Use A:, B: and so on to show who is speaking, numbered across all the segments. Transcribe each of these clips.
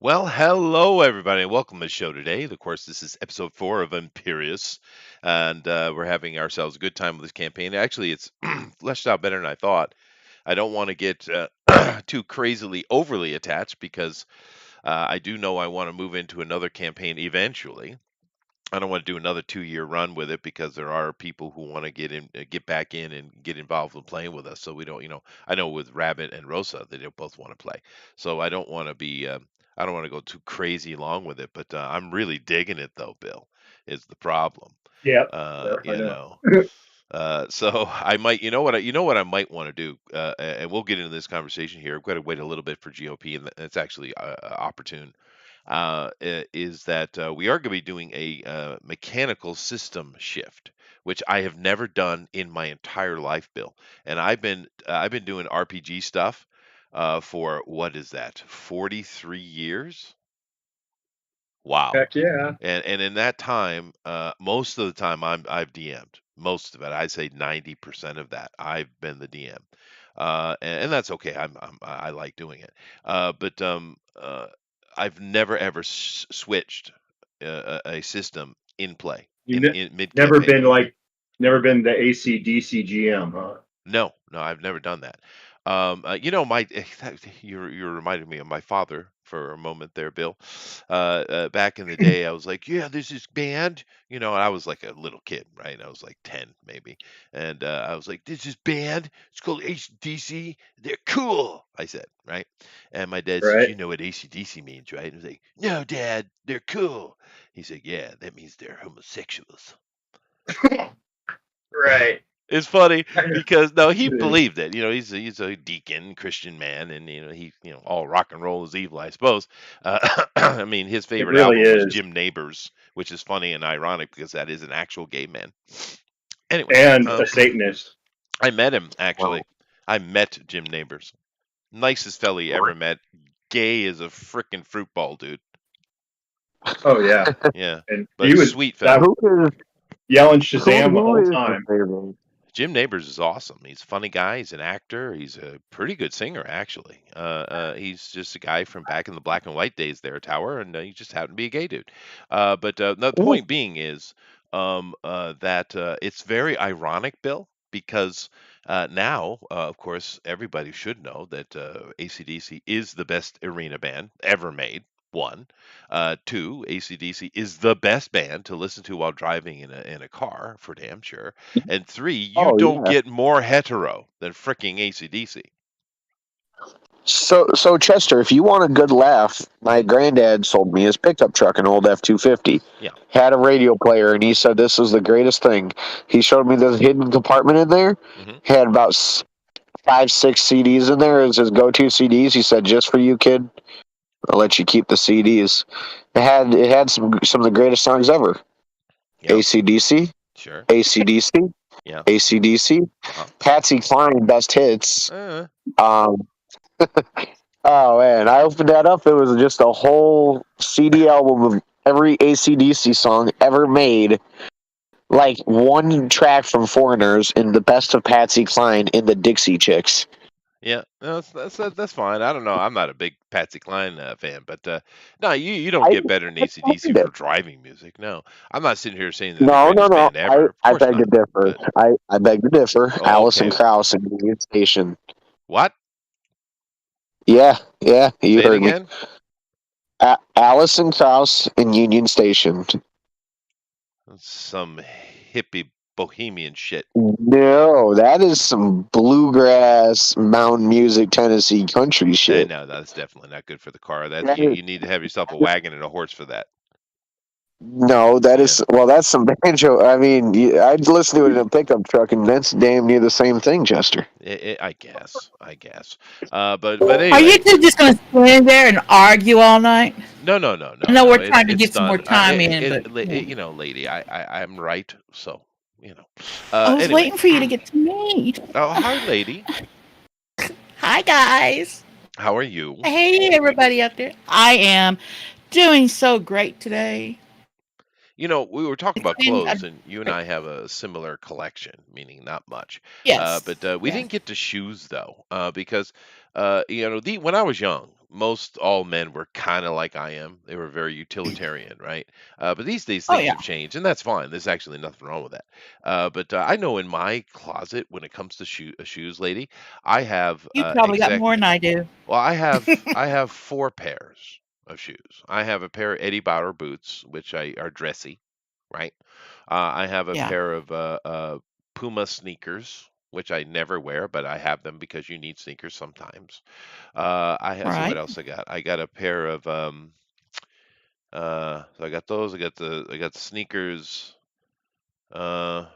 A: Well, hello everybody, and welcome to the show today. Of course, this is episode 4 of Imperious, and we're having ourselves a good time with this campaign. Actually, it's fleshed out better than I thought. I don't want to get too crazily overly attached because I do know I want to move into another campaign eventually. I don't want to do another 2-year run with it because there are people who want to get back in and get involved in playing with us. So we don't, I know with Rabbit and Rosa, they don't both want to play. So I don't want to I don't want to go too crazy long with it. But I'm really digging it though. Bill is the problem.
B: Yep.
A: Uh,
B: Yep. I
A: you
B: know.
A: know, so I might, you know what I might want to do, and we'll get into this conversation here. I've got to wait a little bit for GOP, and it's actually opportune is that we are going to be doing a mechanical system shift, which I have never done in my entire life, Bill. And I've been doing RPG stuff for what is that, 43 years? Wow.
B: Heck yeah.
A: And in that time, most of the time I've DM'd. Most of it, I'd say 90% of that, I've been the DM. And that's okay. I like doing it. But I've never ever switched a system in play
B: You
A: in mid
B: never
A: campaign.
B: been never been the ACDC GM, huh?
A: No, no, I've never done that. My you're reminding me of my father for a moment there, Bill. Back in the day, I was like, yeah, there's this band, and I was like a little kid, right? I was like 10 maybe, and I was like, there's this band, it's called AC/DC. They're cool, I said, right? And my dad says,
B: Right.
A: you know what AC/DC means, right? And I was like, no, Dad, they're cool. He said, yeah, that means they're homosexuals.
B: Right.
A: It's funny
B: I know.
A: because no, he
B: It is.
A: believed it. He's a deacon, Christian man, and all rock and roll is evil, I suppose. I mean, his
B: It
A: favorite
B: really
A: album was
B: is.
A: Jim Neighbors, which is funny and ironic because that is an actual gay man. Anyway,
B: And a Satanist.
A: I met him actually.
C: Wow.
A: I met Jim Neighbors, nicest fella you ever met. Gay as a frickin' fruit ball, dude.
B: Oh yeah.
A: Yeah,
B: And he
A: but
B: was
A: sweet
B: that
A: fella.
C: Who is
B: yelling
C: who
B: Shazam the
C: who
B: whole
C: is your
B: time.
C: favorite?
A: Jim Neighbors is awesome. He's a funny guy. He's an actor. He's a pretty good singer, actually. He's just a guy from back in the black and white days there, Tower, and he just happened to be a gay dude. But the
C: Ooh,
A: point being is that it's very ironic, Bill, because now, of course, everybody should know that AC/DC is the best arena band ever made. One, two, AC/DC is the best band to listen to while driving in a car for damn sure. And three, you
C: oh
A: don't
C: yeah.
A: get more hetero than fricking AC/DC.
C: So Chester, if you want a good laugh, my granddad sold me his pickup truck, an old F-250.
A: Yeah.
C: Had a radio player, and he said this was the greatest thing. He showed me the hidden compartment in there.
A: Hmm.
C: Had about 5, 6 CDs in there as his go-to CDs. He said, "Just for you, kid. I'll let you keep the CDs." It had some of the greatest songs ever.
A: Yep.
C: AC/DC,
A: Sure.
C: AC/DC,
A: Yeah.
C: AC/DC,
A: Uh-huh.
C: Patsy Cline, best hits.
A: Uh,
C: Um, oh man, I opened that up. It was just a whole CD album of every AC/DC song ever made. Like one track from Foreigners and the best of Patsy Cline in the Dixie Chicks.
A: yeah. No, that's fine. I don't know. I'm not a big Patsy Cline fan, but no, you don't
C: I,
A: get better than
C: I
A: AC/DC
C: find
A: for
C: it.
A: driving music. No, I'm not sitting here saying they're the
C: No, no,
A: greatest
C: no.
A: band
C: I,
A: ever. Of
C: I
A: course
C: beg to
A: not.
C: differ.
A: But
C: I beg to differ. Allison
A: okay.
C: Krauss and Union Station.
A: What?
C: Yeah, yeah, you
A: Say it
C: heard me.
A: again.
C: Allison Krauss and Union Station.
A: Some hippie bohemian shit.
C: No, that is some bluegrass, mountain music, Tennessee country shit.
A: No, that's definitely not good for the car. That
C: That
A: you
C: is,
A: need to have yourself a wagon and a horse for that.
C: no, that
A: Yeah.
C: is well, that's some banjo. I mean, I'd listen to it in a pickup truck, and that's damn near the same thing, Chester.
A: I guess. I guess. But
D: Are you
A: anyway,
D: two just going to stand there and argue all night?
A: no, no, no,
D: I
A: no,
D: know
A: no.
D: we're
A: It's
D: trying to
A: it's
D: get some more
A: done.
D: time in, but
A: Lady, I'm right. So you know.
D: I was
A: Anyway.
D: waiting for you to get to me.
A: Oh, hi, lady.
D: Hi, guys.
A: How are you?
D: Hey, everybody out there. I am doing so great today.
A: We were talking about
D: And
A: clothes, and you and I have a similar collection, meaning not much.
D: yes,
A: But we
D: yes.
A: didn't get to shoes though, because when I was young, most all men were kind of like I am. They were very utilitarian, right? But these days
D: Oh
A: things
D: yeah.
A: have changed, and that's fine. There's actually nothing wrong with that. But I know in my closet, when it comes to shoes, lady, I have
D: You probably got more than I do.
A: well, I have 4 pairs of shoes. I have a pair of Eddie Bauer boots, which are dressy, right? I have a
D: Yeah.
A: pair of Puma sneakers, which I never wear, but I have them because you need sneakers sometimes. I have, see what
D: Right.
A: else I got. I got a pair of so I got those. I got the sneakers. Uh,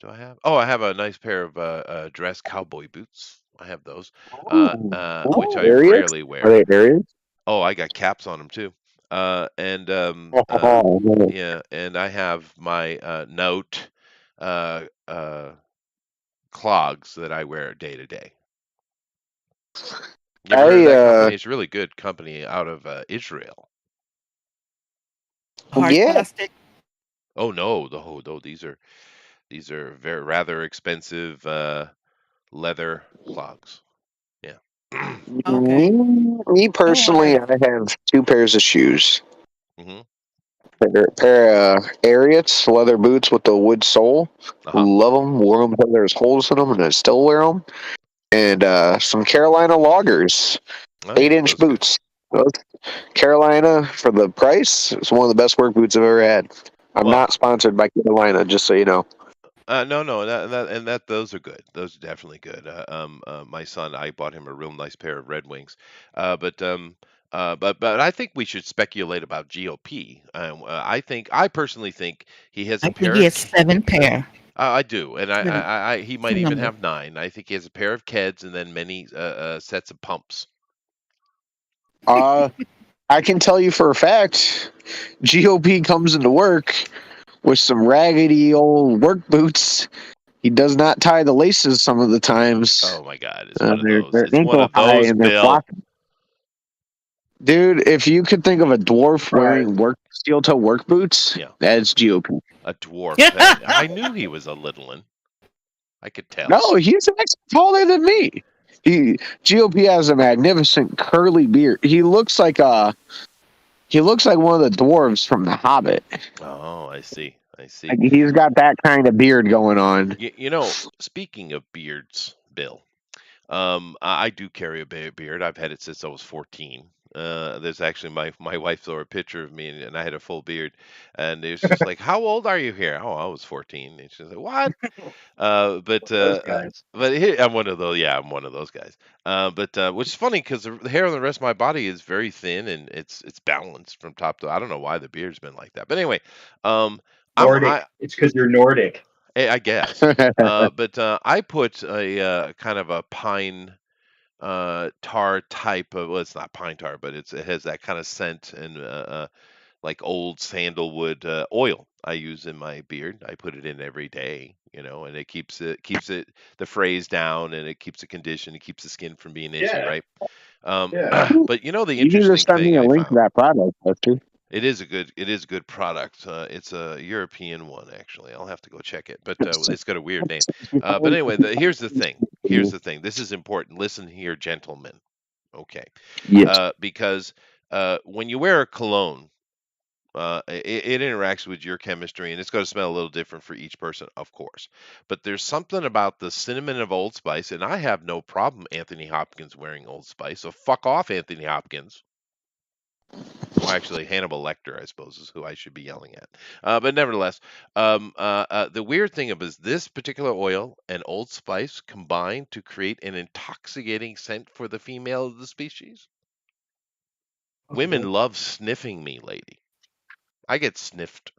A: do I have? Oh, I have a nice pair of dress cowboy boots. I have those,
C: Ooh,
A: which
C: ooh,
A: I
C: Ariats?
A: rarely
C: Are
A: wear.
C: they Ariats?
A: Oh, I got caps on them too. And
C: Oh, man.
A: yeah, and I have my Note uh, uh, clogs that I wear day to day. You ever heard of
C: I
A: that company? It's really good company out of Israel.
D: Hard
C: yeah.
D: plastic.
A: Oh no, no, these are very rather expensive leather clogs. Yeah.
C: Me,
D: Okay.
C: me
D: No
C: personally,
D: wonder.
C: I have 2 pairs of shoes.
A: Hmm.
C: Pair of Ariats leather boots with the wood sole.
A: Uh-huh.
C: Love them. Wore them until there's holes in them, and I still wear them. And some Carolina loggers,
A: Oh yeah,
C: 8-inch
A: those are good.
C: boots. Those Carolina for the price. It's one of the best work boots I've ever had. I'm
A: Well,
C: not sponsored by Carolina, just so you know.
A: no, no, that those are good. Those are definitely good. My son, I bought him a real nice pair of Red Wings, but I think we should speculate about GOP. I personally think he has a
D: I think
A: pair
D: he
A: of.
D: has 7 pair.
A: I do, and
D: Seven.
A: he
D: It's a
A: might even
D: number.
A: have 9. I think he has a pair of Keds and then many sets of pumps.
C: Uh, I can tell you for a fact, GOP comes into work with some raggedy old work boots. He does not tie the laces some of the times.
A: Oh my God, it's one of those.
C: They're
A: It's one
C: ankle
A: of
C: high
A: those,
C: and they're
A: Bill.
C: floppy. Dude, if you could think of a dwarf
B: Right.
C: wearing work steel toe work boots,
A: Yeah,
C: that's GOP.
A: a dwarf. That I knew he was a little one. I could tell.
C: No, he's actually taller than me. He GOP has a magnificent curly beard. He looks like one of the dwarves from The Hobbit.
A: Oh, I see. I see.
C: Like he's got that kind of beard going on.
A: Speaking of beards, Bill, I do carry a beard. I've had it since I was 14. There's actually my wife saw a picture of me and I had a full beard, and it was just like, "How old are you here?" "Oh, I was 14." And she's like, "What?" Uh, but
B: Those
A: uh, uh,
B: guys.
A: but here, I'm one of those. Yeah, I'm one of those guys. But which is funny because the hair on the rest of my body is very thin and it's balanced from top to. I don't know why the beard's been like that. But anyway, um, I
B: Nordic. It's because you're Nordic.
A: I guess. But I put a kind of a pine tar type of. Well, it's not pine tar, but it has that kind of scent and like old sandalwood oil I use in my beard. I put it in every day, and it keeps it the frays down and it keeps the condition. It keeps the skin from being itchy,
B: Yeah.
A: right?
B: Yeah.
A: But the
C: You need to
A: interesting
C: send me
A: thing
C: a
A: I
C: link to
A: found.
C: that product, Lester.
A: It is a good product. It's a European one, actually. I'll have to go check it, but it's got a weird name. But anyway, here's the thing. Here's the thing. This is important. Listen here, gentlemen. Okay,
C: Yes.
A: because when you wear a cologne, it interacts with your chemistry, and it's going to smell a little different for each person, of course. But there's something about the cinnamon of Old Spice, and I have no problem Anthony Hopkins wearing Old Spice. So fuck off, Anthony Hopkins. Well, actually, Hannibal Lecter, I suppose, is who I should be yelling at. But nevertheless, the weird thing is this particular oil and Old Spice combine to create an intoxicating scent for the female of the species. Women
B: Okay.
A: love sniffing me, lady. I get sniffed.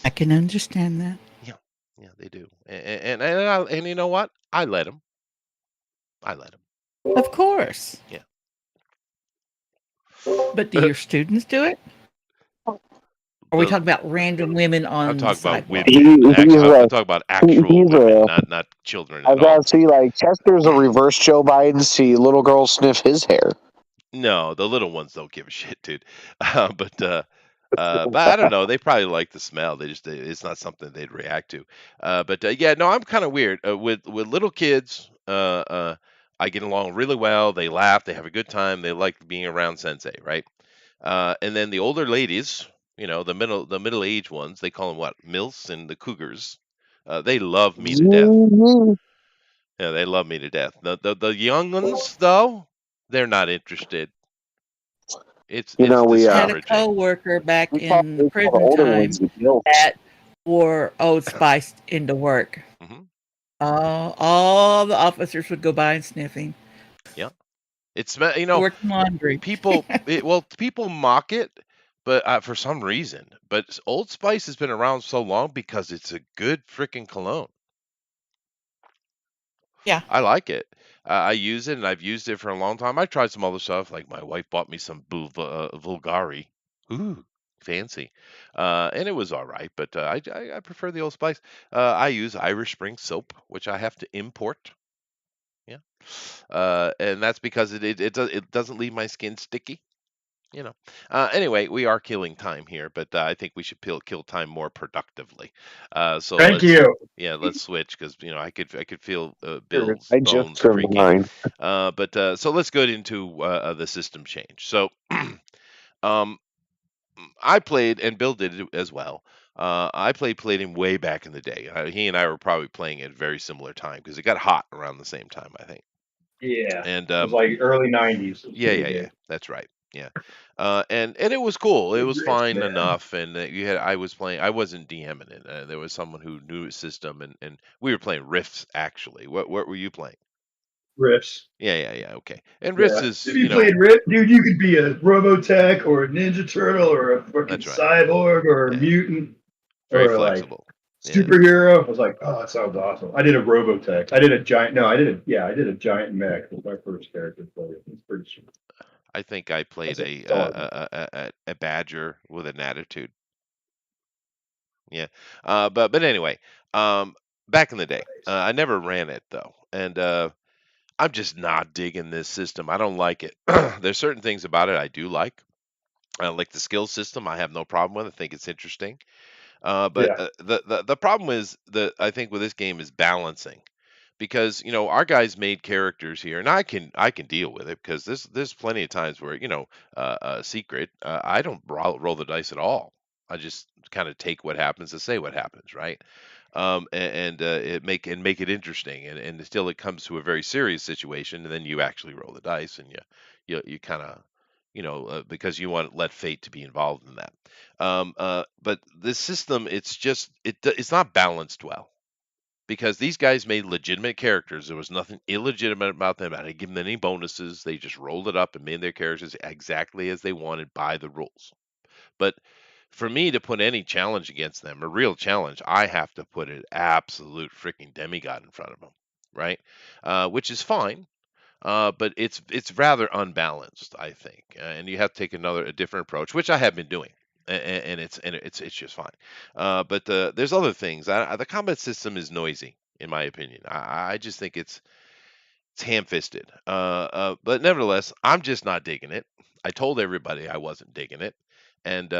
D: I can understand that.
A: Yeah, yeah, they do. And you know what? I let them. I let them.
D: Of course.
A: Yeah.
D: But do your students do it? Or are we
A: The
D: talking about random women
A: I'm
D: on the
A: talking about
D: sidewalk?
C: He,
A: women.
C: he's
A: I'm
C: a
A: talking about actual
C: he's
A: women,
C: a.
A: not children
C: I
A: at all.
C: gotta see like Chester's a reverse Joe Biden. See little girls sniff his hair.
A: No, the little ones don't give a shit, dude. But I don't know. They probably like the smell. It's not something they'd react to. But yeah, no, I'm kind of weird with little kids. I get along really well. They laugh. They have a good time. They like being around Sensei, right? And then the older ladies, the middle aged ones, they call them what? Milfs and the Cougars. They love me to death.
C: Mhm.
A: Yeah, they love me to death. The young ones, though, they're not interested. It's
C: We
D: I had a
A: discouraging.
D: coworker back
C: we call
D: in
C: we call the
D: prison
C: older
D: time
C: ones the gilts.
D: that wore Old Spice into work.
A: Hmm.
D: All the officers would go by and sniffing.
A: Yeah, it's
D: Working laundry.
A: people mock it, but for some reason. But Old Spice has been around so long because it's a good freaking cologne.
D: Yeah.
A: I like it. I use it, and I've used it for a long time. I tried some other stuff, like my wife bought me some Vulgari. Ooh, fancy. And it was all right, but I prefer the Old Spice. I use Irish Spring soap, which I have to import. Yeah, and that's because it doesn't leave my skin sticky. You know. Anyway, we are killing time here, but I think we should kill time more productively. So
B: Thank
A: let's
B: you.
A: let's switch because I could feel
C: Here,
A: Bill's
C: I just
A: bones
C: trimmed
A: creaking.
C: mine.
A: But so let's go into the system change. So um, I played, and Bill did it as well. Played him way back in the day. He and I were probably playing at a very similar time because it got hot around the same time, I think.
B: Yeah,
A: And
B: it was like early '90s. It was
A: yeah,
B: pretty
A: yeah, yeah.
B: big.
A: That's right. Yeah. And it was cool. It
B: Big
A: was
B: rich
A: fine
B: man.
A: enough. And I was playing. I wasn't DMing it. There was someone who knew his system, and we were playing Rifts actually. What were you playing?
B: Riffs.
A: Yeah, yeah, yeah. Okay. And Rifts
B: Yeah. If
A: is,
B: you played Riff, dude, you could be a Robotech or a Ninja Turtle or a fucking
A: that's right.
B: cyborg or a
A: Yeah.
B: mutant
A: Very
B: or like
A: flexible. Yeah.
B: superhero. I was like, oh, that sounds awesome. I did a Robotech. I did a giant. No, I did a giant mech. It was my first character play. It's pretty sweet.
A: I think I played
B: That's a
A: a
B: dog.
A: a badger with an attitude. Yeah. But anyway, back in the day, I never ran it though, and I'm just not digging this system. I don't like it. There's certain things about it I do like. I like the skill system. I have no problem with it. I think it's interesting. But
B: Yeah,
A: the problem is that I think with this game is balancing, because our guys made characters here, and I can deal with it because there's plenty of times where secret I don't roll the dice at all. I just kind of take what happens and say what happens, right? It make it interesting, and still it comes to a very serious situation, and then you actually roll the dice, and you kind of because you want let fate to be involved in that. But this system, it's not balanced well because these guys made legitimate characters. There was nothing illegitimate about them. I didn't give them any bonuses. They just rolled it up and made their characters exactly as they wanted by the rules. But for me to put any challenge against them, a real challenge, I have to put an absolute freaking demigod in front of them, right? Which is fine, but it's rather unbalanced, I think, and you have to take a different approach, which I have been doing, and it's just fine. But there's other things. The combat system is noisy, in my opinion. I just think it's ham-fisted. But nevertheless, I'm just not digging it. I told everybody I wasn't digging it. And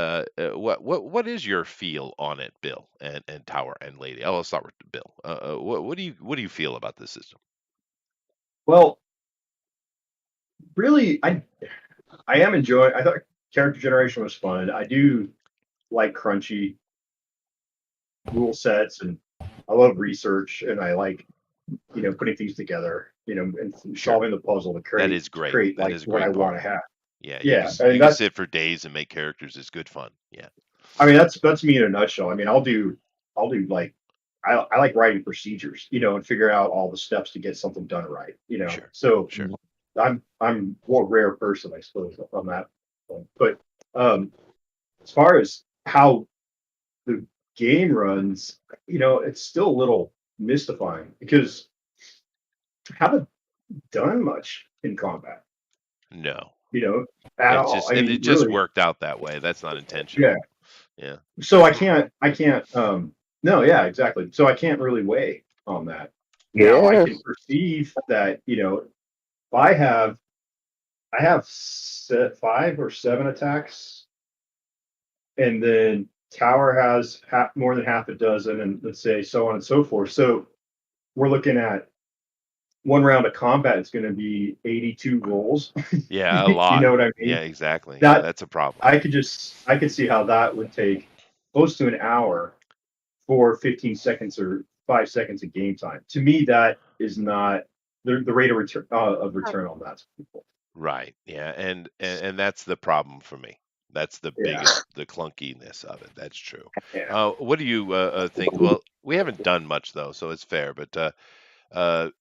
A: what is your feel on it, Bill and Tower and Lady? I'll start with Bill. What do you feel about this system?
B: well, really, I am enjoying. I thought character generation was fun. I do like crunchy rule sets, and I love research, and I like putting things together, and
A: Sure,
B: solving the puzzle to
A: that
B: create
A: is great. That
B: like
A: is a
B: what I
A: great
B: want
A: part.
B: to have.
A: Yeah,
B: Yeah, I
A: you
B: mean
A: can
B: that's
A: sit for days and make characters. It's good fun. Yeah,
B: that's me in a nutshell. I mean, I'll do like I like writing procedures, and figure out all the steps to get something done right.
A: sure,
B: So
A: sure.
B: I'm more rare person, I suppose, on that point. But um, as far as how the game runs, it's still a little mystifying because I haven't done much in combat,
A: No,
B: you know, at all. I
A: and
B: mean,
A: it just
B: really,
A: worked out that way. That's not
B: yeah.
A: intentional. Yeah,
B: So I can't, no, yeah, exactly. So I can't really weigh on that. Now I
C: Yeah.
B: can perceive that, if I have 5 or 7 attacks, and then Tower has more than half a dozen, and let's say so on and so forth. So we're looking at one round of combat is going to be 82 rolls.
A: Yeah, a
B: You
A: lot.
B: know what I
A: Yeah,
B: mean?
A: exactly. Yeah,
B: That
A: that's a problem.
B: I could see how that would take close to an hour for 15 seconds or 5 seconds of game time. To me, that is not the rate of return on that.
A: Right. Yeah, and that's the problem for me. That's the
B: Yeah,
A: biggest, the clunkiness of it. That's true.
B: yeah.
A: What do you think? Well, we haven't done much though, so it's fair. But uh,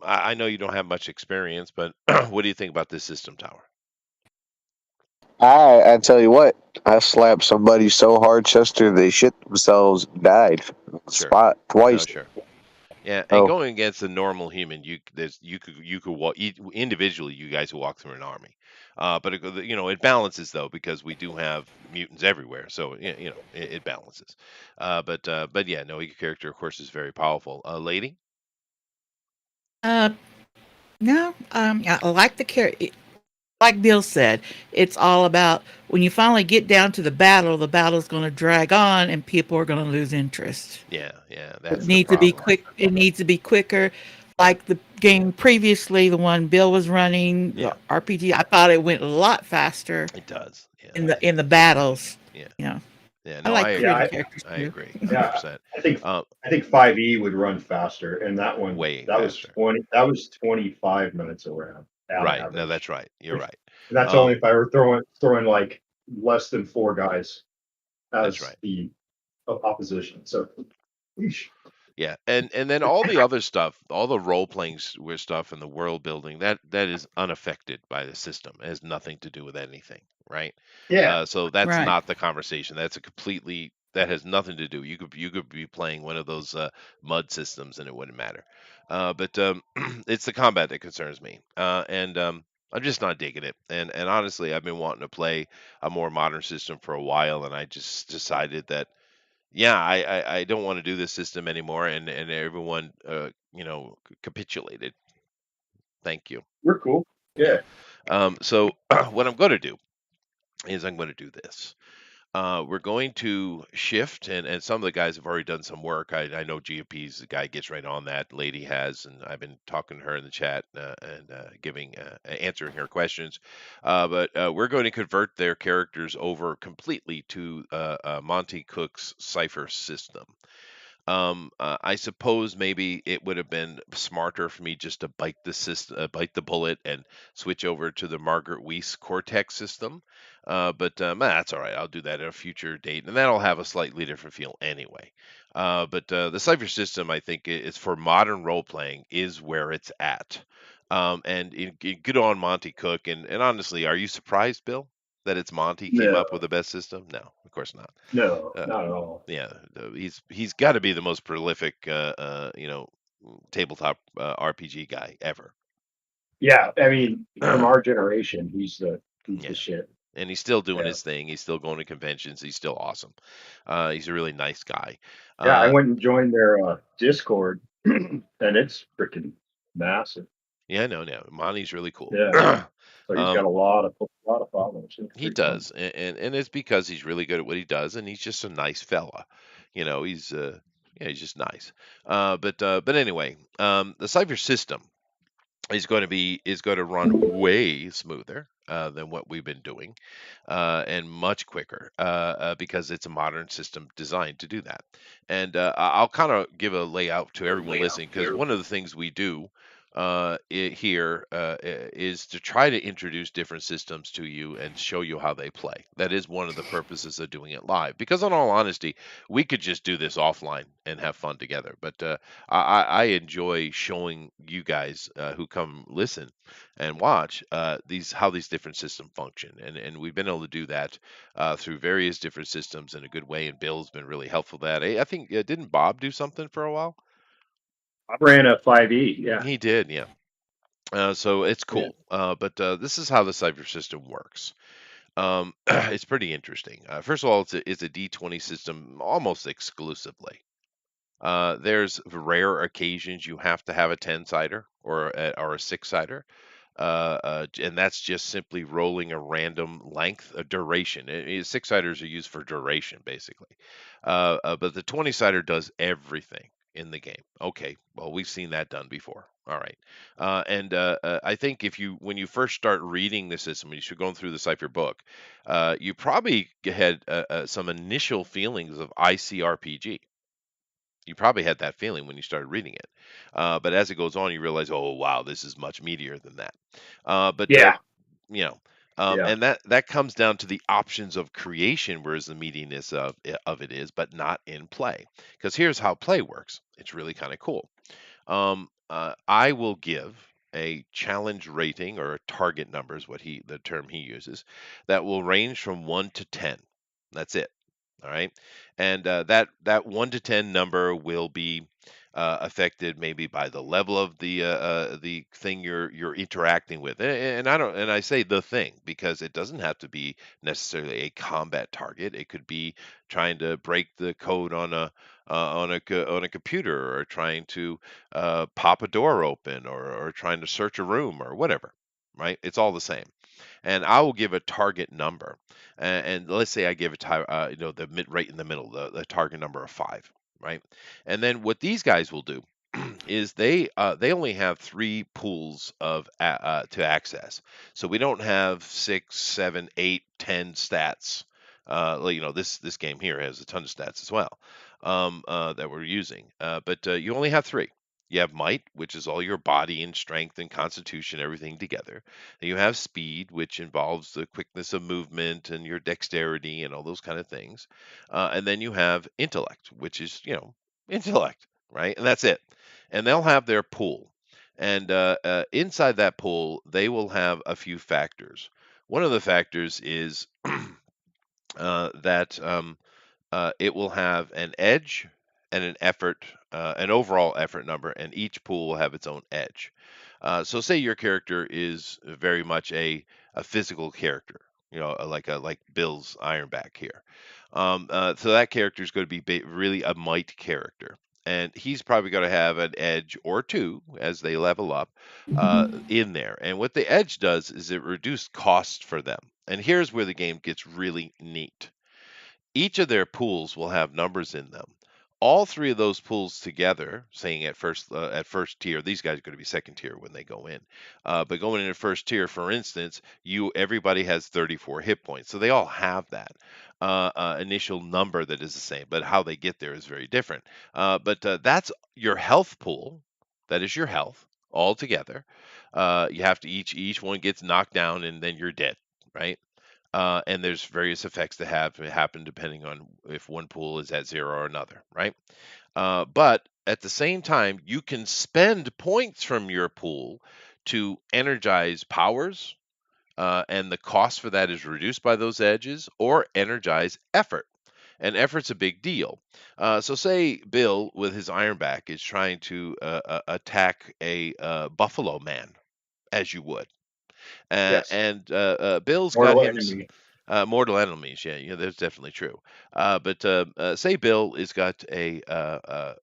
A: I know you don't have much experience, but what do you think about this system tower?
C: I tell you what, I slapped somebody so hard, Chester, they shit themselves, died on the
A: Sure.
C: spot
A: No,
C: twice.
A: sure. Yeah, and
C: Oh,
A: going against the normal human, you could walk individually. You guys will walk through an army, but it balances though because we do have mutants everywhere, so it balances. But yeah, no, your character of course is very powerful. Lady,
D: Uh, no, I like the character. Like Bill said, it's all about when you finally get down to the battle's going to drag on and people are going to lose interest.
A: yeah, yeah,
D: It
A: that's the
D: needs to be
A: problem.
D: quick. It needs to be quicker. Like the game previously, the one Bill was running, the
A: Yeah,
D: RPG, I thought it went a lot faster
A: it does. Yeah,
D: in the battles.
A: yeah,
D: You know,
A: yeah.
D: I
A: No,
D: like
B: Yeah,
D: creating characters
A: I
D: too.
A: agree,
B: yeah.
A: 100%.
B: I think
A: Uh,
B: I think 5e would run faster, and
A: way
B: that was
A: faster.
B: 25 minutes around on
A: Right. No,
B: average.
A: that's right. You're
B: And
A: right.
B: that's only
A: Um,
B: if I were throwing like less than four guys
A: that's
B: as
A: right.
B: the opposition. So, eesh.
A: Yeah, and then all the other stuff, all the role playing stuff and the world building, that is unaffected by the system. It has nothing to do with anything, right?
B: Yeah,
A: So that's
D: Right.
A: not the conversation. That's a completely that has nothing to do. You could be playing one of those mud systems and it wouldn't matter. But it's the combat that concerns me, and I'm just not digging it. And honestly, I've been wanting to play a more modern system for a while, and I just decided that yeah, I don't want to do this system anymore, and everyone capitulated. Thank you.
B: we're cool.
A: Yeah.
B: Yeah,
A: So what I'm going to do is I'm going to do this. We're going to shift, and some of the guys have already done some work. I know GOP's the guy gets right on that. Lady has, and I've been talking to her in the chat and answering her questions. But we're going to convert their characters over completely to Monty Cook's cipher system. I suppose maybe it would have been smarter for me just to bite the bullet, and switch over to the Margaret Weiss Cortex system. But that's all right. I'll do that at a future date, and that'll have a slightly different feel anyway. But the Cipher system, I think, is for modern role playing, is where it's at. Good on Monty Cook. And honestly, are you surprised, Bill, that it's Monty came
B: no,
A: up with the best system? No, of course not.
B: no,
A: Uh,
B: not at all.
A: yeah, he's got to be the most prolific, tabletop RPG guy ever.
B: Yeah, I mean, from
A: Yeah,
B: our generation, he's the shit.
A: and he's still doing
B: Yeah,
A: his thing. He's still going to conventions. He's still awesome. He's a really nice guy.
B: yeah. I
A: Uh,
B: went and joined their Discord, and it's freaking massive.
A: yeah, no, Monty's really cool.
B: Yeah, so he's got
A: um,
B: a lot of followers. It's
A: he
B: pretty fun.
A: does, and it's because he's really good at what he does, and he's just a nice fella. He's yeah, he's just nice. But anyway, the Cypher system is going to run way smoother than what we've been doing, and much quicker because it's a modern system designed to do that. And I'll kind of give a layout to everyone listening because one of the things we do here is to try to introduce different systems to you and show you how they play. That is one of the purposes of doing it live. Because, in all honesty, we could just do this offline and have fun together. But I enjoy showing you guys who come listen and watch these how these different systems function, and we've been able to do that through various different systems in a good way. And Bill's been really helpful with that. I think didn't Bob do something for a while?
B: I ran a 5e. Yeah,
A: He did, yeah. So it's
B: yeah.
A: cool. But this is how the cipher system works. It's pretty interesting. First of all, it's a D20 system almost exclusively. There's rare occasions you have to have a 10-sider or a 6-sider. And that's just simply rolling a random length, a duration. 6-siders are used for duration, basically. But the 20-sider does everything in the game. Okay, well, we've seen that done before. All right. I think when you first start reading the system, when you're going through the Cipher book, you probably had some initial feelings of ICRPG. You probably had that feeling when you started reading it. But as it goes on, you realize, oh, wow, this is much meatier than that. But
B: Yeah,
A: you know,
B: yeah,
A: and that comes down to the options of creation, whereas the meatiness of it is, but not in play. Because here's how play works. It's really kind of cool. I will give a challenge rating or a target number is the term he uses, that will range from 1 to 10. That's it. All right, and that 1 to 10 number will be affected maybe by the level of the thing you're interacting with, and I say the thing because it doesn't have to be necessarily a combat target. It could be trying to break the code on a computer, or trying to pop a door open, or trying to search a room or whatever. Right? It's all the same, and I will give a target number. And let's say I give the right in the middle, the target number of 5, right? And then what these guys will do is they only have 3 pools to access. So we don't have 6, 7, 8, 10 stats. This game here has a ton of stats as well, that we're using. But you only have 3. You have might, which is all your body and strength and constitution, everything together. And you have speed, which involves the quickness of movement and your dexterity and all those kind of things. And then you have intellect, which is, intellect, right? And that's it. And they'll have their pool. And inside that pool, they will have a few factors. One of the factors is that it will have an edge and an overall effort number, and each pool will have its own edge. So, say your character is very much a physical character, like Bill's Ironback here. So that character is going to be really a might character, and he's probably going to have an edge or two as they level up in there. And what the edge does is it reduces cost for them. And here's where the game gets really neat. Each of their pools will have numbers in them. All 3 of those pools together, saying at first tier, these guys are going to be second tier when they go in. But going into first tier, for instance, everybody has 34 hit points, so they all have that initial number that is the same, but how they get there is very different. But that's your health pool. That is your health all together. You have to each one gets knocked down, and then you're dead, right? And there's various effects that happen depending on if one pool is at 0 or another, right? But at the same time, you can spend points from your pool to energize powers, and the cost for that is reduced by those edges, or energize effort. And effort's a big deal. So, say Bill with his Ironback is trying to attack a Buffalo Man, as you would.
B: yes.
A: And Bill's got
B: Mortal
A: him
B: enemy.
A: mortal enemies. Yeah, that's definitely true. But say Bill has got a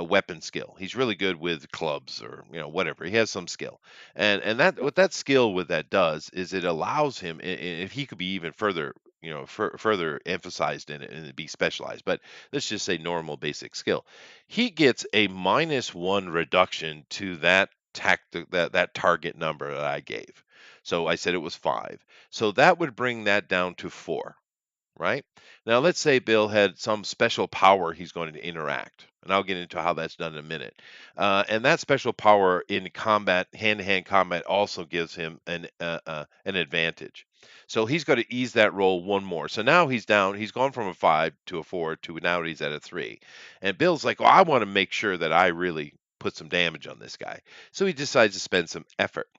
A: weapon skill. He's really good with clubs, or whatever. He has some skill, and that what that skill with that does is it allows him, if he could be even further. Further emphasized in it and be specialized, but let's just say normal basic skill. He gets a -1 reduction to that target number that I gave. So I said it was 5. So that would bring that down to 4, right? Now let's say Bill had some special power he's going to interact, and I'll get into how that's done in a minute. And that special power in combat, hand-to-hand combat, also gives him an advantage. So he's got to ease that roll one more. So now he's down. He's gone from a 5 to a 4 to now he's at a 3. And Bill's like, "Well, I want to make sure that I really put some damage on this guy." So he decides to spend some effort,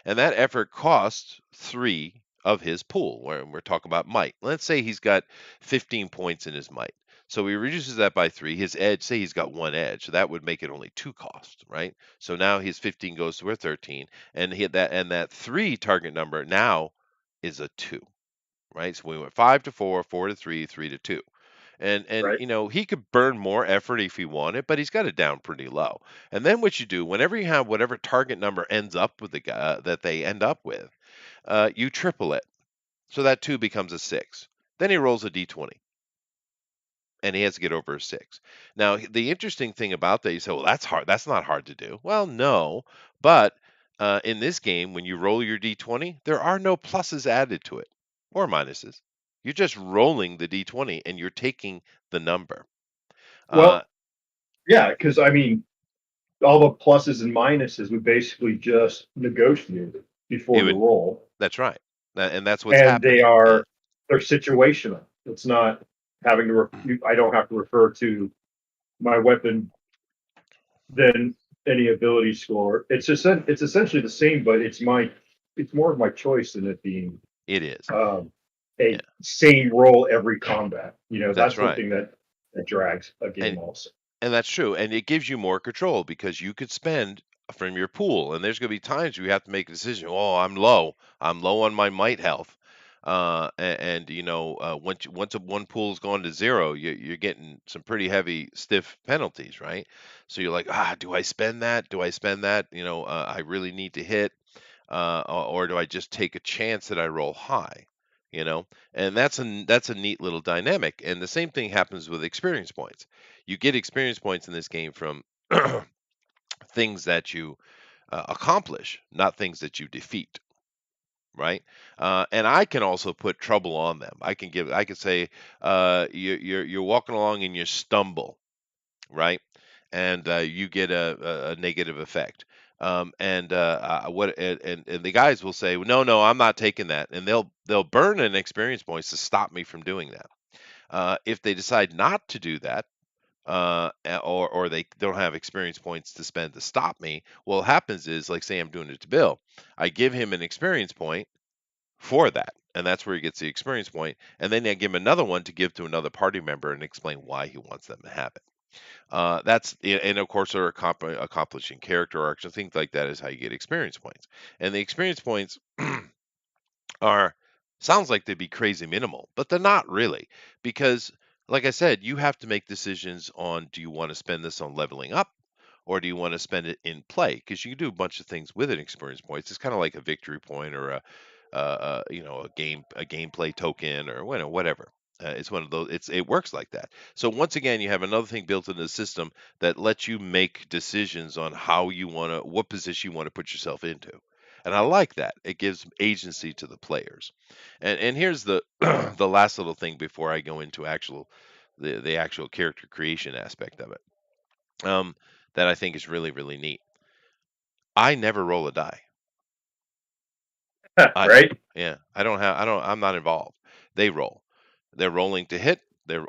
A: and that effort costs 3 of his pool, where we're talking about might. Let's say he's got 15 points in his might. So he reduces that by 3. His edge, say he's got 1 edge, so that would make it only 2 cost, right? So now his 15 goes to a 13, and that 3 target number now is a 2, right? So we went 5 to 4, 4 to 3, 3 to 2. And
B: Right.
A: he could burn more effort if he wanted, but he's got it down pretty low. And then what you do, whenever you have whatever target number ends up with the guy that they end up with, you triple it. So that 2 becomes a 6. Then he rolls a d20. and he has to get over a 6. Now, the interesting thing about that, you say, well, that's hard. That's not hard to do. Well, no, but in this game, when you roll your d20, there are no pluses added to it or minuses. You're just rolling the d20 and you're taking the number. Uh,
B: Well, yeah, because I mean, all the pluses and minuses we basically just negotiated
A: it
B: before the
A: would.
B: roll,
A: That's right, and that's what's
B: and
A: happening. Yeah,
B: they're situational. It's not having to. I don't have to refer to my weapon, then any ability score. It's essentially the same, but it's more of my choice than it being
A: it is.
B: um,
A: Yeah,
B: a same roll every combat.
A: that's
B: That's one
A: right.
B: thing that drags a game
A: And
B: also.
A: And that's true, and it gives you more control because you could spend from your pool, and there's going to be times you have to make a decision. Oh, I'm low on my might health, and once one pool's gone to zero, you're getting some pretty heavy, stiff penalties, right? So you're like, do I spend that? Do I spend that? I really need to hit, or do I just take a chance that I roll high? You know, and that's a neat little dynamic. And the same thing happens with experience points. You get experience points in this game from things that you accomplish, not things that you defeat, right? And I can also put trouble on them. I can say you're walking along and you stumble, right? And you get a negative effect. And what and the guys will say, well, no, no, I'm not taking that, and they'll burn an experience points to stop me from doing that. If they decide not to do that, or they don't have experience points to spend to stop me, what happens is, like, say I'm doing it to Bill, I give him an experience point for that, and that's where he gets the experience point, and then I give him another one to give to another party member and explain why he wants them to have it. And of course, there are accomplishing character arcs and things like that is how you get experience points. And the experience points are sounds like they'd be crazy minimal, but they're not really because, like I said, you have to make decisions on, do you want to spend this on leveling up or do you want to spend it in play? Because you can do a bunch of things with an experience points. It's kind of like a victory point or a gameplay token or whatever. It's one of those. It works like that. So once again, you have another thing built into the system that lets you make decisions on what position you want to put yourself into. And I like that. It gives agency to the players. And here's the the last little thing before I go into the actual character creation aspect of it. That I think is really really neat. I never roll a die. I
B: Right?
A: Yeah, I'm not involved. They roll. They're rolling to hit,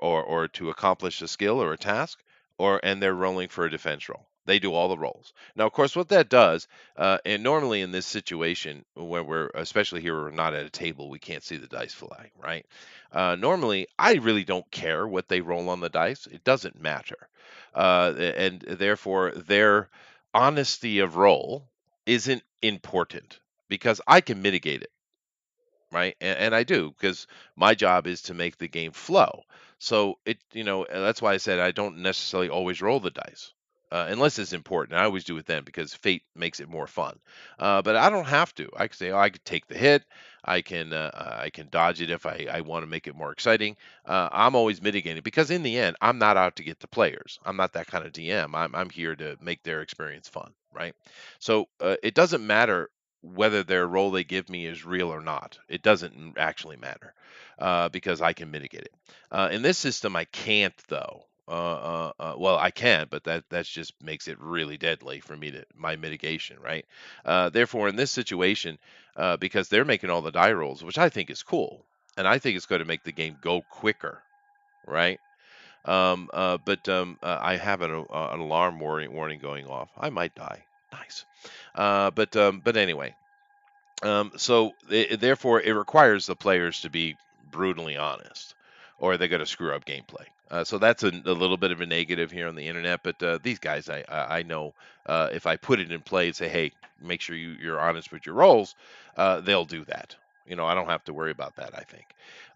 A: or to accomplish a skill or a task, and they're rolling for a defense roll. They do all the rolls. Now, of course, what that does, and normally in this situation, when especially here, we're not at a table, we can't see the dice fly, right? Normally, I really don't care what they roll on the dice. It doesn't matter, and therefore their honesty of roll isn't important because I can mitigate it, right? And I do because my job is to make the game flow. So that's why I said I don't necessarily always roll the dice. Unless it's important. I always do it then because fate makes it more fun. But I don't have to. I can say, oh, I could take the hit. I can dodge it if I want to make it more exciting. I'm always mitigating because in the end, I'm not out to get the players. I'm not that kind of DM. I'm here to make their experience fun, right? So it doesn't matter whether their role they give me is real or not. It doesn't actually matter because I can mitigate it. In this system, I can't though. Well, I can, but that just makes it really deadly for me to my mitigation, right? Therefore, in this situation, because they're making all the die rolls, which I think is cool, and I think it's going to make the game go quicker, right? But I have an alarm warning going off. I might die. Nice. But anyway, therefore, it requires the players to be brutally honest, or they're going to screw up gameplay. So that's a little bit of a negative here on the internet. But these guys, I know, if I put it in play and say, hey, make sure you're honest with your roles, they'll do that. I don't have to worry about that. I think.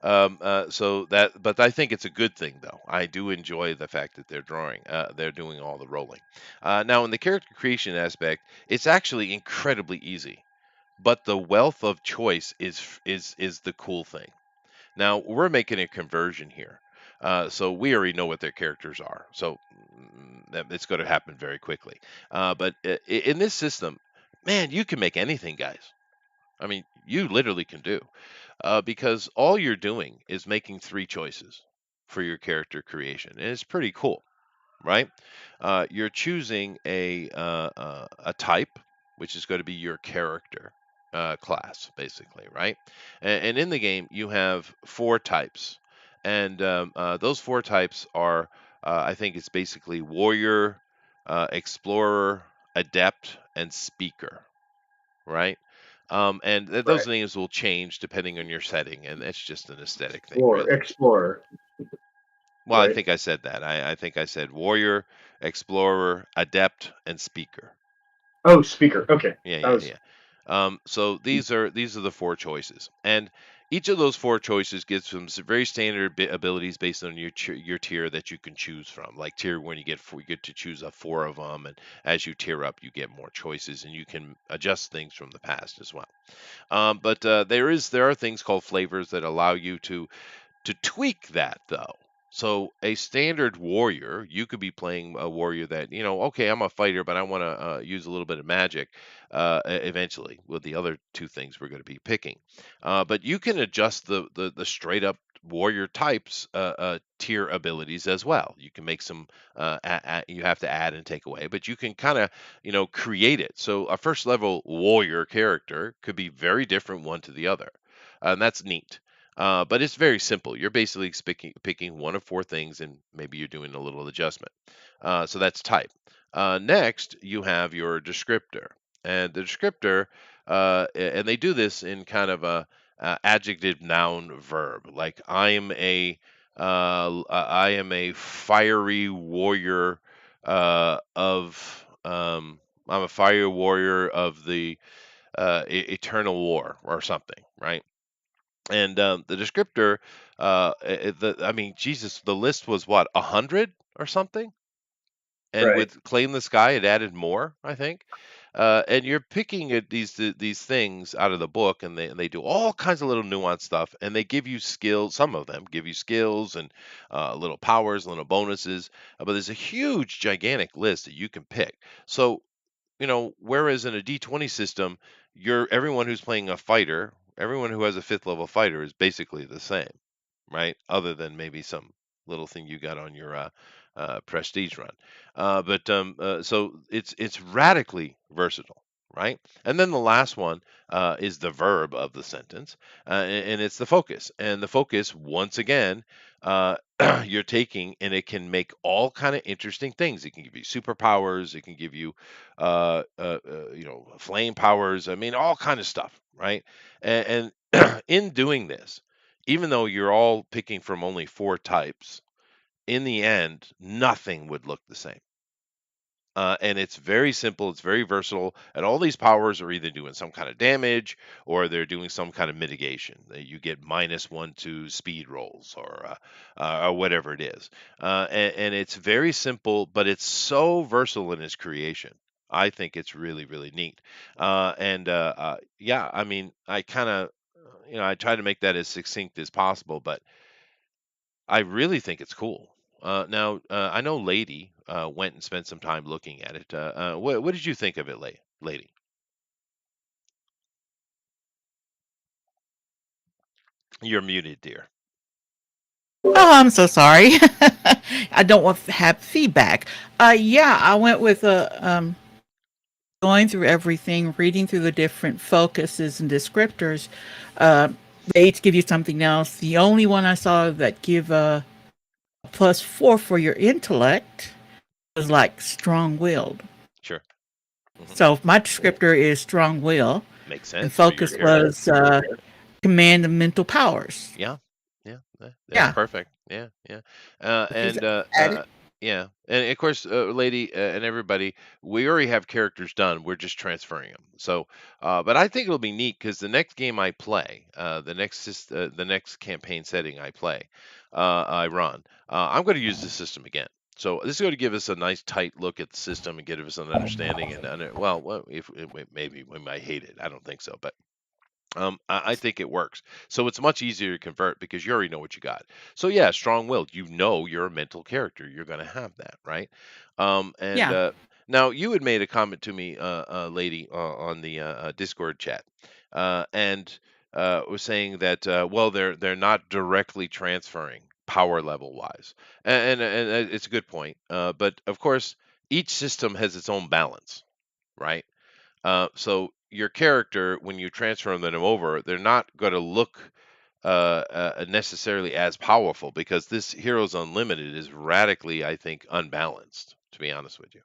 A: But I think it's a good thing, though. I do enjoy the fact that they're doing all the rolling. Now, in the character creation aspect, it's actually incredibly easy, but the wealth of choice is the cool thing. Now we're making a conversion here. So we already know what their characters are. So it's going to happen very quickly. But in this system, man, you can make anything, guys. I mean, you literally can do because all you're doing is making three choices for your character creation, and it's pretty cool, right? You're choosing a type, which is going to be your character class, basically, right? And in the game, you have four types, and those four types are, I think, it's basically warrior, explorer, adept, and speaker, right? And those
B: Right.
A: names will change depending on your setting, and it's just an aesthetic thing,
B: Or
A: really.
B: explorer,
A: Well, I
B: right?
A: think I said that. I think I said warrior, explorer, adept, and speaker.
B: Oh, speaker. Okay,
A: Yeah,
B: that
A: yeah,
B: was
A: yeah. So these are the four choices, and each of those four choices gives some very standard abilities based on your tier that you can choose from. Like tier one, you get to choose four of them, and as you tier up, you get more choices, and you can adjust things from the past as well. But there are things called flavors that allow you to tweak that though. So a standard warrior, you could be playing a warrior that, okay, I'm a fighter, but I want to use a little bit of magic eventually with the other two things we're going to be picking. But you can adjust the straight up warrior types tier abilities as well. You can make some you have to add and take away, but you can kind of create it. So a first level warrior character could be very different one to the other, and that's neat. But it's very simple. You're basically picking one of four things, and maybe you're doing a little adjustment. So that's type. Next, you have your descriptor, and the descriptor, and they do this in kind of a adjective, noun, verb. Like I am a fiery warrior of I'm a fire warrior of the eternal war or something, right? And the descriptor, I mean, Jesus, the list was what, 100 or something? And
B: right.
A: with Claim the Sky, it added more, I think. And you're picking these things out of the book, and they do all kinds of little nuanced stuff, and they give you skills. Some of them give you skills and little powers, little bonuses. But there's a huge, gigantic list that you can pick. So whereas in a D20 system, everyone who's playing a fighter, everyone who has a fifth level fighter is basically the same, right? Other than maybe some little thing you got on your prestige run. So it's radically versatile, right? And then the last one is the verb of the sentence, and it's the focus. And the focus, once again, uh, you're taking, and it can make all kind of interesting things. It can give you superpowers. It can give you, flame powers. I mean, all kind of stuff, right? And in doing this, even though you're all picking from only four types, in the end, nothing would look the same. And it's very simple, it's very versatile, and all these powers are either doing some kind of damage or they're doing some kind of mitigation. You get -1 to speed rolls or whatever it is. And it's very simple, but it's so versatile in its creation. I think it's really, really neat. Yeah, I mean, I kind of, I try to make that as succinct as possible, but I really think it's cool. Now, I know Lady went and spent some time looking at it. What did you think of it, Lady? You're muted, dear.
D: Oh, I'm so sorry. I don't want to have feedback. Yeah, I went with going through everything, reading through the different focuses and descriptors. Uh, they each give you something else. The only one I saw that give a +4 for your intellect was like strong-willed.
A: Sure. Hmm.
D: So my descriptor is strong will,
A: Makes
D: and
A: sense for your
D: focus
A: character.
D: was command of mental powers.
A: Yeah, yeah, that's
D: Yeah,
A: perfect. Yeah, yeah,
D: he's
A: and
D: added.
A: yeah, and of course, lady and everybody, we already have characters done. We're just transferring them. So, but I think it'll be neat because the next game I play, the next campaign setting I run, I'm going to use this system again. So this is going to give us a nice tight look at the system and give us an understanding. And well, if maybe we might hate it, I don't think so, but I think it works. So it's much easier to convert because you already know what you got. So yeah, strong-willed. You know you're a mental character. You're going to have that, right? And
D: Yeah.
A: now you had made a comment to me, lady, on the Discord chat, and was saying that well, they're not directly transferring power level wise, and it's a good point. But of course, each system has its own balance, right? So your character, when you transfer them over, they're not going to look necessarily as powerful because this Heroes Unlimited is radically, I think, unbalanced. To be honest with you,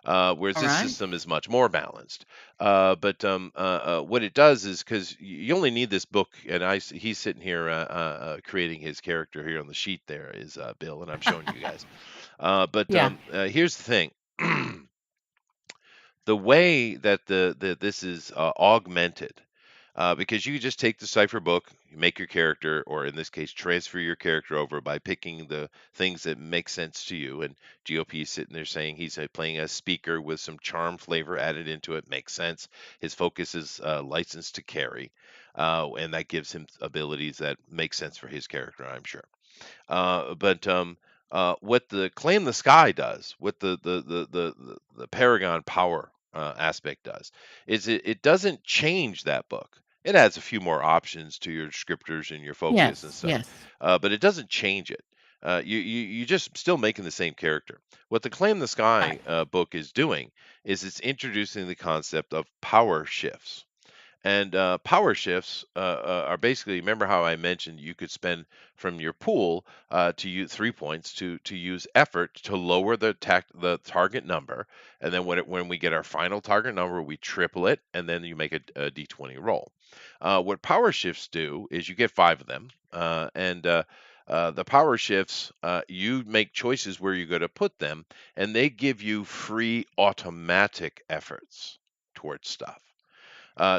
A: whereas
D: All
A: this
D: right.
A: system is much more balanced. But what it does is because you only need this book, and he's sitting here creating his character here on the sheet. There is Bill, and I'm showing you guys.
D: Yeah.
A: Here's the thing. The way that this is augmented, because you just take the cipher book, you make your character, or in this case, transfer your character over by picking the things that make sense to you. And GOP is sitting there saying he's playing a speaker with some charm flavor added into it. Makes sense. His focus is licensed to carry, and that gives him abilities that make sense for his character, I'm sure. What the Claim the Sky does, what the Paragon Power aspect does, is it doesn't change that book. It adds a few more options to your scripters and your focus and
D: Yes.
A: stuff,
D: Yes.
A: but it doesn't change it. You just still making the same character. What the Claim the Sky
D: Right.
A: book is doing is it's introducing the concept of power shifts. And power shifts are basically, remember how I mentioned you could spend from your pool to use 3 points to use effort to lower the target number, and then when we get our final target number, we triple it, and then you make a d20 roll. What power shifts do is you get 5 of them, and the power shifts, you make choices where you're going to put them, and they give you free automatic efforts towards stuff.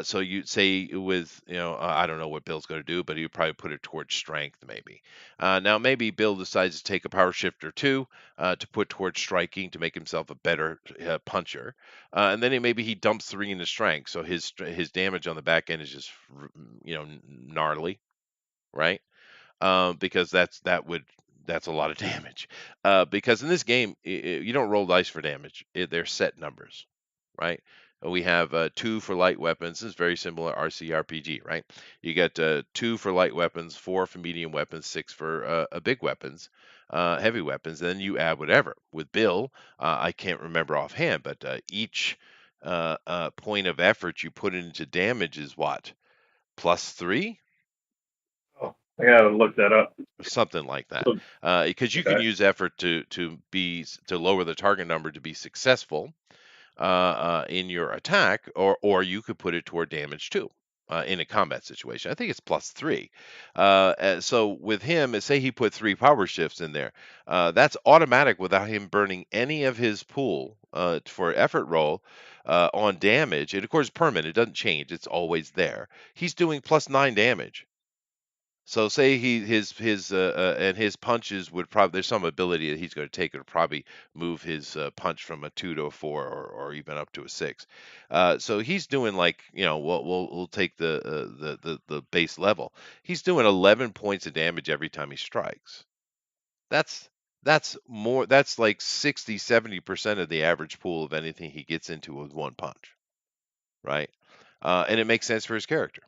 A: So you say with, I don't know what Bill's going to do, but he'd probably put it towards strength, maybe. Now, maybe Bill decides to take a power shift or two to put towards striking to make himself a better puncher, and then maybe he dumps 3 into strength, so his damage on the back end is just, gnarly, right? Because that's a lot of damage. Because in this game, you don't roll dice for damage; they're set numbers, right? We have 2 for light weapons. This is very similar to RCRPG, right? You get 2 for light weapons, 4 for medium weapons, 6 for big weapons, heavy weapons. And then you add whatever. With Bill, I can't remember offhand, but each point of effort you put into damage is what? +3?
B: Oh, I gotta look that up.
A: Something like that,
B: So,
A: because you can
B: okay.
A: use effort to lower the target number to be successful in your attack, or you could put it toward damage too. In a combat situation, I think it's +3. So with him, say he put 3 power shifts in there, that's automatic without him burning any of his pool for effort roll on damage. And of course, permanent; it doesn't change; it's always there. He's doing +9 damage. So say and his punches would probably, there's some ability that he's going to take to probably move his punch from a 2 to a 4, or even up to a 6. So he's doing, like, we'll take the base level. He's doing 11 points of damage every time he strikes. That's that's more. That's like 60-70% of the average pool of anything he gets into with one punch, right? And it makes sense for his character,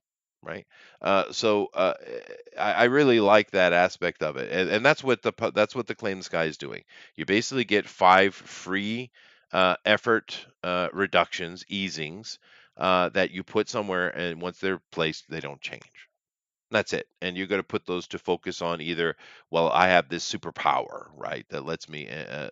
A: right? I really like that aspect of it, and that's what the Claim Sky is doing. You basically get 5 free effort reductions, easings, that you put somewhere, and once they're placed, they don't change. That's it. And you're going to put those to focus on either, well, I have this superpower, right, that lets me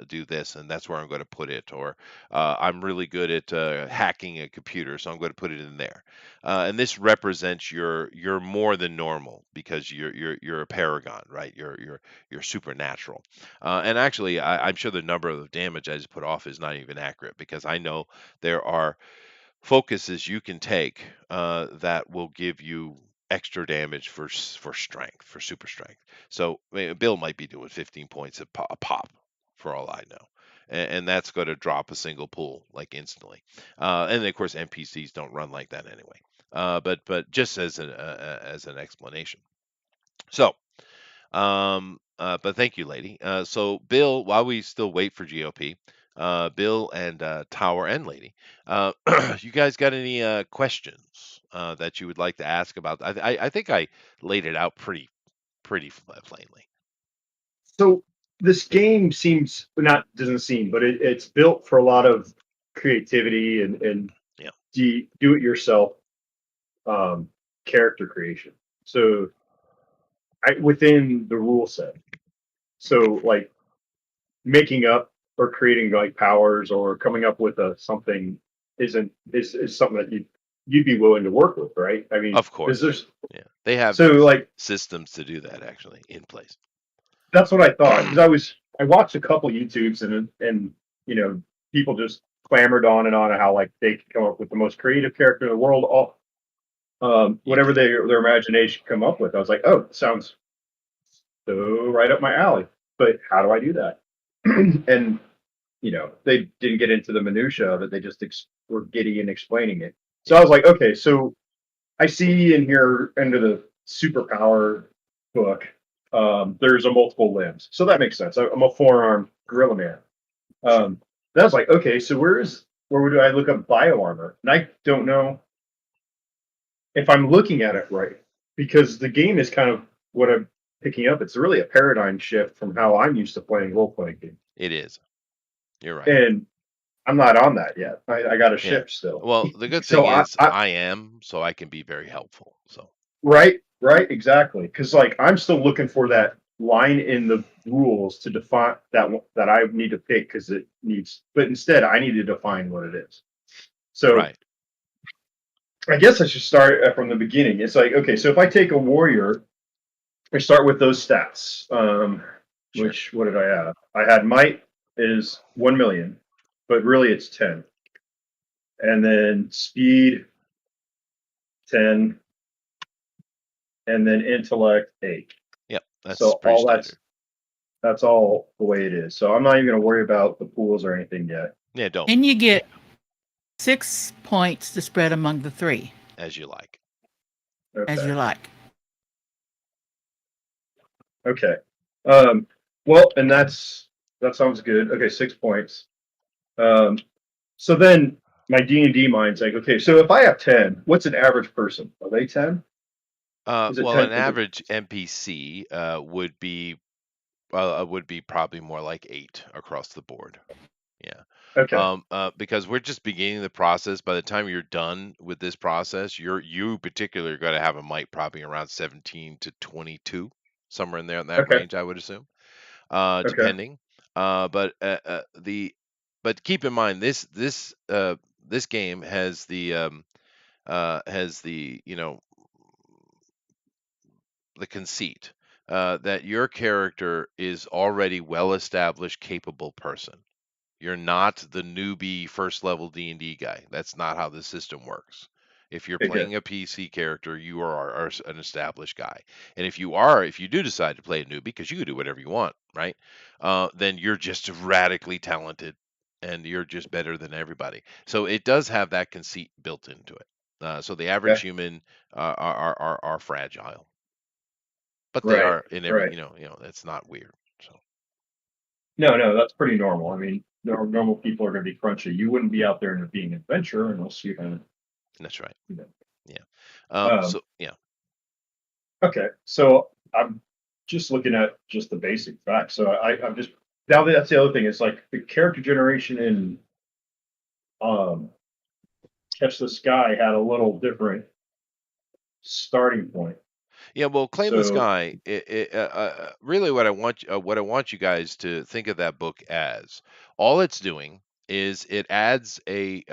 A: do this, and that's where I'm going to put it, or I'm really good at hacking a computer, so I'm going to put it in there. And this represents you're more than normal because you're a paragon, right? You're supernatural. And actually, I'm sure the number of damage I just put off is not even accurate because I know there are focuses you can take that will give you extra damage for strength, for super strength. So Bill might be doing 15 points a pop for all I know. And that's going to drop a single pool like instantly. And of course, NPCs don't run like that anyway. but just as an explanation. So, but thank you, lady. So, Bill, while we still wait for GOP, Bill and Tower and Lady, you guys got any questions that you would like to ask about? I think I laid it out pretty plainly.
B: So this game seems not doesn't seem, but it's built for a lot of creativity and
A: Yeah.
B: do it yourself character creation. So within the rule set. So like making up or creating like powers or coming up with a something is something that you'd be willing to work with, right? I mean,
A: Of
B: is
A: course.
B: there's
A: Yeah. They have
B: so like
A: systems to do that actually in place.
B: that's what I thought because I watched a couple YouTubes and you know people just clamored on and on how like they could come up with the most creative character in the world, all
A: You
B: whatever
A: did.
B: their imagination come up with. I was like, oh, it sounds so right up my alley. But how do I do that? And they didn't get into the minutia of it. They just were giddy and explaining it. So I
A: Yeah.
B: was like, okay, so I see in here under the superpower book, there's a multiple limbs. So that makes sense. I'm a four-armed gorilla man. That was like, okay, so where would I look up bio armor? And I don't know if I'm looking at it right because the game is kind of what I'm picking up. It's really a paradigm shift from how I'm used to playing role-playing games.
A: It is. You're right.
B: And I'm not on that yet. I got a
A: Yeah.
B: ship still.
A: Well, the good thing
B: So
A: is
B: I
A: I am, so I can be very helpful. So
B: right, exactly. Because like I'm still looking for that line in the rules to define that I need to pick because it needs. But instead, I need to define what it is. So
A: right.
B: I guess I should start from the beginning. It's like okay, so if I take a warrior, I start with those stats.
A: Sure.
B: What did I have? I had might is 1,000,000, but really it's 10, and then speed 10, and then intellect 8.
A: Yep. That's
B: So
A: pretty
B: all
A: standard.
B: that's all the way it is. So I'm not even going to worry about the pools or anything yet.
A: Yeah, don't.
D: And you get 6 points to spread among the three,
A: As you like.
D: as
B: Okay.
D: you like.
B: Okay. Um, well, and that sounds good. Okay, 6 points. So then my D&D mind's like, okay, so if I have 10, what's an average person? Are they 10? Is it
A: Well,
B: 10?
A: an average NPC would be probably more like 8 across the board. Yeah.
B: Okay.
A: Because we're just beginning the process. By the time you're done with this process, you particularly are going to have a might probably around 17 to 22, somewhere in there in that
B: Okay.
A: range, I would assume,
B: Okay.
A: depending. But keep in mind this game has the the conceit that your character is already well established, capable person. You're not the newbie first level D&D guy. That's not how the system works. If you're
B: Okay.
A: playing a PC character, you are an established guy. And if you do decide to play a newbie, because you can do whatever you want, right? Then you're just radically talented, and you're just better than everybody. So it does have that conceit built into it. So the average
B: Okay.
A: human are fragile, but they
B: Right.
A: are in every
B: Right.
A: that's not weird. So
B: No, that's pretty normal. I mean, normal people are going to be crunchy. You wouldn't be out there and being an adventurer unless you kind of,
A: that's right.
B: you know.
A: Yeah.
B: Um,
A: So yeah.
B: okay, so I'm just looking at just the basic facts. So I'm just now that's the other thing. It's like the character generation in um Catch the Sky had a little different starting point.
A: Yeah, well, Claim the
B: So
A: Sky. Really, what I want you guys to think of that book as, all it's doing is it adds a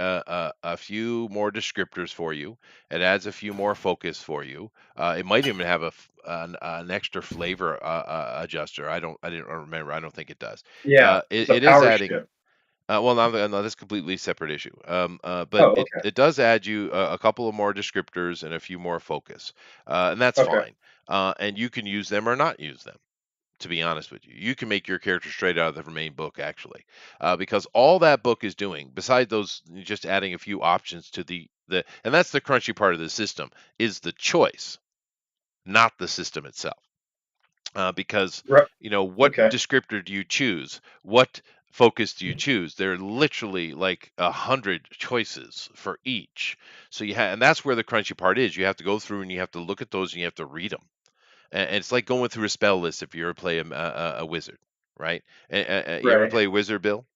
A: few more descriptors for you. It adds a few more focus for you. It might even have an extra flavor adjuster. I didn't remember. I don't think it does.
B: yeah, it's a
A: It is
B: power
A: adding.
B: shift.
A: Well, no, that's a completely separate issue. But
B: Oh,
A: it does add you a couple of more descriptors and a few more focus, and that's
B: okay,
A: fine. And you can use them or not use them. To be honest with you, you can make your character straight out of the main book, actually, because all that book is doing, besides those, just adding a few options to the And that's the crunchy part of the system is the choice, not the system itself. Because
B: Right.
A: what
B: Okay.
A: descriptor do you choose? What focus do you choose? There are literally like 100 choices for each. So and that's where the crunchy part is. You have to go through and you have to look at those and you have to read them. And it's like going through a spell list if you ever play a wizard, right? You ever
B: Right.
A: play wizard, Bill?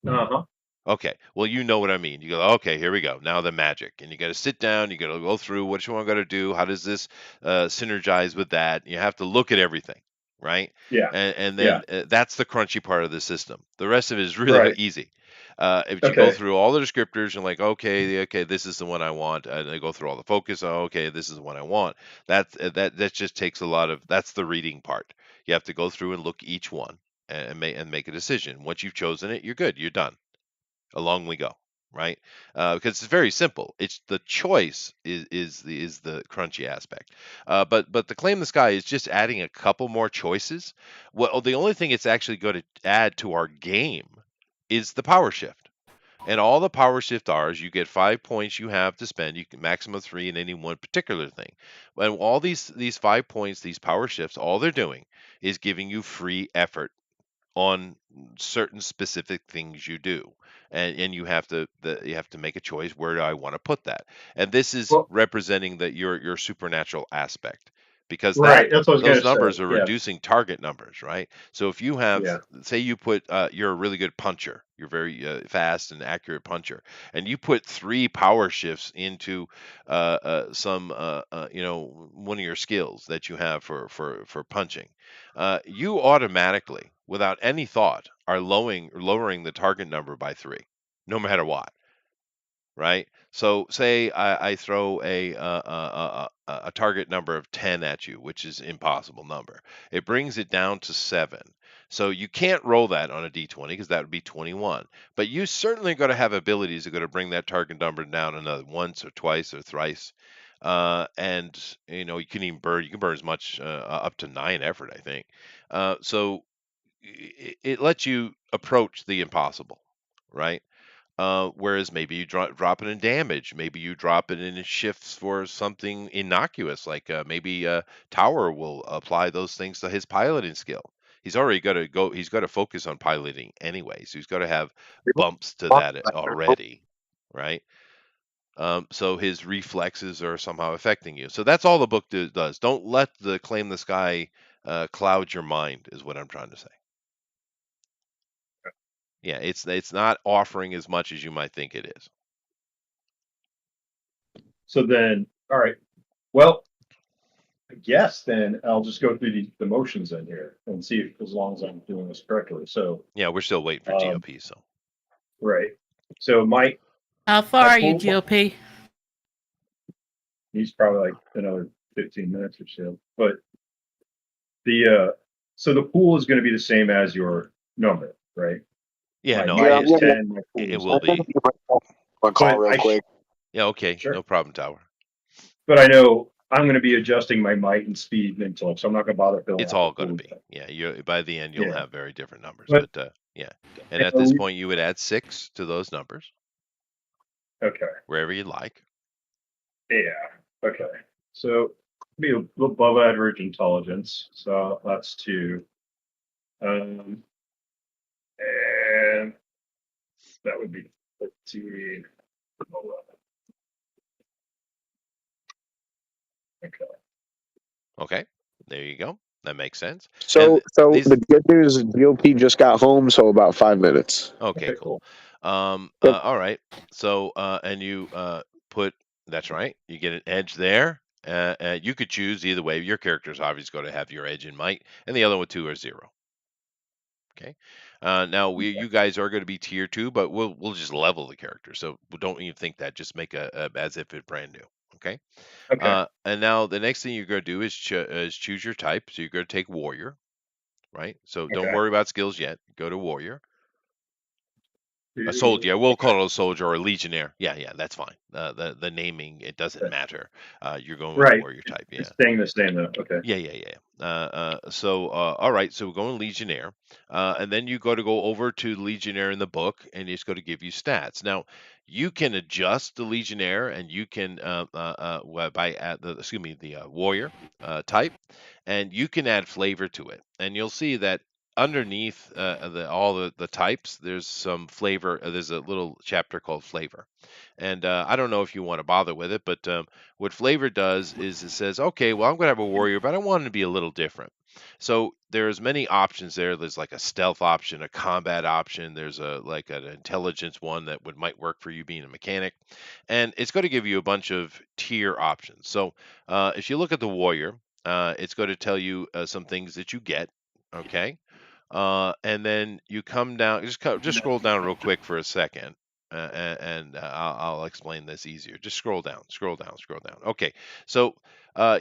B: Uh-huh.
A: Okay, well, you know what I mean. You go, okay, here we go. Now the magic, and you got to sit down. You got to go through what you want to do. How does this synergize with that? You have to look at everything, right?
B: Yeah.
A: And
B: Yeah.
A: then that's the crunchy part of the system. The rest of it is really
B: Right.
A: easy. If you go
B: Okay.
A: through all the descriptors and like, okay, okay, this is the one I want, and they go through all the focus. Oh, okay, this is the one I want. That just takes a lot of. That's the reading part. You have to go through and look each one and make a decision. Once you've chosen it, you're good. You're done. Along we go, right? Because it's very simple. It's the choice is the crunchy aspect. But the claim the sky is just adding a couple more choices. Well, the only thing it's actually going to add to our game is the power shift. And all the power shift are is you get 5 points you have to spend. You can maximum 3 in any one particular thing. And all these 5 points, these power shifts, all they're doing is giving you free effort on certain specific things you do, and you have to make a choice. Where do I want to put that? And this is
B: Well,
A: representing that your supernatural aspect, because that
B: right. That's what I was
A: those
B: gonna say.
A: numbers are
B: Yeah.
A: reducing target numbers, right? So if you have,
B: Yeah.
A: say you put you're a really good puncher, you're very fast and accurate puncher, and you put 3 power shifts into some one of your skills that you have for punching, you automatically, without any thought, are lowering the target number by 3, no matter what, right? So say I throw a target number of 10 at you, which is impossible number. It brings it down to 7. So you can't roll that on a d20 because that would be 21. But you certainly got to have abilities that are going to bring that target number down another once or twice or thrice. And you can burn as much up to 9 effort, I think. So it lets you approach the impossible, right? Whereas maybe you drop it in damage, maybe you drop it in shifts for something innocuous, like maybe Tower will apply those things to his piloting skill. He's already got to go. He's got to focus on piloting anyway, so he's got to have bumps to that already, right? So his reflexes are somehow affecting you. So that's all the book does. Don't let the claim the sky cloud your mind, is what I'm trying to say. Yeah, it's not offering as much as you might think it is.
B: So then, all right. Well, I guess then I'll just go through the motions in here and see if, as long as I'm doing this correctly. So,
A: Yeah, we're still waiting for
B: um,
A: GOP. So
B: right. So
D: How far
B: my
D: are you,
B: pool,
D: GOP?
B: he's probably like another 15 minutes or so. But so the pool is going to be the same as your number, right?
A: yeah,
B: My
A: no,
B: might
C: Yeah,
B: is
C: I'm gonna,
B: 10, my pool
A: it
B: is
A: will
C: I'm
B: 10.
C: gonna
A: be.
C: give a call
B: But
C: real quick.
A: Yeah, okay, no
B: Sure.
A: problem, Tower.
B: But I know I'm going to be adjusting my might and speed and intellect, so I'm not going to bother filling
A: It's
B: out the
A: all going to
B: pool
A: be.
B: yet.
A: Yeah, you by the end you'll
B: Yeah.
A: have very different numbers,
B: But
A: but yeah. And at
B: are
A: this
B: we,
A: point, you would add 6 to those numbers
B: okay.
A: wherever you like.
B: Yeah. Okay. So be above average intelligence. So that's 2. And that would be 15. 11. Okay.
A: Okay, there you go. That makes sense.
C: So,
A: And
C: so
A: these.
C: the good news is GOP just got home, so about 5 minutes.
A: Okay,
B: Okay,
A: cool.
B: cool.
C: Yep.
A: All right. So, and you put, that's right. You get an edge there. You could choose either way. Your character's obviously going to have your edge in might, and the other one 2 or 0. Okay. Now you guys are going to be tier 2, but we'll just level the character. So don't even think that. Just make a as if it's brand new. Okay.
B: Okay.
A: And now the next thing you're going to do is choose your type. So you're going to take warrior, right? So don't
B: Okay.
A: worry about skills yet. Go to warrior. A soldier, yeah, we'll call it a soldier or a legionnaire. Yeah, that's fine. The naming, it doesn't matter. You're going with the
B: Right.
A: warrior type, yeah.
B: It's staying the same though. Okay.
A: Yeah. So, all right. So we're going Legionnaire, and then you go over to Legionnaire in the book, and it's going to give you stats. Now, you can adjust the Legionnaire, and you can by the warrior type, and you can add flavor to it, and you'll see that underneath all the types, there's some flavor. There's a little chapter called flavor, and I don't know if you want to bother with it, but what flavor does is it says, okay, well, I'm going to have a warrior, but I want him to be a little different. So there's many options there. There's like a stealth option, a combat option. There's a like an intelligence one that might work for you being a mechanic, and it's going to give you a bunch of tier options. So if you look at the warrior, it's going to tell you some things that you get. Okay. And then you come down, just scroll down real quick for a second, and I'll explain this easier. Just scroll down, scroll down, scroll down. Okay, so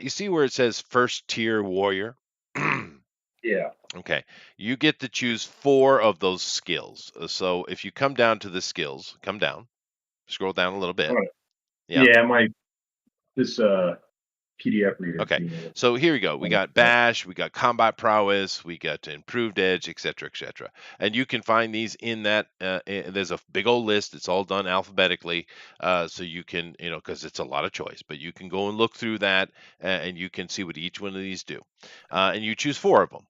A: you see where it says first tier warrior?
B: Yeah.
A: Okay, you get to choose 4 of those skills. So if you come down to the skills, come down, scroll down a little bit.
B: All right.
A: Yeah.
B: Yeah. This PDF reader is
A: Okay,
B: being a little
A: so here we go. We
B: funny.
A: got bash, we got combat prowess, we got improved edge, etc., etc. And you can find these in that. There's a big old list. It's all done alphabetically, so you can, because it's a lot of choice. But you can go and look through that, and you can see what each one of these do. And you choose 4 of them.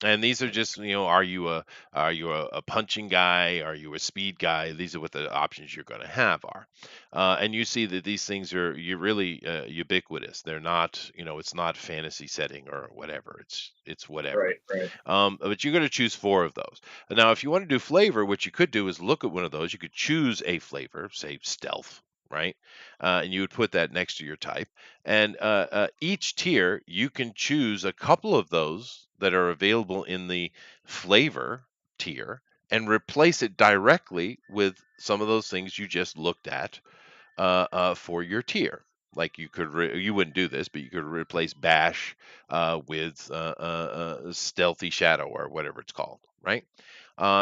A: And these are just, are you a punching guy? Are you a speed guy? These are what the options you're going to have are. And you see that these things are you really ubiquitous. They're not, it's not fantasy setting or whatever. It's whatever.
B: Right. Right.
A: But you're going to choose 4 of those. Now, if you want to do flavor, what you could do is look at one of those. You could choose a flavor, say stealth, right? And you would put that next to your type. And each tier, you can choose a couple of those that are available in the flavor tier and replace it directly with some of those things you just looked at for your tier. Like you wouldn't do this, but you could replace bash with stealthy shadow or whatever it's called, right?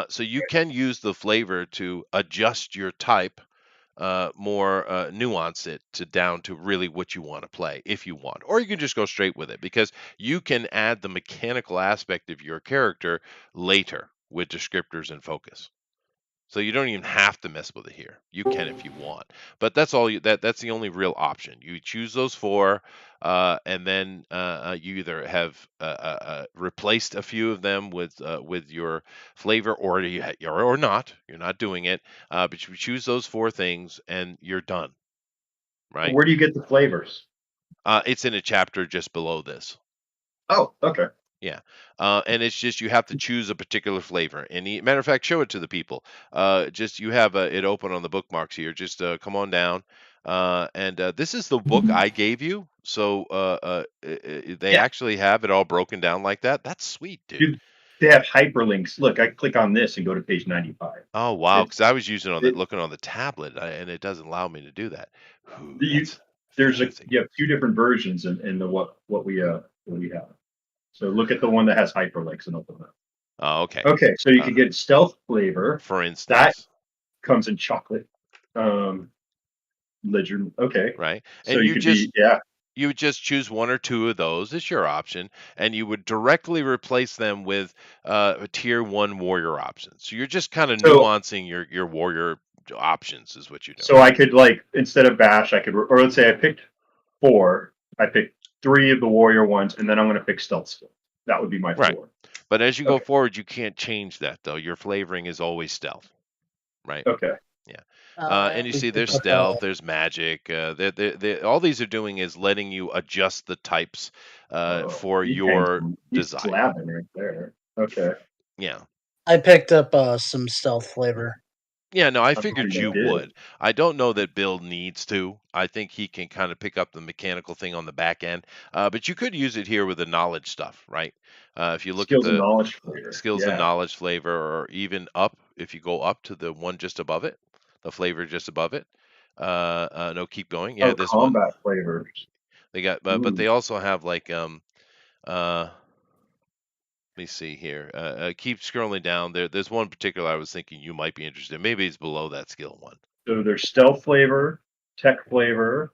A: So you can use the flavor to adjust your type more nuance it to down to really what you want to play if you want, or you can just go straight with it because you can add the mechanical aspect of your character later with descriptors and focus. So you don't even have to mess with it here. You can if you want, but that's all. That's the only real option. You choose those 4, and then you either have replaced a few of them with your flavor, or not. You're not doing it, but you choose those 4 things, and you're done. Right?
B: Where do you get the flavors?
A: It's in a chapter just below this.
B: Oh, okay.
A: Yeah, and it's just you have to choose a particular flavor. And matter of fact, show it to the people. Just you have it open on the bookmarks here. Just come on down. And this is the book I gave you. So they
B: Yeah.
A: actually have it all broken down like that. That's sweet, dude.
B: Dude, they have hyperlinks. Look, I click on this and go to page 95.
A: Oh wow, because I was using
B: It,
A: looking on the tablet, and it doesn't allow me to do that. Ooh,
B: you,
A: that's
B: there's
A: fancy.
B: you have 2 different versions in the what we have. So look at the one that has hyperlinks and open that.
A: Oh, okay.
B: Okay, so you can get stealth flavor.
A: For
B: That
A: instance,
B: comes in chocolate. Ledger. Okay.
A: right?
B: So
A: And
B: you could be yeah.
A: you would just choose 1 or 2 of those. It's your option, and you would directly replace them with a tier 1 warrior options. So you're just kind of
B: So
A: nuancing your warrior options is what you're doing.
B: so I could like instead of bash, I could or let's say I picked 4. I picked 3 of the warrior ones, and then I'm going to pick stealth skill. That would be my
A: Right.
B: 4.
A: But as you go
B: Okay.
A: forward, you can't change that though. Your flavoring is always stealth, right?
B: Okay.
A: Yeah. And you see there's stealth, there's magic. All these are doing is letting you adjust the types for your
B: He's
A: desire.
B: slapping right there. Okay.
A: Yeah.
E: I picked up some stealth flavor.
A: Yeah, no, I
B: I'm
A: figured
B: sure
A: you
B: you did.
A: would. I don't know that Bill needs to. I think he can kind of pick up the mechanical thing on the back end. But you could use it here with the knowledge stuff, right? If you look at
B: Skills and
A: the
B: knowledge flavor.
A: skills and
B: Yeah.
A: knowledge flavor, or even up, if you go up to the one just above it, the flavor just above it. No, keep going. Yeah,
B: Oh,
A: this one.
B: combat flavors.
A: They got, but they also have like uh, me see here. Keep scrolling down. There's one particular I was thinking you might be interested in. Maybe it's below that skill one.
B: So there's stealth flavor, tech flavor,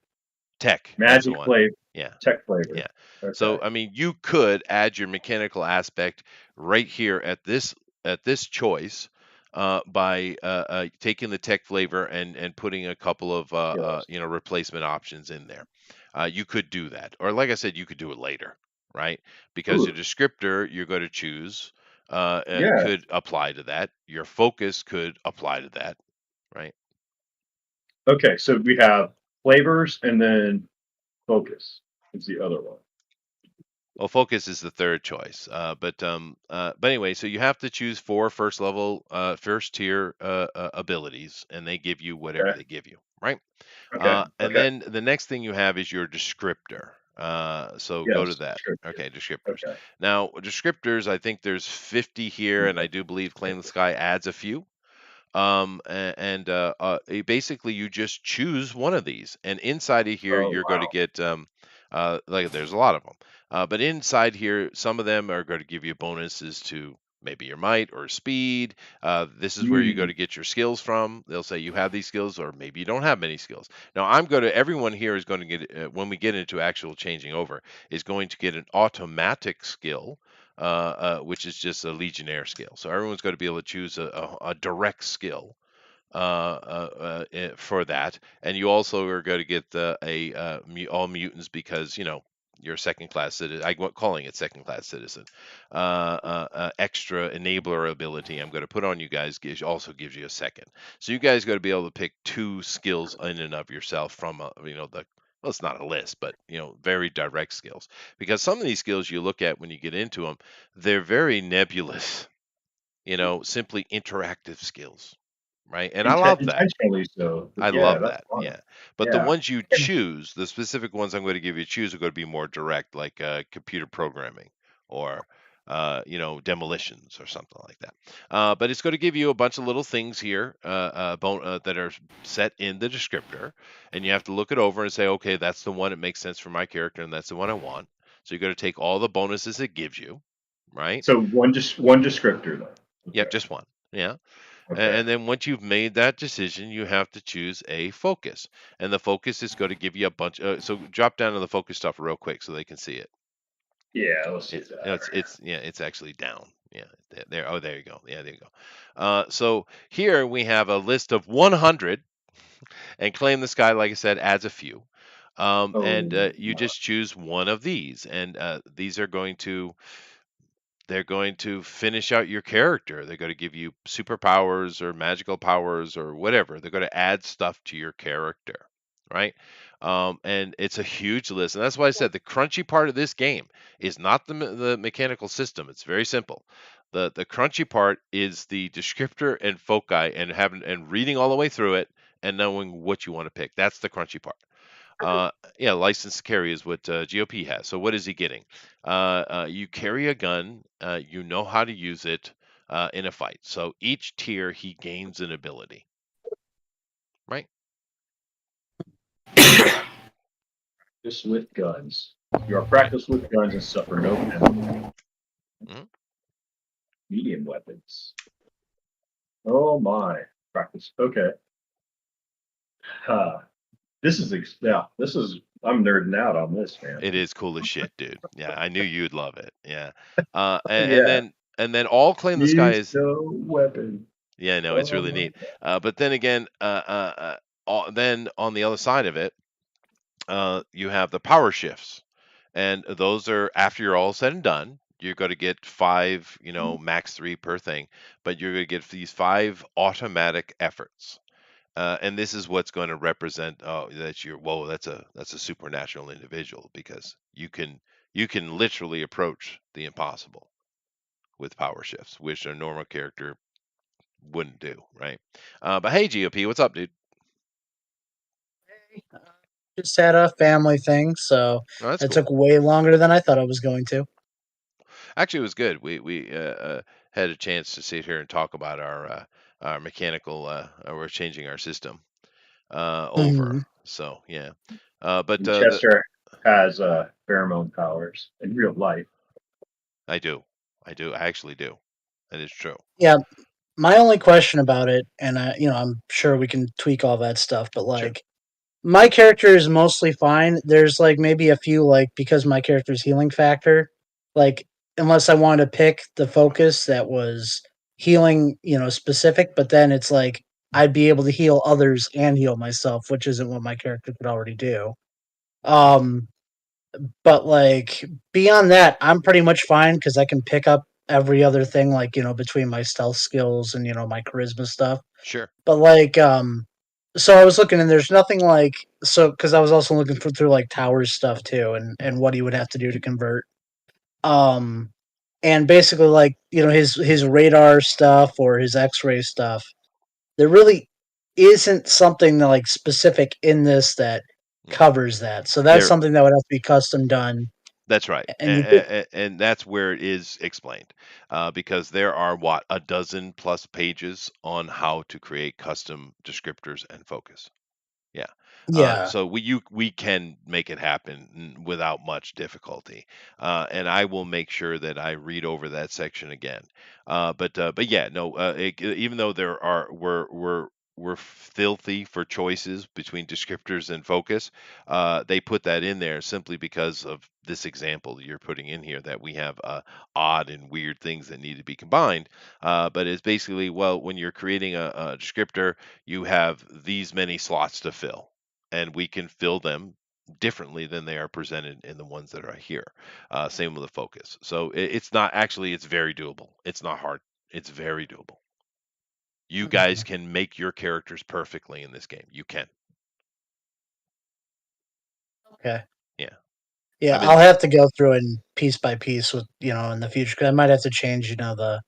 A: Tech, that's the
B: magic
A: one.
B: flavor,
A: Yeah.
B: tech flavor.
A: Yeah. So
B: Okay.
A: I mean, you could add your mechanical aspect right here at this choice by taking the tech flavor and putting a couple of
B: Skills.
A: replacement options in there. You could do that, or like I said, you could do it later, right? Because your
B: Ooh,
A: descriptor you're going to choose
B: yeah.
A: could apply to that. Your focus could apply to that, right?
B: Okay. So we have flavors and then focus is the other one.
A: Well, focus is the third choice, but anyway, so you have to choose four first level, first tier abilities, and they give you whatever
B: Okay.
A: they give you, right?
B: Okay.
A: And
B: Okay.
A: then the next thing you have is your descriptor. So go to
B: Yes.
A: that.
B: Descriptor.
A: Okay, descriptors.
B: Okay.
A: Now, descriptors, I think there's 50 here, and I do believe Claim the Sky adds a few. Basically you just choose one of these, and inside of here
B: Oh
A: you're going to
B: wow.
A: get like there's a lot of them, but inside here some of them are going to give you bonuses to maybe your might or speed. This is where you go
B: Mm.
A: to get your skills from. They'll say you have these skills, or maybe you don't have many skills. Now I'm going to everyone here is going to get when we get into actual changing over is going to get an automatic skill, which is just a legionnaire skill. So everyone's going to be able to choose a direct skill for that, and you also are going to get all mutants because you're a second class citizen. I'm calling it second class citizen. Extra enabler ability I'm going to put on you guys also gives you a second. So you guys got to be able to pick two skills in and of yourself from the well, it's not a list, but very direct skills. Because some of these skills you look at when you get into them, they're very nebulous, simply interactive skills, right? And I love that.
B: Intentionally so.
A: I
B: Yeah,
A: love
B: that's
A: that.
B: fun.
A: Yeah. But the
B: Yeah.
A: ones you
B: And
A: choose, the specific ones I'm going to give you choose are going to be more direct, like computer programming or demolitions or something like that. But it's going to give you a bunch of little things here that are set in the descriptor, and you have to look it over and say, okay, that's the one that makes sense for my character, and that's the one I want. So you got to take all the bonuses it gives you, right?
B: so one descriptor though.
A: Yep,
B: Okay.
A: just one. Yeah.
B: Okay.
A: And then once you've made that decision, you have to choose a focus. And the focus is going to give you a bunch. So drop down to the focus stuff real quick so they can see it.
B: Yeah, let's see
A: It
B: that.
A: it's actually down. Yeah, there. Oh, there you go. Yeah, there you go. So here we have a list of 100, and Claim the Sky, like I said, adds a few. And
B: Oh,
A: you just choose one of these, and these are going to they're going to finish out your character. They're going to give you superpowers or magical powers or whatever. They're going to add stuff to your character, right? And it's a huge list, and that's why I said the crunchy part of this game is not the mechanical system. It's very simple. The crunchy part is the descriptor and foci and having and reading all the way through it and knowing what you want to pick. That's the crunchy part. Uh, yeah, license to carry is what GOP has. So what is he getting? You carry a gun. You know how to use it in a fight. So each tier he gains an ability, right?
B: just with guns. You are
A: Yeah.
B: practiced with guns and suffer no penalty.
A: Mhm.
B: Medium weapons. Oh my. Practice. Okay. Huh. Yeah. This is. I'm nerding out on this, man.
A: It is cool as shit, dude. Yeah, I knew you'd love it. Yeah. And
B: Yeah.
A: then all claim the sky
B: Use
A: is.
B: no weapon.
A: Yeah, no, it's
B: Oh
A: really
B: my.
A: neat. But then again, then on the other side of it, you have the power shifts. And those are after you're all said and done, you're going to get five, max three per thing, but you're going to get these five automatic efforts. And this is what's going to represent that you're whoa, that's a supernatural individual because you can literally approach the impossible with power shifts, which a normal character wouldn't do, right? But hey, GOP, what's up, dude?
E: Just had a family thing, so
A: Oh, that's
E: it
A: cool.
E: took way longer than I thought it was going to.
A: Actually, it was good. We had a chance to sit here and talk about our mechanical. We're changing our system over.
E: Hmm.
A: So yeah, but
B: And
A: the
B: Chester has pheromone powers in real life.
A: I do. I do. I actually do. That is true.
E: Yeah, my only question about it, and I'm sure we can tweak all that stuff, but
A: Sure.
E: like my character is mostly fine. There's like maybe a few like because my character's healing factor, like unless I wanted to pick the focus that was healing, specific, but then it's like I'd be able to heal others and heal myself, which isn't what my character could already do. Um, but like beyond that, I'm pretty much fine because I can pick up every other thing, like between my stealth skills and my charisma stuff.
A: Sure.
E: But like, so I was looking, and there's nothing like so because I was also looking through like towers stuff too, and what he would have to do to convert. Um, and basically like his radar stuff or his X-ray stuff. There really isn't something like specific in this that
A: Mm.
E: covers that. So that's
A: There.
E: something that would have to be custom done.
A: That's right,
E: And you could,
A: and that's where it is explained, because there are what a dozen plus pages on how to create custom descriptors and focus. Yeah.
E: yeah,
A: So we can make it happen without much difficulty, and I will make sure that I read over that section again. But yeah, no. Even though there are we're filthy for choices between descriptors and focus, they put that in there simply because of this example you're putting in here that we have odd and weird things that need to be combined. But it's basically, well, when you're creating a descriptor, you have these many slots to fill, and we can fill them differently than they are presented in the ones that are here. Same with the focus. So it's not actually, it's very doable. It's not hard. It's very doable. You guys
E: mhm,
A: can make your characters perfectly in this game. You can.
E: okay.
A: Yeah.
E: Yeah,
A: I've
E: I'll
A: been,
E: have to go through and piece by piece with in the future because I might have to change the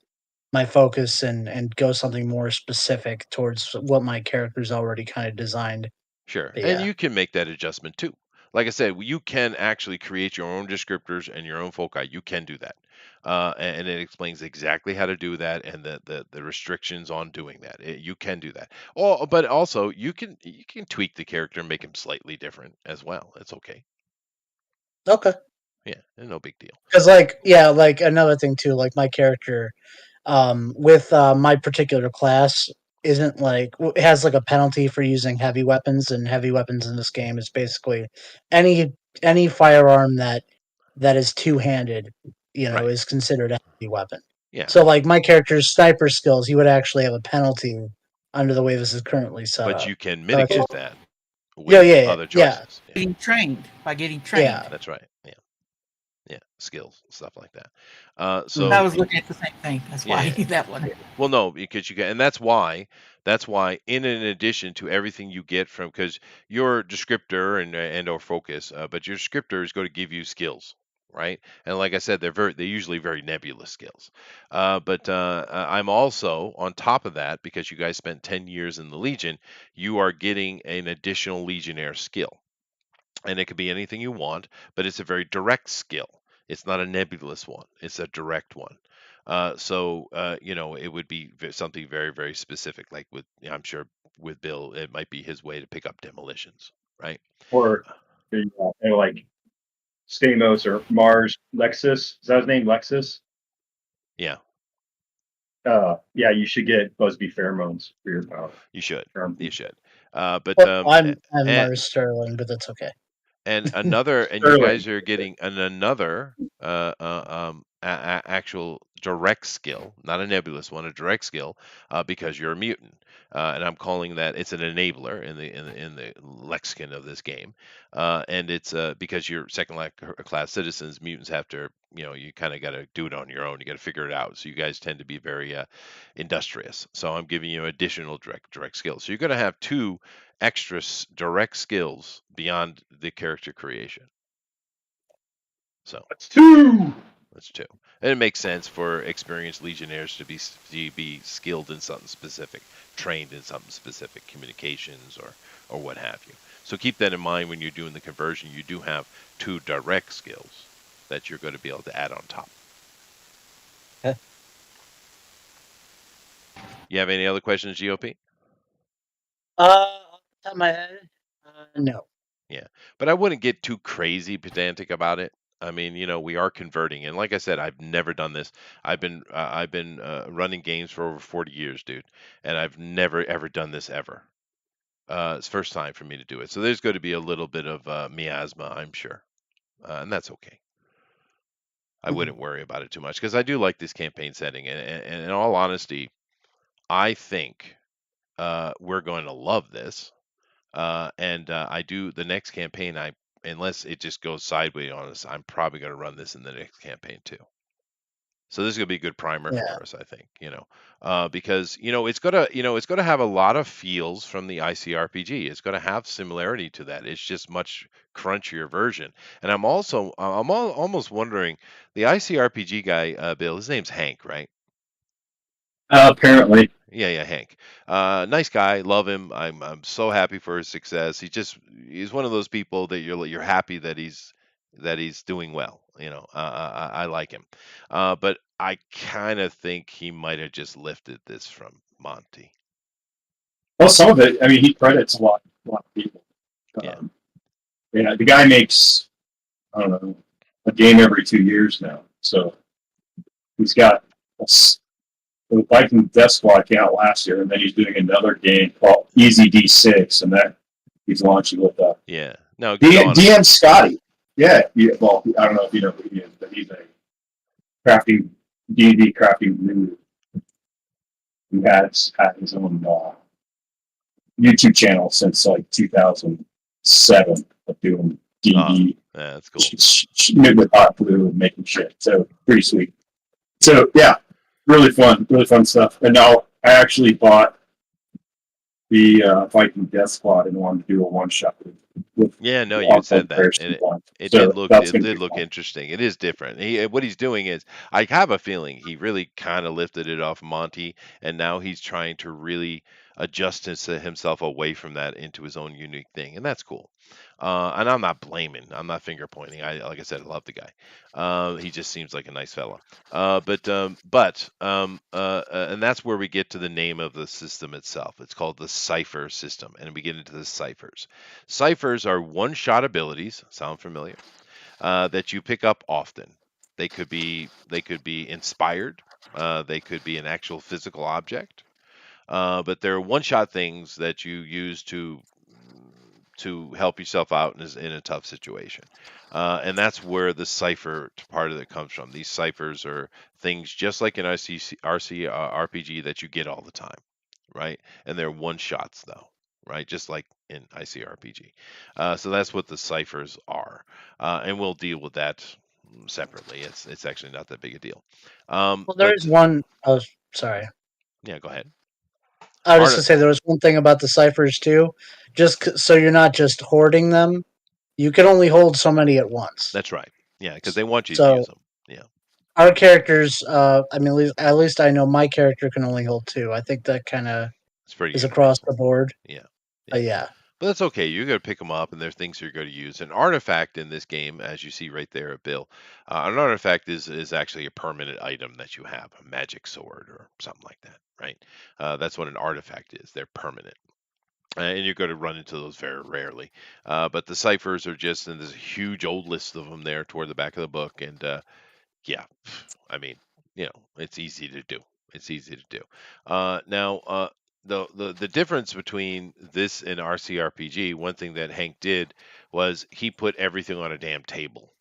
E: my focus and go something more specific towards what my character's already kind of designed.
A: sure.
E: But
A: And
E: yeah,
A: you can make that adjustment too. Like I said, you can actually create your own descriptors and your own foci. You can do that. And it explains exactly how to do that and the restrictions on doing that. You can do that. Oh, but also you can tweak the character and make him slightly different as well. It's okay.
E: okay.
A: Yeah, no big deal.
E: Because like yeah, like another thing too, like my character, with my particular class isn't like it has like a penalty for using heavy weapons, and heavy weapons in this game is basically any any firearm that is two handed,
A: Right.
E: is considered a heavy weapon.
A: Yeah.
E: So like my character's sniper skills, he would actually have a penalty under the way this is currently set
A: But
E: up.
A: you can
E: So it's
A: mitigate
E: just
A: that
E: yeah,
A: with
E: yeah, yeah,
A: other
E: yeah,
A: choices. Yeah.
D: Getting trained by getting
E: yeah.
D: trained.
A: That's right. Yeah. Yeah. Skills, stuff like that.
E: Mhm.
D: I
A: So
D: was looking at the same thing. That's why I
A: yeah.
D: need that one.
A: Well, no, because you get, and that's why in addition to everything you get from, because your descriptor and or focus, but your descriptor is going to give you skills, right? And like I said, they're usually very nebulous skills. But I'm also on top of that, because you guys spent 10 years in the Legion. You are getting an additional Legionnaire skill, and it could be anything you want, but it's a very direct skill. It's not a nebulous one. It's a direct one. It would be something very, very specific. Like I'm sure with Bill, it might be his way to pick up demolitions, right?
B: Or like Stamos or Mars Lexus. Is that his name, Lexus?
A: Yeah,
B: Yeah, you should get Busby pheromones for your power.
A: you should. You should. But
E: Well, I'm
A: and
E: Mars Sterling, but that's okay.
A: and you
B: Sterling.
A: guys are getting another actual direct skill, not a nebulous one, a direct skill, because you're a mutant, and I'm calling that, it's an enabler in the lexicon of this game, and it's because you're class citizens. Mutants have to, you kind of got to do it on your own. You got to figure it out. So you guys tend to be very industrious. So I'm giving you additional direct skills. So you're going to have two extra direct skills beyond the character creation. So
B: That's two.
A: that's two, and it makes sense for experienced legionnaires to be skilled in something specific, trained in something specific, communications or what have you. So keep that in mind when you're doing the conversion. You do have two direct skills that you're going to be able to add on top.
E: Okay.
A: You have any other questions, GOP?
E: Off the top of my head, no.
A: Yeah, but I wouldn't get too crazy pedantic about it. I mean, we are converting, and like I said, I've never done this. I've been running games for over 40 years, dude, and I've never ever done this ever. It's first time for me to do it, so there's going to be a little bit of miasma, I'm sure, and that's okay. I
E: Mhm.
A: wouldn't worry about it too much because I do like this campaign setting, and in all honesty, I think we're going to love this. And I do the next campaign. Unless it just goes sideways on us, I'm probably going to run this in the next campaign too. So this is going to be a good primer
E: Yeah.
A: for us, I think. Because it's gonna have a lot of feels from the ICRPG. It's going to have similarity to that. It's just much crunchier version. And almost wondering the ICRPG guy, Bill. His name's Hank, right?
B: Apparently.
A: Yeah, yeah, Hank. Nice guy, love him. I'm so happy for his success. He's one of those people that you're happy that he's doing well. I like him. But I kind of think he might have just lifted this from Monty.
B: Well, some of it, I mean, he credits a lot of people.
A: Yeah.
B: The guy makes, I don't know, a game every 2 years now. So he's got the Viking Death Squad came out last year, and then he's doing another game called Easy D6, and that he's launching with
A: Yeah. No, good on him.
B: DM Scotty. Yeah, well, I don't know if you know who he is, but he's a crafting D&D crafting guru who has had his own YouTube channel since like 2007 of doing D&D.
A: Yeah, that's cool.
B: She knew with hot glue and making shit. So pretty sweet. So yeah, really fun stuff. And now I actually bought the Viking Death Squad and wanted to do a one shot with
A: Yeah, no, you had said that, and it
B: So
A: did look
B: that's
A: it
B: gonna
A: did
B: be
A: look
B: fun.
A: interesting. It is different. What he's doing is, I have a feeling he really kind of lifted it off Monty, and now he's trying to really adjust himself away from that into his own unique thing, and that's cool. And I'm not blaming. I'm not finger pointing. Like I said, I love the guy. He just seems like a nice fella. And that's where we get to the name of the system itself. It's called the Cipher system, and we get into the ciphers. Ciphers are one-shot abilities. Sound familiar? That you pick up often. They could be inspired. They could be an actual physical object. But they're one-shot things that you use to help yourself out in a tough situation. And that's where the cipher part of it comes from. These ciphers are things just like in RPG that you get all the time, right? And they're one shots though, right? Just like in ICRPG. So that's what the ciphers are, and we'll deal with that separately. It's actually not that big a deal.
E: Well, there
A: But
E: is one. Oh, sorry.
A: yeah, go ahead.
E: I was just
A: Art,
E: gonna say there was one thing about the ciphers too. So you're not just hoarding them. You can only hold so many at once.
A: that's right. Yeah, because they want you to use
E: So
A: them. Yeah,
E: our characters, I mean, at least I know my character can only hold two. I think that kind of
A: it's pretty
E: is across the
A: universal.
E: board.
A: Yeah, yeah.
E: Yeah.
A: But that's okay. You're going to pick them up, and they're things you're going to use. An artifact in this game, as you see right there, Bill, an artifact is actually a permanent item that you have, a magic sword or something like that, right? That's what an artifact is. They're permanent. And you're going to run into those very rarely. But the ciphers are just, and there's a huge old list of them there toward the back of the book. And yeah, I mean, it's easy to do. It's easy to do. Now, the difference between this and RCRPG, one thing that Hank did was he put everything on a damn table,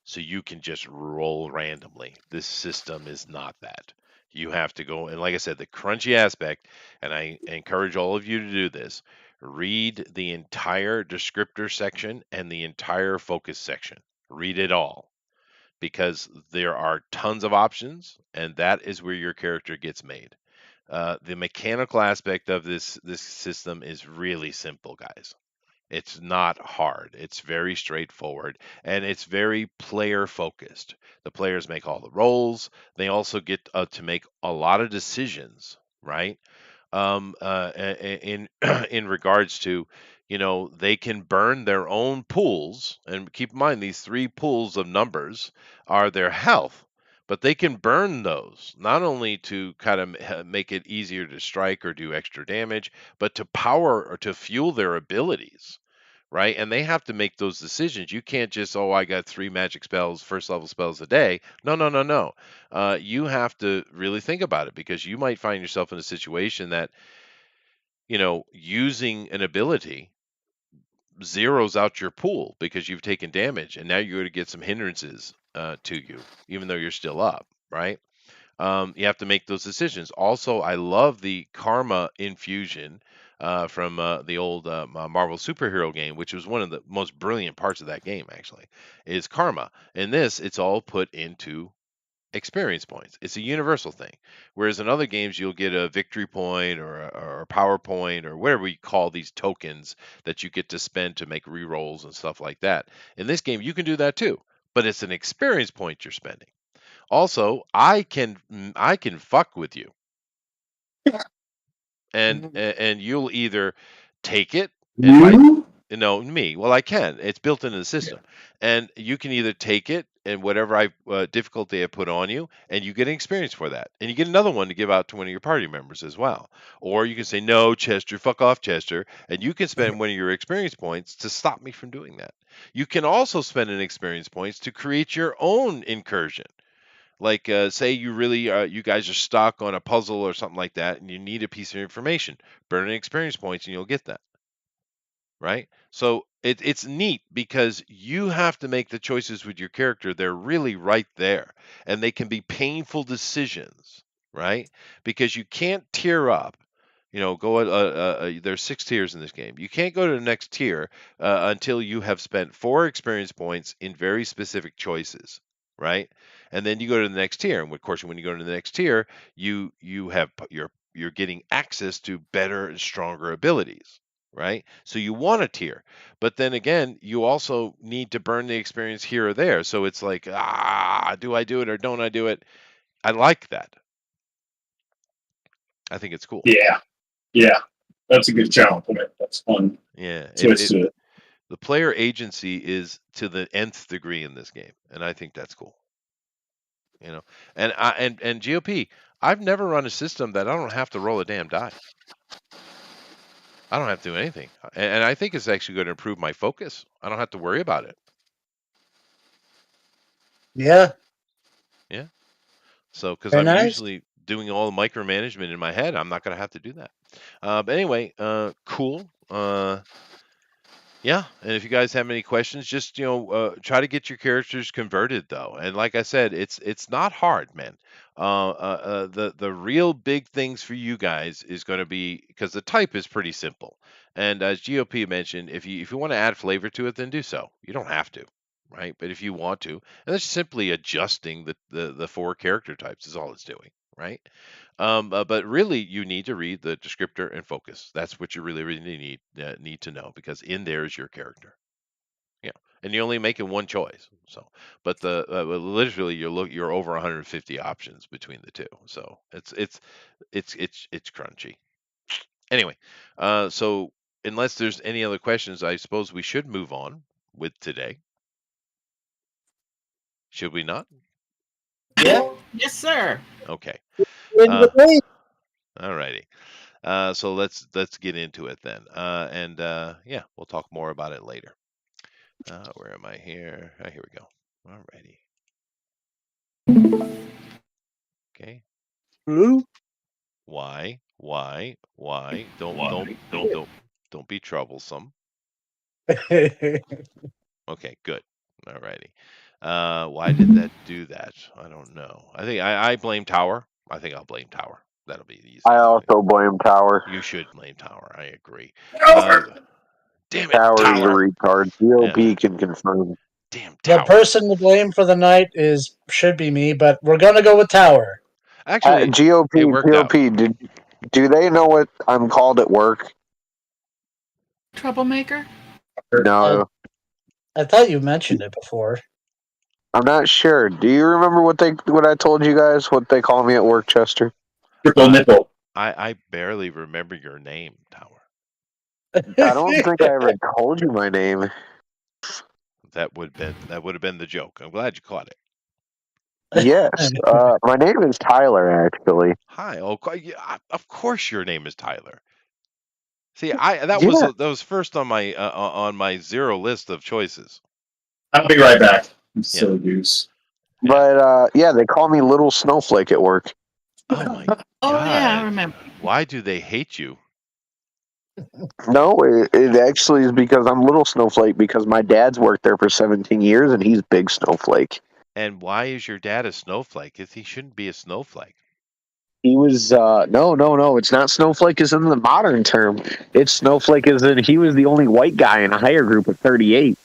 A: so you can just roll randomly. This system is not that. You have to go, and like I said, the crunchy aspect, and I encourage all of you to do this. Read the entire descriptor section and the entire focus section. Read it all, because there are tons of options, and that is where your character gets made. The mechanical aspect of this system is really simple, guys. It's not hard. It's very straightforward, and it's very player focused. The players make all the rolls. They also get to make a lot of decisions, right? In in regards to, they can burn their own pools, and keep in mind these three pools of numbers are their health, but they can burn those not only to kind of make it easier to strike or do extra damage, but to power or to fuel their abilities, right? And they have to make those decisions. You can't just, oh, I got 3 magic spells, first level spells a day. No, no, no, no. You have to really think about it, because you might find yourself in a situation that, using an ability zeroes out your pool because you've taken damage, and now you're going to get some hindrances to you, even though you're still up, right? You have to make those decisions. Also, I love the karma infusion from the old Marvel superhero game, which was one of the most brilliant parts of that game, actually, is karma. In this, it's all put into experience points. It's a universal thing. Whereas in other games, you'll get a victory point or a power point or whatever we call these tokens that you get to spend to make rerolls and stuff like that. In this game, you can do that too, but it's an experience point you're spending. Also, I can fuck with you, and you'll either take it, and by
B: You?
A: me. Well, I can. It's built into the
B: Yeah.
A: system, and you can either take it and whatever difficulty I put on you, and you get an experience for that, and you get another one to give out to one of your party members as well. Or you can say, "No, Chester, fuck off, Chester," and you can spend one of your experience points to stop me from doing that. You can also spend an experience points to create your own incursion. Like, say you guys are stuck on a puzzle or something like that, and you need a piece of information. Burn an experience points, and you'll get that. Right? So it's neat because you have to make the choices with your character. They're really right there, and they can be painful decisions, right? Because you can't tier up. There's 6 tiers in this game. You can't go to the next tier until you have spent 4 experience points in very specific choices, right? And then you go to the next tier. And of course, when you go to the next tier, you're getting access to better and stronger abilities, right? So you want a tier, but then again, you also need to burn the experience here or there. So it's like, do I do it or don't I do it? I like that. I think it's cool.
B: Yeah. Yeah. That's a good challenge. That's fun
A: Yeah,
B: twist to it.
A: the player agency is to the nth degree in this game, and I think that's cool. You know, and GOP, I've never run a system that I don't have to roll a damn die. I don't have to do anything, and I think it's actually going to improve my focus. I don't have to worry about it.
E: Yeah,
A: Yeah. So, because
E: very
A: I'm
E: nice.
A: usually doing all the micromanagement in my head, I'm not going to have to do that. But anyway, cool. Yeah, and if you guys have any questions, just try to get your characters converted though. And like I said, it's not hard, man. The real big things for you guys is going to be because the type is pretty simple. And as GOP mentioned, if you want to add flavor to it, then do so. You don't have to, right? But if you want to, and it's simply adjusting the 4 character types is all it's doing, right? But really, you need to read the descriptor and focus. That's what you really need to know, because in there is your character. Yeah, and you're only making one choice. So, but literally you're over 150 options between the two. So it's crunchy. Anyway, so unless there's any other questions, I suppose we should move on with today. Should we not?
E: Yeah.
D: Yes, sir.
A: Okay.
E: In the
A: Uh,
E: way.
A: all righty. So let's get into it then, and yeah, we'll talk more about it later. Where am I here? Here we go. Alrighty. Okay.
E: Ooh.
A: Why? Don't be troublesome. Okay, good. Alrighty. Why did that do that? I don't know. I think I blame Tower. I think I'll blame Tower. That'll be the easiest
C: I
A: way.
C: also blame Tower.
A: You should blame Tower. I agree.
B: Over.
A: Damn it,
C: Tower's a
A: Tower.
C: retard.
A: Yeah.
C: GOP can confirm.
A: Damn
E: The
A: Tower.
E: person to blame for the night should be me, but we're gonna go with Tower.
A: Actually,
C: GOP,
A: it worked out.
C: do they know what I'm called at work?
D: Troublemaker?
C: No,
E: I thought you mentioned it before.
C: I'm not sure. Do you remember what I told you guys? What they call me at work, Chester?
B: Triple nipple.
A: I barely remember your name, Tower.
C: I don't think I ever told you my name.
A: That would have been the joke. I'm glad you caught it.
C: Yes, my name is Tyler. Actually,
A: Hi. Oh, yeah, of course your name is Tyler. See, that was
C: Yeah,
A: that was first on my zero list of choices.
B: I'll be right back. You
A: Yeah,
B: silly goose.
A: yeah.
C: but yeah, they call me Little Snowflake at work.
A: Oh my
D: Oh yeah, I
A: God.
D: remember.
A: Why do they hate you?
C: No, it actually is because I'm Little Snowflake because my dad's worked there for 17 years and he's Big Snowflake.
A: And why is your dad a snowflake? He shouldn't be a snowflake.
C: He was no, it's not Snowflake is in the modern term. It's Snowflake is in he was the only white guy in a higher group of 38.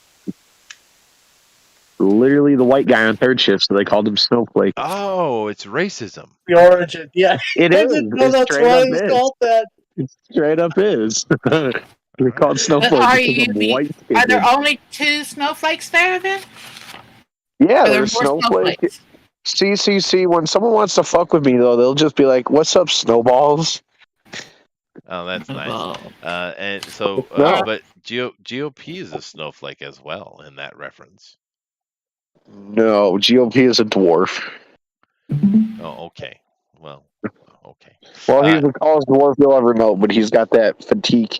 C: Literally the white guy on third shift, so they called him Snowflake.
A: Oh, it's racism.
E: The origin. Yeah,
C: It
E: I
C: is.
E: didn't know
C: It
E: that's
C: straight
E: why
C: up
E: it's
C: is.
E: called that.
C: It straight up is.
A: All
C: They're called
A: right.
C: Snowflake
D: Are
C: because
D: you?
C: I'm white
D: Are there
C: skinned.
D: only two snowflakes there then?
C: Yeah,
D: Are there
C: there's
D: more
C: Snowflake.
D: snowflakes?
C: See, when someone wants to fuck with me though, they'll just be like, "What's up, snowballs?"
A: Oh, that's nice.
D: Oh,
A: And so,
C: No,
D: or
A: but GOP is a snowflake as well in that reference.
C: no, GOP is a dwarf.
A: Oh, okay. Well, okay.
C: Well,
A: Uh,
C: he's the tallest dwarf you'll ever know, but he's got that fatigue.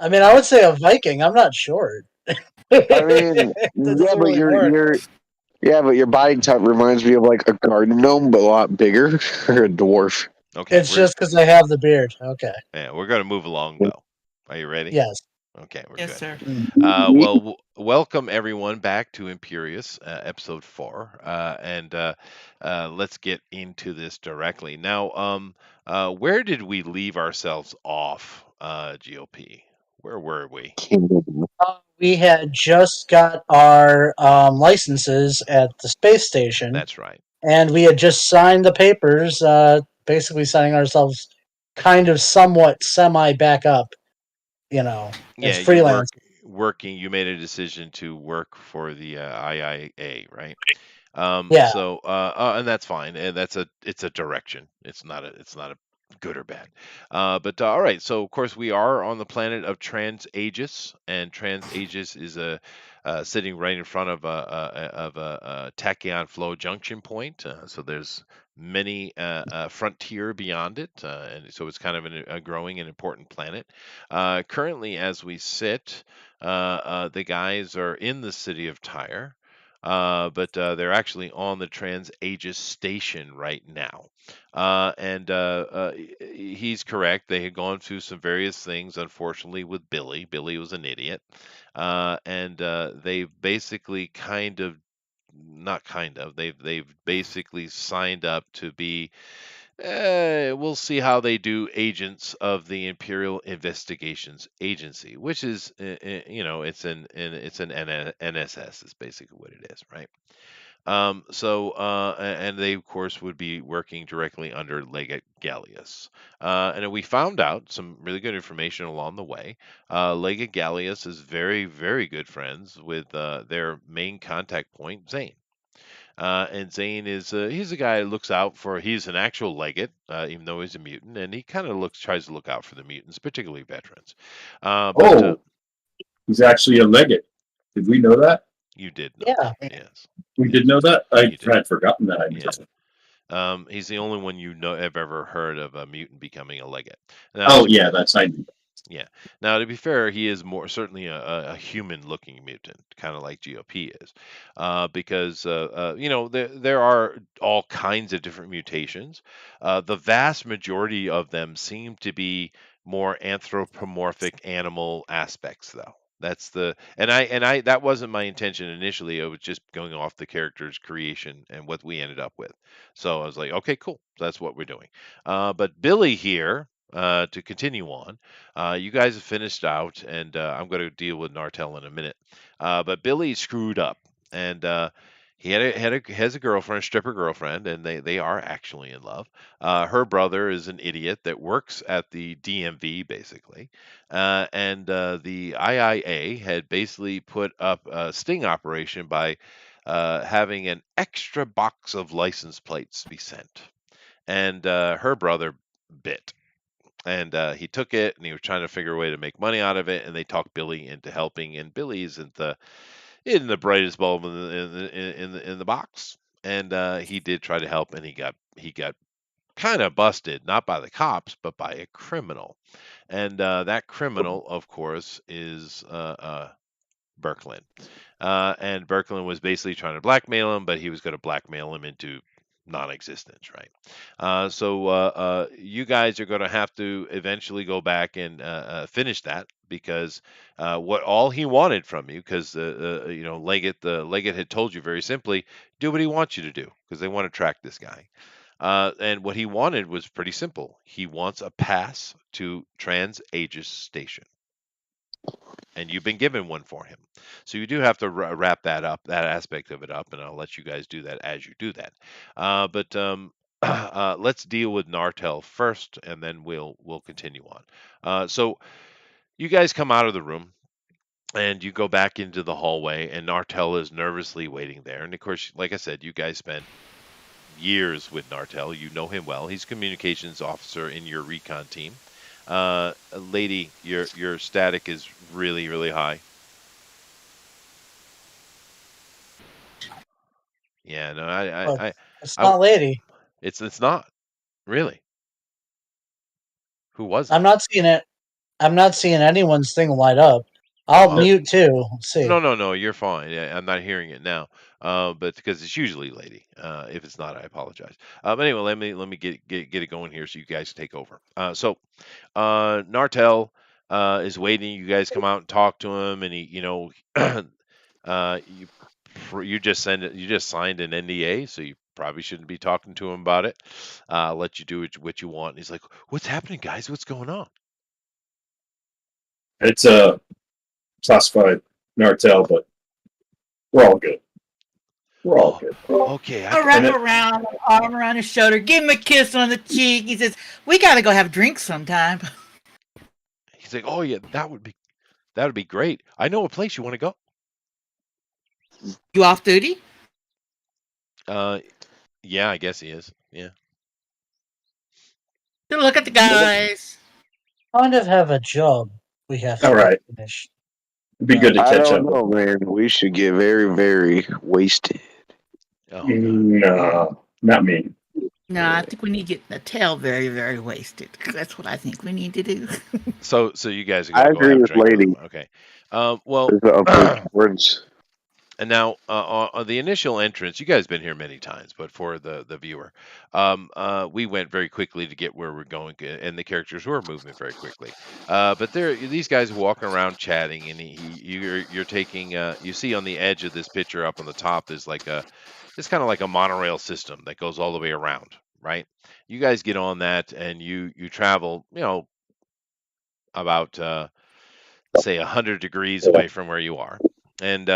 E: I mean, I would say a Viking. I'm not short.
C: I mean,
E: That
C: yeah,
E: doesn't
C: but
E: really work.
C: your body type reminds me of like a garden gnome, but a lot bigger, or a dwarf.
A: okay,
E: It's just because I have the beard. Okay.
A: we're going to move along though. Are you ready?
E: Yes.
A: Okay, we're
D: yes,
A: good.
D: sir.
A: Welcome everyone back to Imperious, episode 4, and let's get into this directly. Now, where did we leave ourselves off, GOP? Where were we?
E: We had just got our licenses at the space station,
A: That's right.
E: and we had just signed the papers, basically signing ourselves kind of somewhat semi back up, as
A: Yeah,
E: freelance.
A: working. You made a decision to work for the IIA, right?
E: Yeah.
A: And that's fine. And it's a direction. It's not a good or bad. But all right. So of course we are on the planet of Trans-Aegis, and Trans-Aegis is sitting right in front of a tachyon flow junction point. So there's many frontier beyond it, and so it's kind of a growing and important planet. Currently, as we sit, the guys are in the city of Tyre. But they're actually on the Trans-Aegis station right now. He's correct. They had gone through some various things, unfortunately, with Billy. Billy was an idiot. They've basically not kind of, they've basically signed up to be we'll see how they do agents of the Imperial Investigations Agency, which is, it's an NSS is basically what it is, right? And they of course would be working directly under Legate Gallius. And we found out some really good information along the way. Legate Gallius is very, very good friends with their main contact point, Zane. And Zane is he's a guy that looks out for. He's an actual legate, even though he's a mutant, and he kind of tries to look out for the mutants, particularly veterans. But
B: Oh, he's actually a legate. Did we know that?
A: you did know
E: Yeah.
A: that, yes,
B: We
A: yes,
B: did know that. I
A: you did.
B: had forgotten that. I
A: Yeah. He's the only one have ever heard of a mutant becoming a legate.
B: Oh yeah, that's I knew.
A: Yeah. Now, to be fair, he is more certainly a human-looking mutant, kind of like GOP is, because there are all kinds of different mutations. The vast majority of them seem to be more anthropomorphic animal aspects, though. That's the and I that wasn't my intention initially. I was just going off the character's creation and what we ended up with. So I was like, okay, cool. That's what we're doing. But Billy here, to continue on. You guys have finished out, and I'm going to deal with Nartel in a minute. But Billy screwed up, and he has a girlfriend, a stripper girlfriend, and they are actually in love. Her brother is an idiot that works at the DMV, basically, and the IIA had basically put up a sting operation by having an extra box of license plates be sent, and her brother bit. And he took it, and he was trying to figure a way to make money out of it. And they talked Billy into helping. And Billy isn't the brightest bulb in the box. And he did try to help, and he got kind of busted, not by the cops, but by a criminal. And that criminal, of course, is Birkeland. And Birkeland was basically trying to blackmail him, but he was going to blackmail him into non-existence, right? So you guys are going to have to eventually go back and finish that because what all he wanted from you, because Leggett had told you very simply, do what he wants you to do because they want to track this guy. And what he wanted was pretty simple. He wants a pass to Trans Aegis Station, and you've been given one for him. So you do have to wrap that up, that aspect of it up, and I'll let you guys do that as you do that. But let's deal with Nartel first, and then we'll continue on. So you guys come out of the room. And you go back into the hallway, and Nartel is nervously waiting there. And of course, like I said, you guys spent years with Nartel. You know him well. He's communications officer in your recon team. Lady, your static is really, really high. Yeah, no,
E: Look,
A: I
E: it's
A: I
E: not lady.
A: it's not really. Who was
E: I'm
A: it?
E: not seeing it. I'm not seeing anyone's thing light up.
A: Oh,
E: I'll mute too. Let's see.
A: no, you're fine. Yeah, I'm not hearing it now. But because it's usually lady. If it's not, I apologize. But anyway, let me get it going here so you guys take over. Nartel is waiting. You guys come out and talk to him, and he, you you just signed an NDA, so you probably shouldn't be talking to him about it. Let you do what you want. And he's like, "What's happening, guys? What's going on?"
B: It's a classified Nartel, but we're all good. We're all
A: Oh,
B: good.
A: okay.
D: I wrap around, arm around his shoulder, give him a kiss on the cheek. He says, "We got to go have drinks sometime."
A: He's like, "Oh yeah, that would be great. I know a place you want to go."
D: You off duty?
A: Uh, yeah, I guess he is. Yeah.
D: Good look at the guys.
E: Kind of have a job we have to
B: All right.
E: finish.
B: It'd be good to
C: I
B: catch
C: don't
B: up.
C: know, man. We should get very, very wasted.
A: Oh God.
B: No, not me.
D: No, I think we need to get the tail very, very wasted. That's what I think we need to do.
A: So you guys are
C: I
A: gonna go
C: agree
A: have a
C: with
A: drink with
C: Lady.
A: him. Okay. Well,
C: There's the upward towards.
A: and now on the initial entrance, you guys been here many times, but for the viewer, we went very quickly to get where we're going, and the characters were moving very quickly. But these guys walking around chatting, and you're taking. You see on the edge of this picture up on the top, there's it's kind of like a monorail system that goes all the way around, right? You guys get on that, and you travel, about say 100 degrees away from where you are. And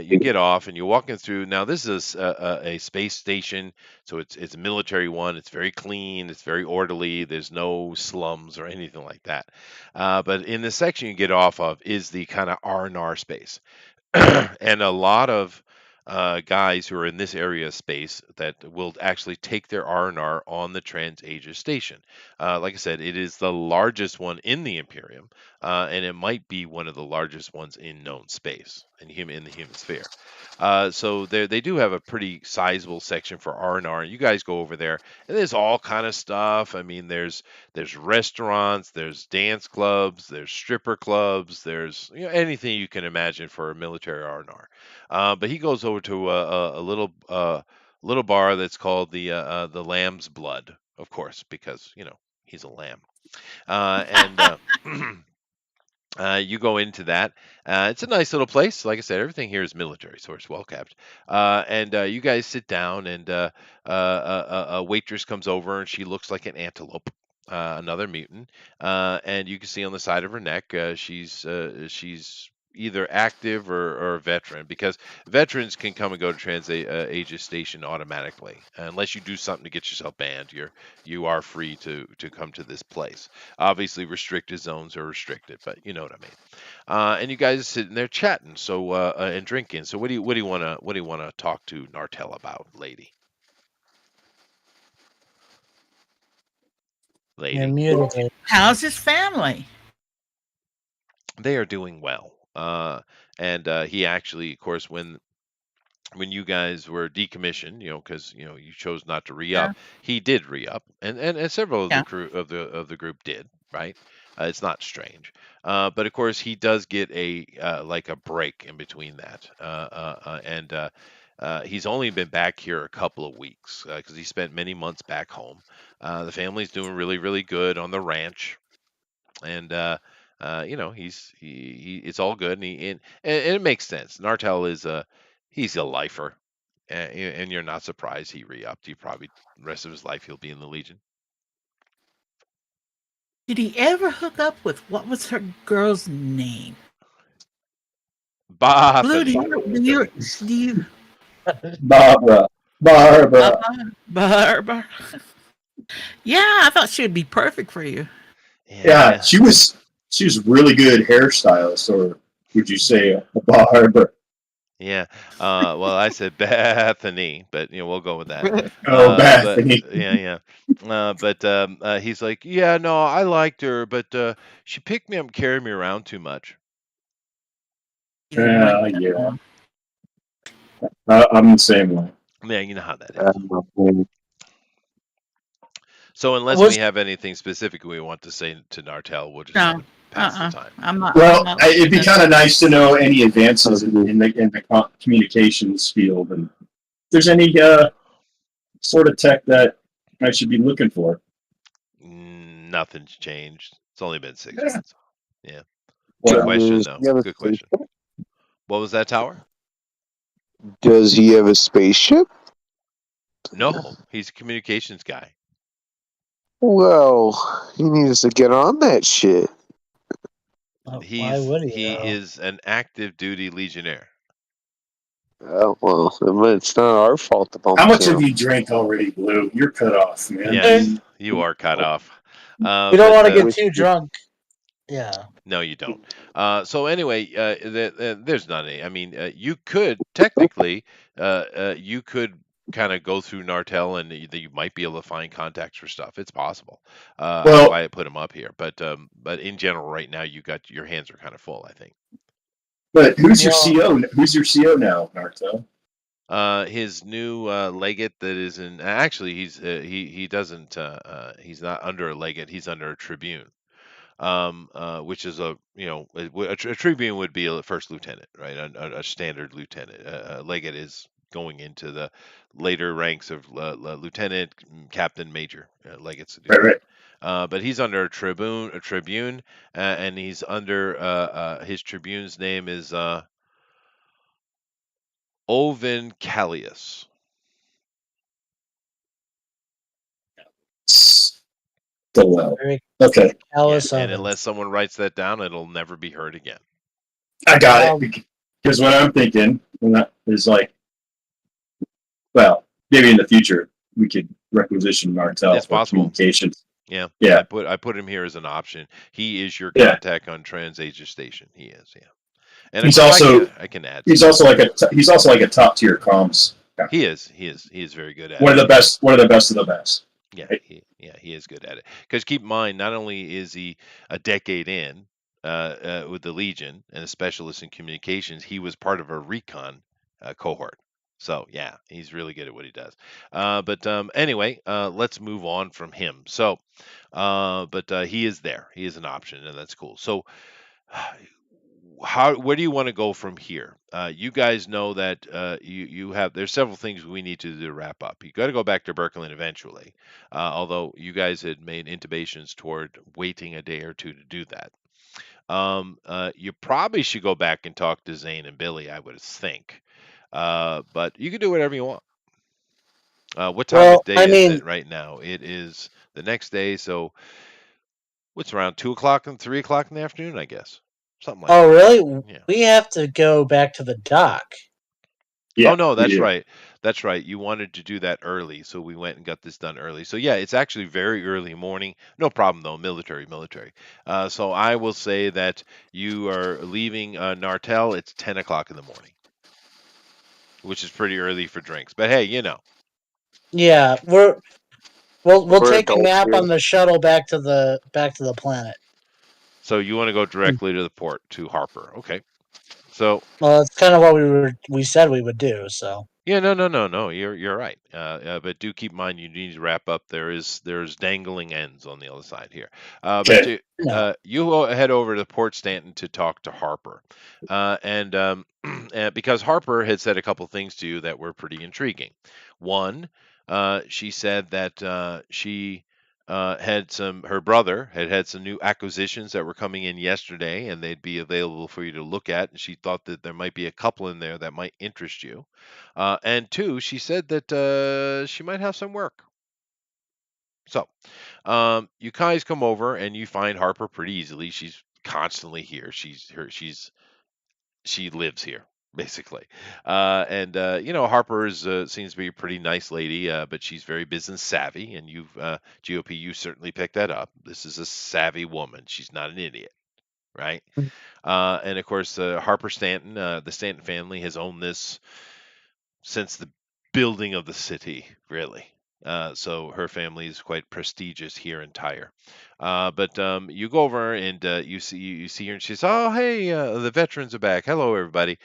A: you get off and you're walking through. Now this is a space station, so it's a military one. It's very clean. It's very orderly. There's no slums or anything like that. But in the section you get off of is the kind of R&R space. And a lot of guys who are in this area of space that will actually take their R&R on the Trans-Asia station. Like I said, it is the largest one in the Imperium, and it might be one of the largest ones in known space in the human sphere. So they do have a pretty sizable section for R&R, and you guys go over there, and there's all kind of stuff. I mean, there's restaurants, there's dance clubs, there's stripper clubs, there's anything you can imagine for a military R&R. But he goes over to a little bar that's called the Lamb's Blood, of course, because he's a lamb. And you go into that. It's a nice little place. Like I said, everything here is military, so it's well kept. And you guys sit down, and a waitress comes over, and she looks like an antelope, another mutant. And you can see on the side of her neck, she's either active or a veteran, because veterans can come and go to Trans Aegis Station automatically, unless you do something to get yourself banned. You are free to come to this place. Obviously, restricted zones are restricted, but you know what I mean. And you guys are sitting there chatting, and drinking. So what do you wanna talk to Nartel about, lady?
E: You're
A: Lady,
E: muted.
D: How's his family?
A: they are doing well. And he actually, of course, when when you guys were decommissioned, because you chose not to
D: Yeah.
A: re-up, he did re-up, and several of the
D: Yeah.
A: crew of the group did, right? It's not strange, but of course he does get a like a break in between that, and he's only been back here a couple of weeks because he spent many months back home. The family's doing really, really good on the ranch, and it's all good, and it makes sense. Nartel is he's a lifer, and you're not surprised he re-upped. He probably the rest of his life he'll be in the Legion.
D: Did he ever hook up with what was her girl's name? Blue, do
A: Bethany.
D: you
B: Barbara.
D: uh,
B: Barbara.
D: Barbara? Yeah, I thought she would be perfect for you.
B: Yeah,
A: Yeah,
B: she was really good hairstylist, or would you say a Barbara?
A: yeah. Well, I said Bethany, but we'll go with that.
B: Oh,
A: But
B: Bethany.
A: yeah, yeah. But he's like, yeah, no, I liked her, but she picked me up, and carried me around too much.
D: You didn't like that.
B: Yeah, I'm the same way.
A: Yeah, you know how that is.
C: Um,
A: So unless we
E: Was
A: have anything specific we want to say to Nartel, we'll just kind
D: No.
A: of pass the
D: Uh-uh.
A: time.
D: I'm not.
B: Well, it'd be kind of nice to know any advances in the communications field, and if there's any sort of tech that I should be looking for.
A: Nothing's changed. It's only been 6
B: Yeah.
A: months. Yeah. Good question,
C: does
A: though.
C: he have a
A: Good question.
C: spaceship?
A: What was that, Tower?
C: Does he have a spaceship?
A: No, he's a communications guy.
C: Well, he needs to get on that shit.
E: why would he?
A: He
E: though?
A: is an active duty legionnaire.
C: Oh, well, it's not our fault to bump
B: How much have
C: him.
B: you drank already, Blue? You're cut off, man.
A: Yes, you are cut off.
E: We don't want to get
C: Whiskey.
E: too drunk. Yeah.
A: No, you don't. So anyway, there's not any. I mean, you could technically, you could kind of go through Nartel, and you might be able to find contacts for stuff. It's possible. That's
B: Well,
A: why I put him up here. But in general, right now, you got your hands are kind of full, I think.
B: but who's your
E: Yeah.
B: CO? Who's your CO now, Nartel?
A: His new legate that is in. Actually, he doesn't. He's not under a legate. He's under a tribune. Which is a tribune would be a first lieutenant, right? A standard lieutenant. A legate is going into the later ranks of lieutenant, captain, major. Legate's a
B: Right,
A: lieutenant.
B: right.
A: But he's under a tribune, and he's under his tribune's name is Oven Callius.
B: Still well.
E: Very
B: Okay,
A: Yeah,
E: callous
A: and
E: ovens.
A: unless someone writes that down, it'll never be heard again.
B: I got
E: Um,
B: it. Because what I'm thinking is like, well, maybe in the future we could requisition Nartel
A: It's
B: for
A: possible.
B: communications.
A: Yeah,
B: Yeah.
A: I put him here as an option. He is your
B: Yeah.
A: contact on TransAsia Station. He is, yeah. And of
B: He's
A: course,
B: also
A: I can add.
B: he's also like a top tier comms guy.
A: He is very good at
B: One of
A: it.
B: the best of the best.
A: Yeah,
B: Right.
A: he is good at it. Because keep in mind, not only is he a decade in with the Legion and a specialist in communications, he was part of a recon cohort. So yeah, he's really good at what he does. But anyway, let's move on from him. So, but he is there. He is an option, and that's cool. So, where do you want to go from here? You guys know that you have there's several things we need to do to wrap up. You got to go back to Birkeland eventually, although you guys had made intimations toward waiting a day or two to do that. You probably should go back and talk to Zane and Billy, I would think. But you can do whatever you want. What time
E: Well,
A: of day
E: I
A: is
E: mean,
A: it right now? It is the next day, so what's around 2 o'clock and 3 o'clock in the afternoon, I guess. Something like
E: oh
A: that.
E: really?
A: Yeah.
E: We have to go back to the dock.
B: Yeah.
A: Oh no,
B: we
A: that's
B: do.
A: right. That's right. You wanted to do that early, so we went and got this done early. So yeah, it's actually very early morning. No problem though. Military. So I will say that you are leaving Nartel. It's 10 o'clock in the morning, which is pretty early for drinks. But hey,
E: Yeah, we'll
C: We're
E: take a
C: adults
E: nap
C: here.
E: on the shuttle back to the planet.
A: So you want to go directly to the port to Harper. Okay. So
E: Well, that's kind of what we said we would do. So
A: yeah, no. You're right. But do keep in mind you need to wrap up. There's dangling ends on the other side here.
B: Okay.
E: no.
A: Head over to Port Stanton to talk to Harper, and because Harper had said a couple things to you that were pretty intriguing. One, she said that her brother had some new acquisitions that were coming in yesterday, and they'd be available for you to look at. And she thought that there might be a couple in there that might interest you. And two, she said that she might have some work. So, you guys come over and you find Harper pretty easily. She's constantly here. She lives here basically. And Harper seems to be a pretty nice lady, but she's very business savvy, and you've GOP, you certainly picked that up. This is a savvy woman. She's not an idiot, right? And of course, Harper Stanton, the Stanton family has owned this since the building of the city, really. So her family is quite prestigious here in Tyre. But you go over and you see her, and she says, "Oh, hey, the veterans are back. Hello, everybody."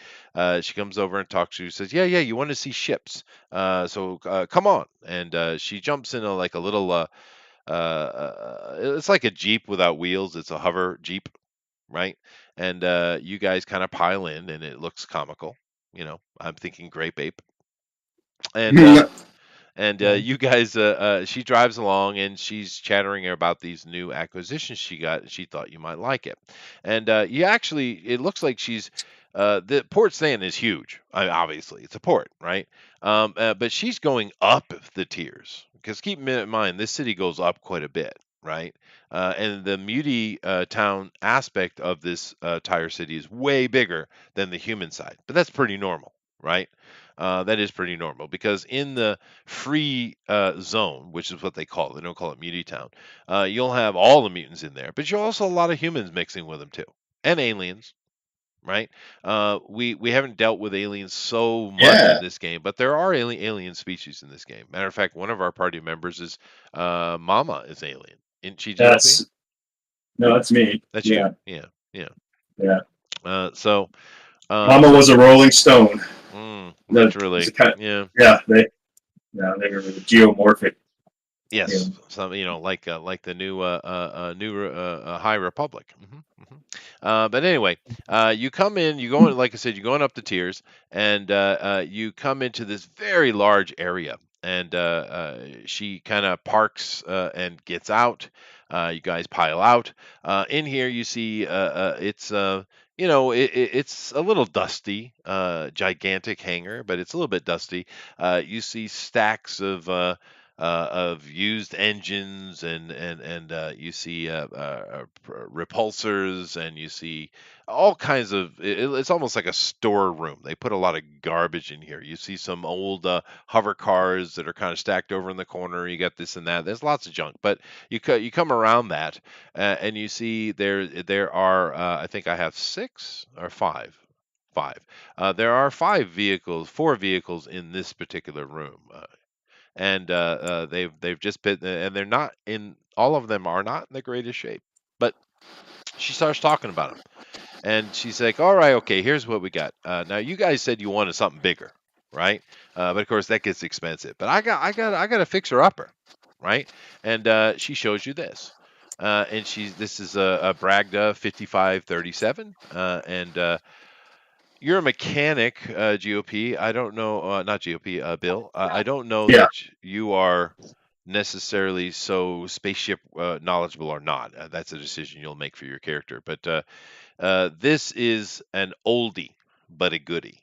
A: She comes over and talks to you. Says, "Yeah, you want to see ships? So come on." And she jumps in like a little. It's like a Jeep without wheels. It's a hover Jeep, right? And you guys kind of pile in, and it looks comical. I'm thinking Grape Ape. And you guys, she drives along and she's chattering about these new acquisitions she got. And she thought you might like it. And it looks like the port stand is huge. Obviously, it's a port, right? But she's going up the tiers because keep in mind, this city goes up quite a bit, right? And the Muti town aspect of this Tyre city is way bigger than the human side, but that's pretty normal, right? That is pretty normal because in the free zone, which is what they call it, they don't call it Muti Town, you'll have all the mutants in there, but you'll also a lot of humans mixing with them too, and aliens, right? We haven't dealt with aliens so much in
B: Yeah.
A: this game, but there are alien species in this game. Matter of fact, one of our party members is Mama is alien. Isn't she GOP?
B: That's me.
A: That's you.
B: Yeah.
A: Yeah.
B: Yeah.
A: So
B: Mama was a Rolling Stone.
A: literally,
B: Kind of,
A: yeah.
B: they were geomorphic.
A: Yes, some like the new High Republic. But anyway, you come in, you go in, like I said, you're going up the tiers, and you come into this very large area, and she kind of parks and gets out. You guys pile out. In here, you see it's it's a little dusty, gigantic hangar, but it's a little bit dusty. You see stacks of used engines, and you see repulsors, and you see all kinds of it's almost like a storeroom. They put a lot of garbage in here. You see some old hover cars that are kind of stacked over in the corner. You got this and that. There's lots of junk, but you come around that, and you see there are I think I have six or five. Five. There are four vehicles in this particular room. And they've just been, and they're not in, all of them are not in the greatest shape. But she starts talking about them, and she's like, "All right, okay, here's what we got. Now you guys said you wanted something bigger, right? But of course that gets expensive. But I got a fixer upper, right? And she shows you this." And this is a Bragda 5537, and you're a mechanic, GOP. I don't know, not GOP, Bill. I don't know
B: Yeah.
A: that you are necessarily so spaceship knowledgable or not. That's a decision you'll make for your character. But this is an oldie, but a goodie.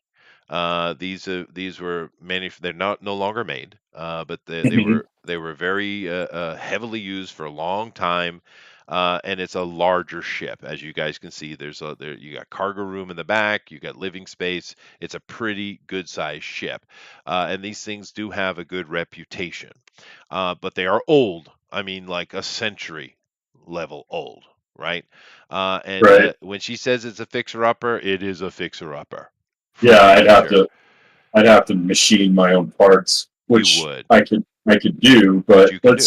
A: These were they're not no longer made, but they were very heavily used for a long time. And it's a larger ship, as you guys can see. You got cargo room in the back, you got living space. It's a pretty good sized ship, and these things do have a good reputation, but they are old. I mean, like a century level old, right? And
B: Right.
A: when she says it's a fixer upper, it is a fixer upper, for
B: Yeah.
A: damn sure.
B: I'd have to machine my own parts,
A: You
B: which
A: would,
B: I could do,
A: which
B: but
A: you can do.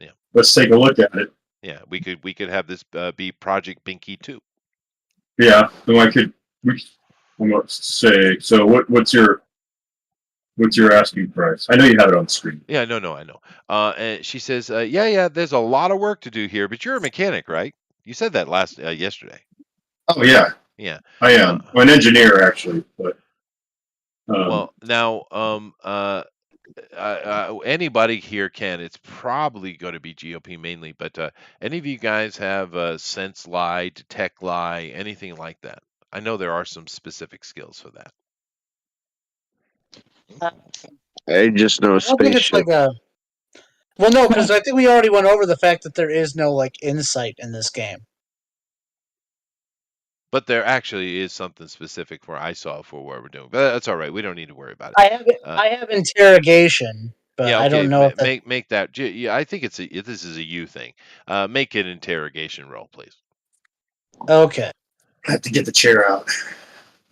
A: Yeah,
B: let's take a look at it.
A: yeah. We could have this be Project Binky too.
B: Yeah. So we
F: Let's say. So what's your asking price? I know you have it on the screen.
A: Yeah, no, I know. And she says, yeah, there's a lot of work to do here, but you're a mechanic, right? You said that yesterday.
F: Oh yeah,
A: Yeah.
F: I am. I'm an engineer actually, but
A: Well, now, anybody here can. It's probably going to be GOP mainly, but any of you guys have sense lie, detect lie, anything like that? I know there are some specific skills for that.
C: I just know
E: I don't think it's
C: spaceship.
E: like a. Well, no, because I think we already went over the fact that there is no like insight in this game.
A: But there actually is something specific for I saw for what we're doing. But that's all right. We don't need to worry about it.
E: I have interrogation, but
A: Yeah,
E: I
A: okay.
E: don't know if that.
A: Make that. Yeah, I think this is a you thing. Make it interrogation roll, please.
E: Okay.
F: I have to get the chair out.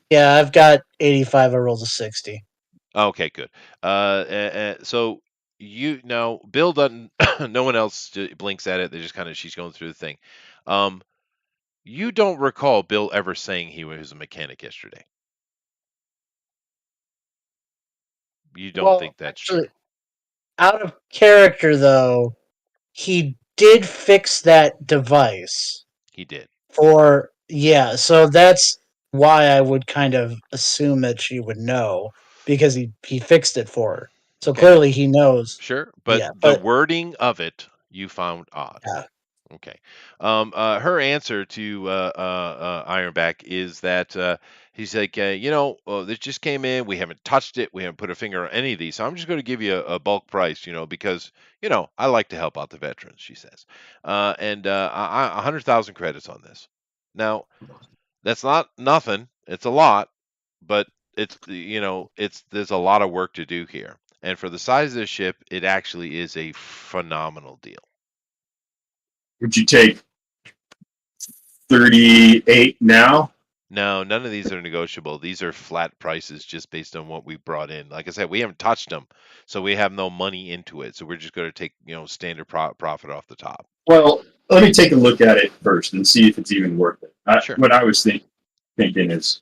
E: Yeah, I've got 85. I rolled a 60.
A: Okay, good. So Bill doesn't. No one else blinks at it. They just she's going through the thing. You don't recall Bill ever saying he was a mechanic yesterday. You don't think that's true.
E: Actually, out of character though, he did fix that device
A: He did.
E: so that's why I would kind of assume that she would know because he fixed it for her. So
A: Okay.
E: clearly he knows.
A: Sure, but
E: Yeah,
A: the
E: but
A: wording of it you found odd.
E: yeah.
A: Okay. Her answer to Ironback is that he's like, this just came in. We haven't touched it. We haven't put a finger on any of these. So I'm just going to give you a bulk price, because, I like to help out the veterans, she says. And 100,000 credits on this. Now, that's not nothing. It's a lot, but there's a lot of work to do here. And for the size of the ship, it actually is a phenomenal deal.
F: Would you take 38 now?
A: No, none of these are negotiable. These are flat prices just based on what we brought in. Like I said, we haven't touched them, so we have no money into it. So we're just going to take, standard profit off the top.
F: Well, let me take a look at it first and see if it's even worth it.
A: Sure.
F: What I was thinking is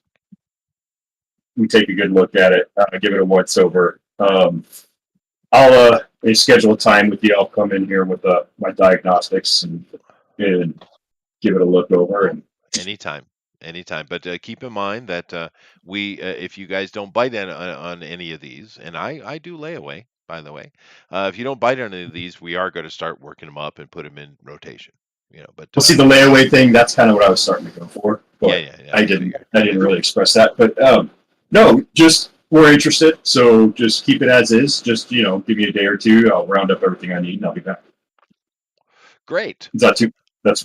F: we take a good look at it, give it a once over. I'll schedule a time with you. I'll come in here with my diagnostics and give it a look over. And
A: Anytime. But keep in mind that if you guys don't bite on any of these, and I do layaway, by the way, if you don't bite on any of these, we are going to start working them up and put them in rotation. But
F: see the layaway thing. That's kind of what I was starting to go for. But
A: yeah.
F: I didn't really express that. But no, just we're interested. So just keep it as is. Just give me a day or two. I'll round up everything I need, and I'll be back.
A: Great.
F: That's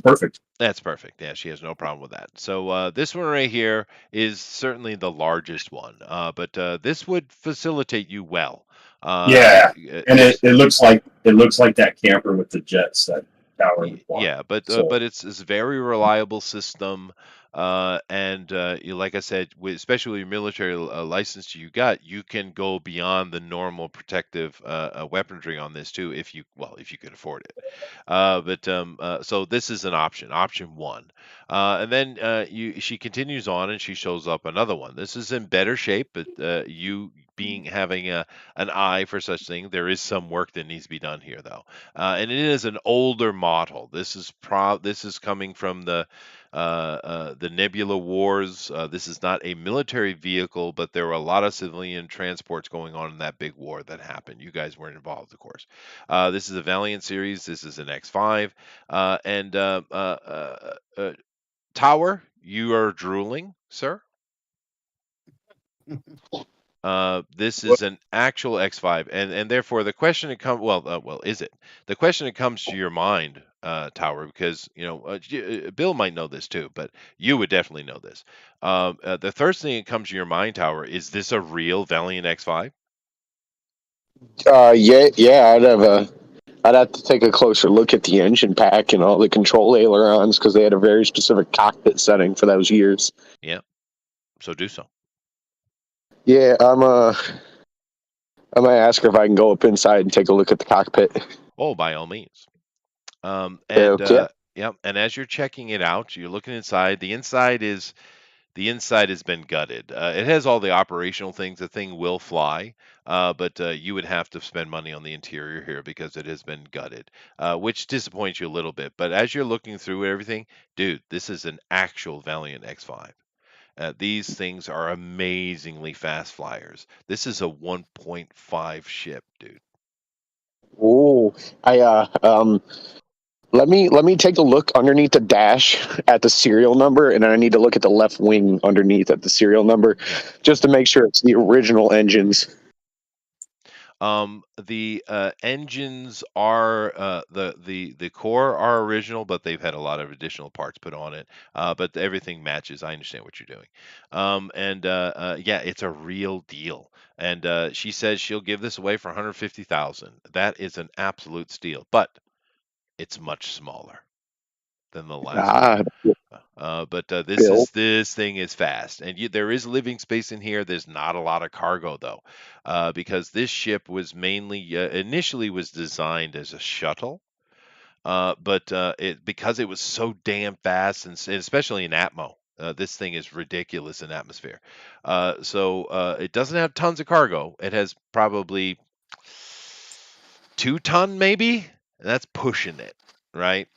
F: perfect.
A: That's perfect. Yeah, she has no problem with that. So this one right here is certainly the largest one, but this would facilitate you well.
F: Yeah, and it looks like that camper with the jets that tower.
A: Yeah, but it's a very reliable system, and like I said, especially with your military license you got, you can go beyond the normal protective weaponry on this too, if you could afford it. So this is an option one, and then she continues on and she shows up another one. This is in better shape, but you having an eye for such thing, there is some work that needs to be done here though, and it is an older model. This is coming from the Nebula Wars. This is not a military vehicle, but there were a lot of civilian transports going on in that big war that happened. You guys weren't involved, of course. This is a Valiant series. This is an X5. And Tower, you are drooling, sir. This is an actual X5, and therefore the question that comes, is it? The question that comes to your mind, Tower, because Bill might know this too, but you would definitely know this. The first thing that comes to your mind, Tower, is this a real Valiant X5?
C: Yeah. I'd have to take a closer look at the engine pack and all the control ailerons because they had a very specific cockpit setting for those years.
A: Yeah, so do so.
C: Yeah, I might ask her if I can go up inside and take a look at the cockpit.
A: Oh, by all means.
C: Okay.
A: And as you're checking it out, you're looking inside. The inside is The inside has been gutted. It has all the operational things. The thing will fly, but you would have to spend money on the interior here because it has been gutted, which disappoints you a little bit. But as you're looking through everything, dude, this is an actual Valiant X5. These things are amazingly fast flyers. This is a 1.5 ship, dude.
C: Oh, I let me take a look underneath the dash at the serial number, and then I need to look at the left wing underneath at the serial number,
A: Yeah.
C: just to make sure it's the original engines.
A: The engines are the core are original, but they've had a lot of additional parts put on it. But everything matches. I understand what you're doing. And yeah, it's a real deal. And she says she'll give this away for 150,000. That is an absolute steal, but it's much smaller than the last one.
C: Ah,
A: But
C: Bill.
A: this thing is fast, and there is living space in here. There's not a lot of cargo though, because this ship was mainly initially was designed as a shuttle, but it because it was so damn fast and especially in atmo. This thing is ridiculous in atmosphere. So it doesn't have tons of cargo. It has probably 2 ton maybe. That's pushing it, right?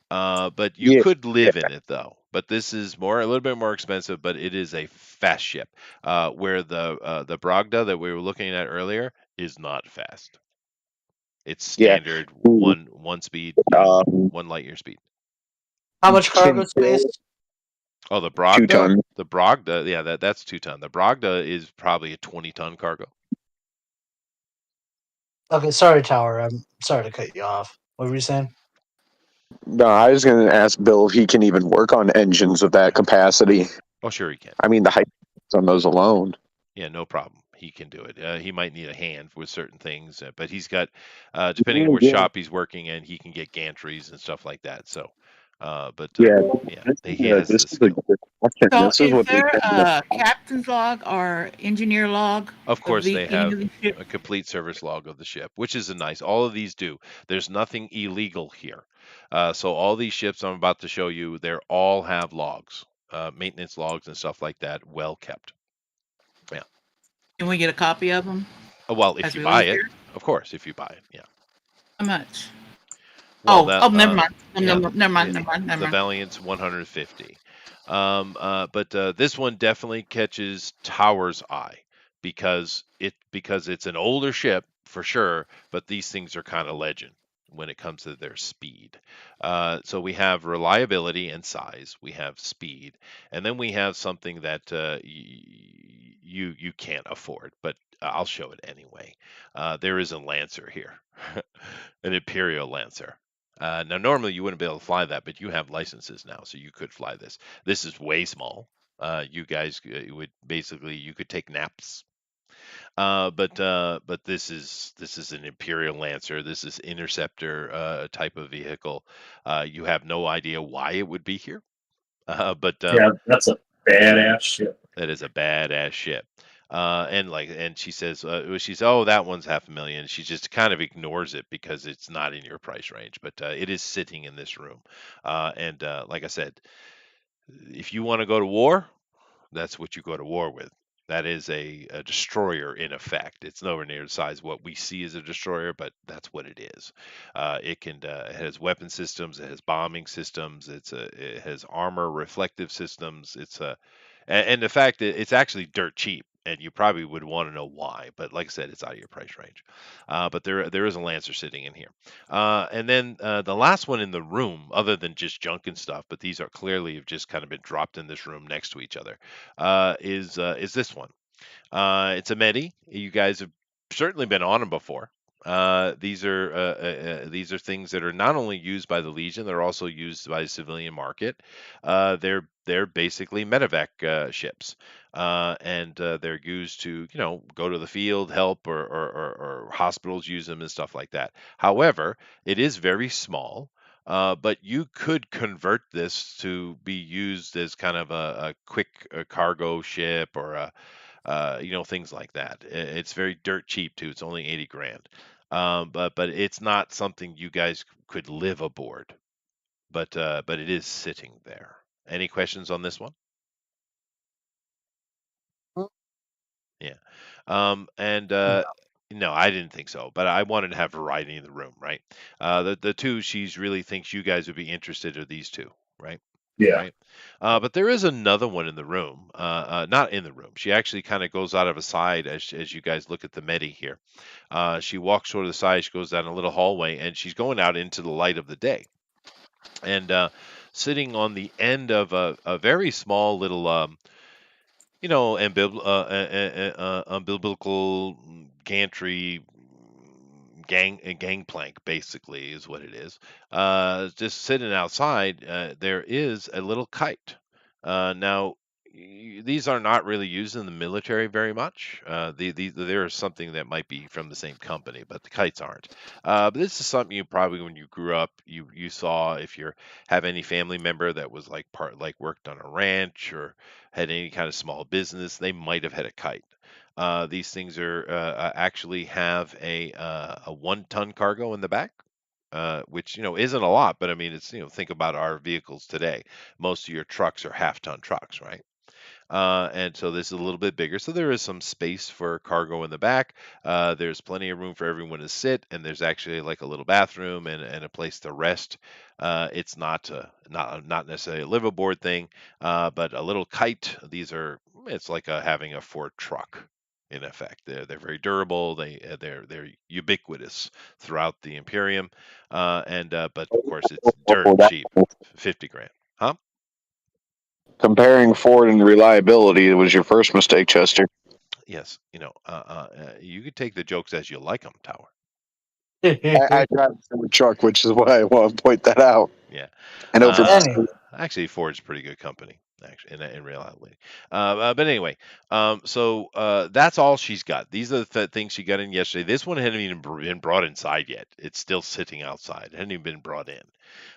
A: But you
C: Yeah,
A: could live in it though. But this is a little bit more expensive, but it is a fast ship. Where the Bragda that we were looking at earlier is not fast. It's
C: yeah.
A: standard
C: Mm,
A: one speed,
C: Um,
A: 1 light year speed.
E: How much cargo
C: can Bill
E: space?
A: Oh, the
C: 2 ton?
A: Bragda, yeah, that's 2 ton. The Bragda is probably a 20 ton cargo.
E: Okay, sorry, Tower. I'm sorry to cut you off. What were you saying?
C: No, I was going to ask Bill if he can even work on engines of that capacity.
A: Oh, sure he can.
C: I mean, the height on those alone.
A: Yeah, no problem. He can do it. He might need a hand with certain things, but he's got, depending on
C: Yeah,
A: what
C: yeah.
A: shop he's working in, he can get gantries and stuff like that. So, but
C: Yeah,
A: yeah,
C: this
A: he
C: is a,
A: has
C: this
A: the
C: is a
A: skill.
C: good question.
D: So,
C: This is
D: is
C: what we
D: there
C: get.
D: a captain's log or engineer log
A: Of
D: of
A: course,
D: the
A: they
D: any
A: have
D: of these ships?
A: a complete service log of the ship, which is a nice. All of these do. There's nothing illegal here. So all these ships I'm about to show you, they all have logs, maintenance logs and stuff like that, well kept. Yeah.
D: Can we get a copy of them
A: Well, if
D: as
A: you
D: we
A: buy
D: leave
A: it,
D: here?
A: of course, if you buy it, yeah.
D: How much?
A: Well,
D: Oh,
A: that
D: oh, never mind.
A: yeah,
D: Never mind.
A: the
D: Never mind. Never
A: the
D: mind.
A: Valiant's 150. But this one definitely catches Tower's eye because it's an older ship for sure, but these things are kind of legend when it comes to their speed. So we have reliability and size, we have speed, and then we have something that you can't afford, but I'll show it anyway. There is a Lancer here, an Imperial Lancer. Now, normally you wouldn't be able to fly that, but you have licenses now, so you could fly this. This is way small. You guys would basically you could take naps. But this is an Imperial Lancer. This is interceptor type of vehicle. You have no idea why it would be here, but
F: Yeah, that's a badass ship.
A: that is a badass ship. And she says, she's, oh, that one's 500,000. She just kind of ignores it because it's not in your price range, but it is sitting in this room. And like I said, if you want to go to war, that's what you go to war with. That is a destroyer in effect. It's nowhere near the size of what we see as a destroyer, but that's what it is. It has weapon systems, it has bombing systems, it has armor reflective systems. And the fact that it's actually dirt cheap, and you probably would want to know why. But like I said, it's out of your price range. But there is a Lancer sitting in here. And then the last one in the room, other than just junk and stuff, but these are clearly have just kind of been dropped in this room next to each other, is this one. It's a Medi. You guys have certainly been on them before. These are things that are not only used by the Legion, they're also used by the civilian market. They're basically medevac ships, and they're used to go to the field, help, or hospitals use them and stuff like that. However, it is very small. But you could convert this to be used as kind of a quick cargo ship or things like that. It's very dirt cheap too. It's only 80 grand. But it's not something you guys could live aboard. But it is sitting there. Any questions on this one? Yeah. And no, I didn't think so, but I wanted to have variety in the room, right? The two she's really thinks you guys would be interested are these two, right?
F: Yeah.
A: Right. But there is another one in the room, not in the room. She actually kind of goes out of a side as you guys look at the Medi here. She walks toward the side. She goes down a little hallway, and she's going out into the light of the day. And sitting on the end of a very small little umbilical gantry gangplank basically is what it is. Just sitting outside, there is a little kite. Now, these are not really used in the military very much. There is something that might be from the same company, but the kites aren't. But this is something you probably, when you grew up, you saw if you have any family member that was like worked on a ranch or had any kind of small business, they might have had a kite. These things are actually have a 1 ton cargo in the back, which isn't a lot, but I mean it's think about our vehicles today. Most of your trucks are half-ton trucks, right? And so this is a little bit bigger. So there is some space for cargo in the back. There's plenty of room for everyone to sit, and there's actually like a little bathroom and a place to rest. It's not necessarily a liveaboard thing, but a little kite. It's like having a Ford truck. In effect, they're very durable. They're ubiquitous throughout the Imperium, and but of course it's dirt cheap, 50 grand, huh?
C: Comparing Ford and reliability was your first mistake, Chester.
A: Yes, you could take the jokes as you like them, Tower.
C: I drive a truck, which is why I want to point that out.
A: Yeah.
C: I know for
E: Anyway,
A: Actually, Ford's a pretty good company, actually, in reality. But anyway, so that's all she's got. These are the things she got in yesterday. This one hadn't even been brought inside yet. It's still sitting outside. It hadn't even been brought in.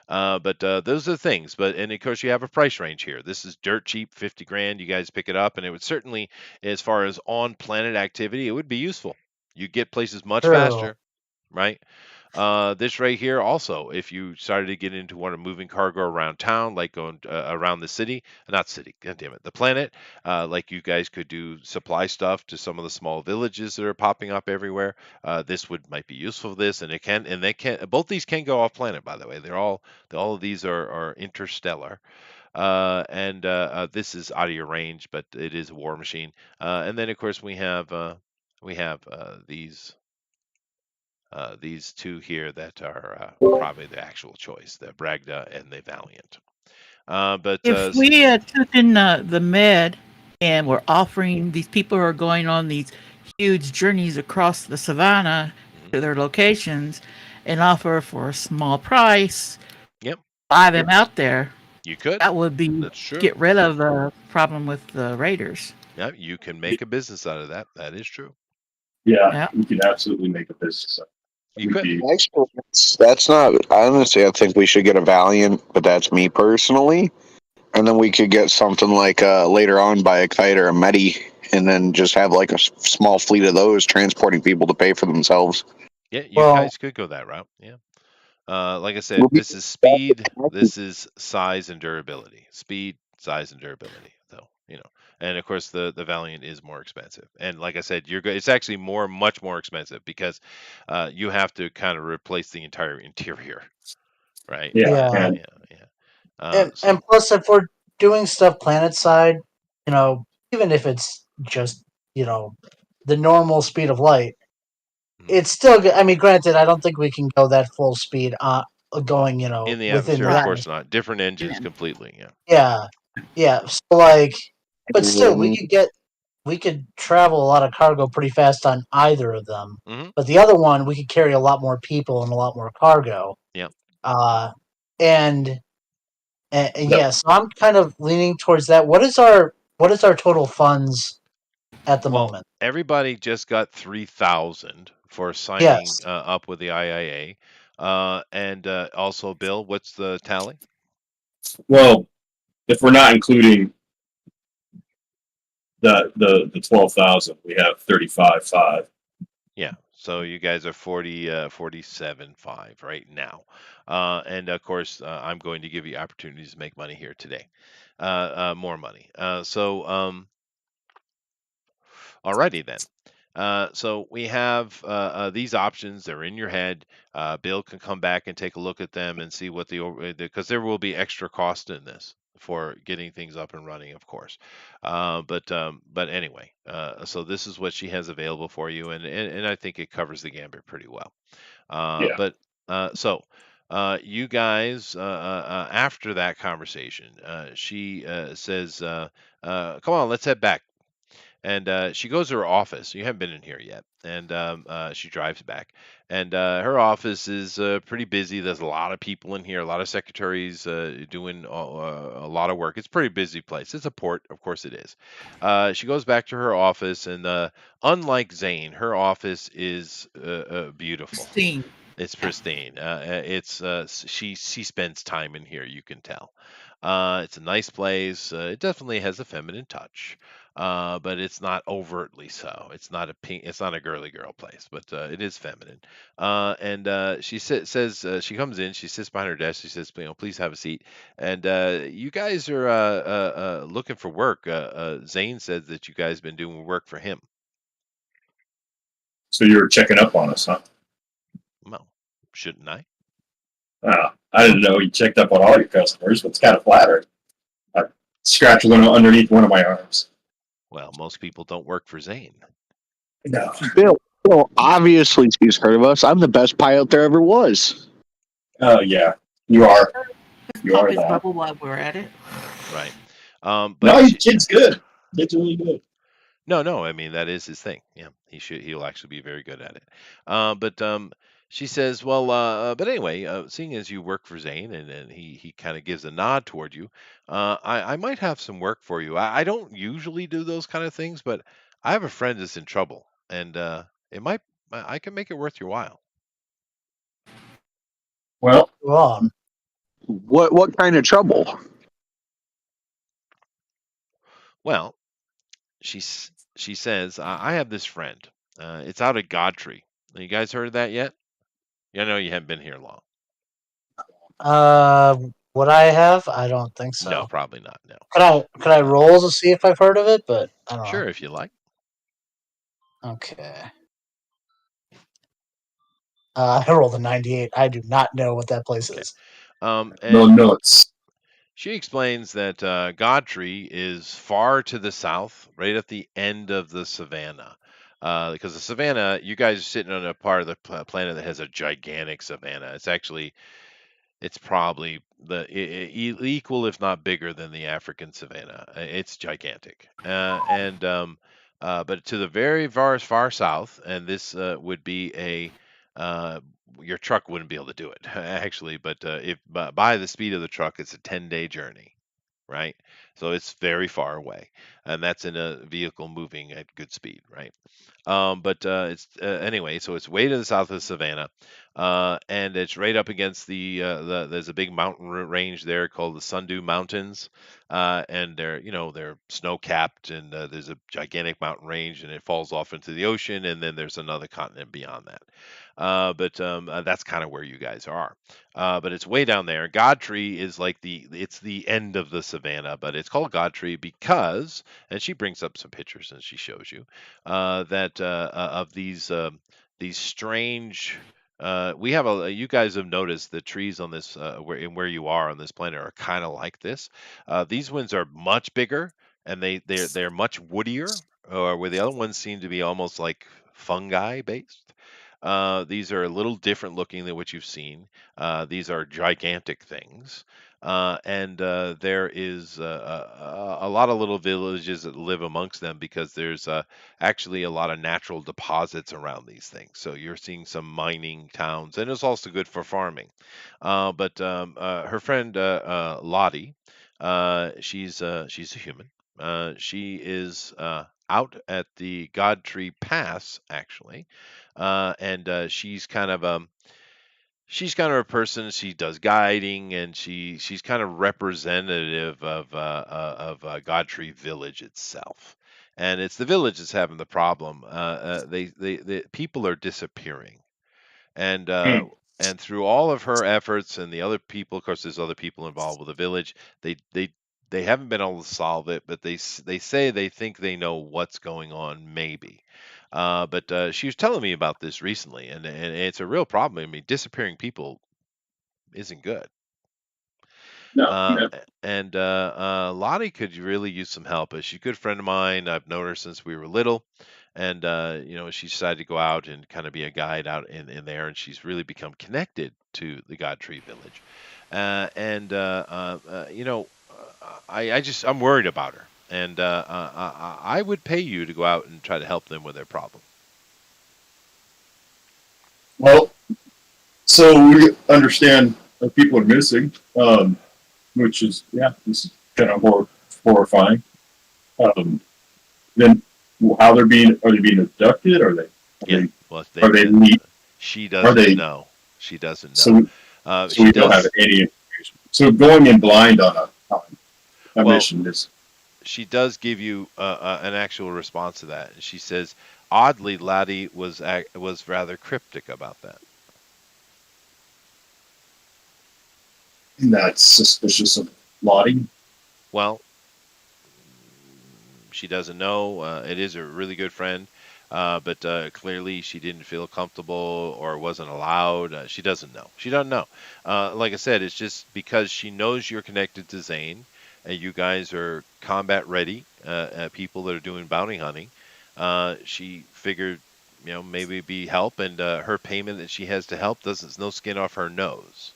A: But those are the things. And of course, you have a price range here. This is dirt cheap, 50 grand. You guys pick it up, and it would certainly, as far as on planet activity, it would be useful. You get places much
E: true.
A: faster, right? This right here also, if you started to get into one of moving cargo around town, like going around the city, not city, god damn it, the planet, like you guys could do supply stuff to some of the small villages that are popping up everywhere. This would might be useful for this, and they can, both these can go off planet, by the way. All of these are interstellar. And This is out of your range, but it is a war machine. And then of course we have these two here that are probably the actual choice, the Bragda and the Valiant. But
D: If we took in the med and we're offering these people who are going on these huge journeys across the savannah
A: mhm,
D: to their locations and offer for a small price,
A: yep,
D: buy them out there,
A: you could.
D: that would be
A: That's true.
D: get rid of the problem with the raiders.
A: Yeah, you can make a business out of that. That is true.
F: Yeah.
D: Yeah.
F: We could absolutely make a business.
A: You
F: We'd
A: could.
F: be,
C: Actually, that's not. Honestly, I think we should get a Valiant, but that's me personally. And then we could get something like later on buy a kite or a Medi, and then just have like a small fleet of those transporting people to pay for themselves.
A: Yeah, you
E: Well,
A: guys could go that route. Yeah. Like I said, this is speed, this is size and durability. Speed, size, and durability, though. And of course, the Valiant is more expensive. And like I said, it's actually much more expensive because you have to kind of replace the entire interior, right?
F: yeah.
E: yeah,
F: And
A: Yeah, yeah.
E: and plus, if we're doing stuff planet side, even if it's just you know the normal speed of light,
A: Mhm.
E: it's still good. I mean, granted, I don't think we can go that full speed going
A: In the
E: within
A: atmosphere, of
E: that.
A: course not. Different engines completely. Yeah.
E: Yeah, yeah. So like, but still, we could travel a lot of cargo pretty fast on either of them.
A: Hmm.
E: But the other one, we could carry a lot more people and a lot more cargo.
A: Yeah.
E: Uh, and, and yeah, so I'm kind of leaning towards that. What is our total funds at the
A: Well,
E: moment?
A: everybody just got 3,000 for signing
E: Yes.
A: up with the IIA. And also, Bill, what's the tally?
F: well, if we're not including the 12,000, we have 35,500.
A: Yeah. So you guys are 47.5 right now. And of course, I'm going to give you opportunities to make money here today, more money. Alrighty then. So we have these options. They're in your head. Bill can come back and take a look at them and see what because there will be extra cost in this for getting things up and running, of course. But anyway, so this is what she has available for you, and I think it covers the gambit pretty well.
F: Yeah.
A: But so you guys, after that conversation, she says, "Come on, let's head back." And she goes to her office. You haven't been in here yet, and she drives back. And her office is pretty busy. There's a lot of people in here, a lot of secretaries doing a lot of work. It's a pretty busy place. It's a port, of course it is. She goes back to her office, and unlike Zane, her office is beautiful.
D: Christine.
A: It's pristine. She spends time in here. You can tell. It's a nice place. It definitely has a feminine touch, but it's not overtly so. It's not a pink. It's not a girly girl place, but it is feminine. And she says she comes in. She sits behind her desk. She says, please have a seat." And you guys are looking for work. Zane says that you guys been doing work for him.
F: So you're checking up on us, huh?
A: Well, shouldn't I?
F: I didn't know you checked up on all your customers, but it's kind of flattering. I scratched one underneath one of my arms.
A: Well, most people don't work for Zane.
F: No.
C: Bill, obviously she's heard of us. I'm the best pilot there ever was.
F: Oh, yeah. You are. You
D: Pop
F: are
D: his
F: that.
D: bubble while we're at it.
A: Right.
F: No,
A: But
F: kid's good. Kid's really good.
A: no. I mean, that is his thing. Yeah, he'll actually be very good at it. But she says, "Well, but anyway, seeing as you work for Zane, and he kind of gives a nod toward you, I might have some work for you. I don't usually do those kind of things, but I have a friend that's in trouble, and it might I can make it worth your while."
F: Well,
E: Wrong.
C: What kind of trouble?
A: Well, she says, "I have this friend. It's out at Godtree. You guys heard of that yet? I know you haven't been here long.
E: Would I have? I don't think
A: No,
E: so.
A: probably not. No.
E: Could I roll to see if I've heard of it? But I don't
A: Sure, if you like.
E: know. Okay. I rolled a 98. I do not know what that place
A: Okay.
E: is.
F: no
A: And
F: notes.
A: she explains that Godtree is far to the south, right at the end of the savannah. Because the savannah, you guys are sitting on a part of the planet that has a gigantic savannah. It's probably equal, if not bigger, than the African savanna. It's gigantic, but to the very far south, and this would be uh, your truck wouldn't be able to do it actually. But if by the speed of the truck, it's a 10-day journey, right? So it's very far away, and that's in a vehicle moving at good speed, right? But it's anyway, so it's way to the south of Savannah, and it's right up against there's a big mountain range there called the Sundew Mountains, and they're snow capped, and there's a gigantic mountain range, and it falls off into the ocean, and then there's another continent beyond that. But that's kind of where you guys are. But it's way down there. Godtree is like it's the end of the savannah, but it's called Godtree because, and she brings up some pictures and she shows you that of these strange. We have you guys have noticed the trees on this where you are on this planet are kind of like this. These ones are much bigger and they're much woodier, or where the other ones seem to be almost like fungi based. These are a little different looking than what you've seen. These are gigantic things. And there is a lot of little villages that live amongst them because there's actually a lot of natural deposits around these things. So you're seeing some mining towns, and it's also good for farming. But her friend Lottie, she's a human. She is out at the Godtree Pass, actually, and she's kind of a person. She does guiding, and she's kind of representative of Godtree Village itself. And it's the village that's having the problem. The people are disappearing, and uh,
F: Hmm.
A: and through all of her efforts and the other people, of course, there's other people involved with the village. They they haven't been able to solve it, but they say they think they know what's going on, maybe. But she was telling me about this recently, and it's a real problem. I mean, disappearing people isn't good.
F: No,
A: Uh,
F: no.
A: and Lottie could really use some help. She's a good friend of mine. I've known her since we were little, and she decided to go out and kind of be a guide out in there, and she's really become connected to the God Tree Village. And I'm worried about her, and I would pay you to go out and try to help them with their problem.
F: Well, so we understand that people are missing, which is this is kind of horrifying. Um, then how are they being abducted?
A: Yeah, well,
F: Are they
A: she
F: are
A: doesn't
F: they
A: know. She doesn't know.
F: so so
A: She
F: we don't have
A: does.
F: any information. So going in blind on a
A: Well,
F: mission is
A: she does give you an actual response to that. She says, oddly, Laddie was rather cryptic about that.
F: that's suspicious of Lottie.
A: Well, she doesn't know. It is a really good friend, but clearly she didn't feel comfortable or wasn't allowed. She doesn't know. She doesn't know. Like I said, it's just because she knows you're connected to Zane, and you guys are combat ready, people that are doing bounty hunting. She figured, maybe it'd be help, and her payment that she has to help doesn't no skin off her nose.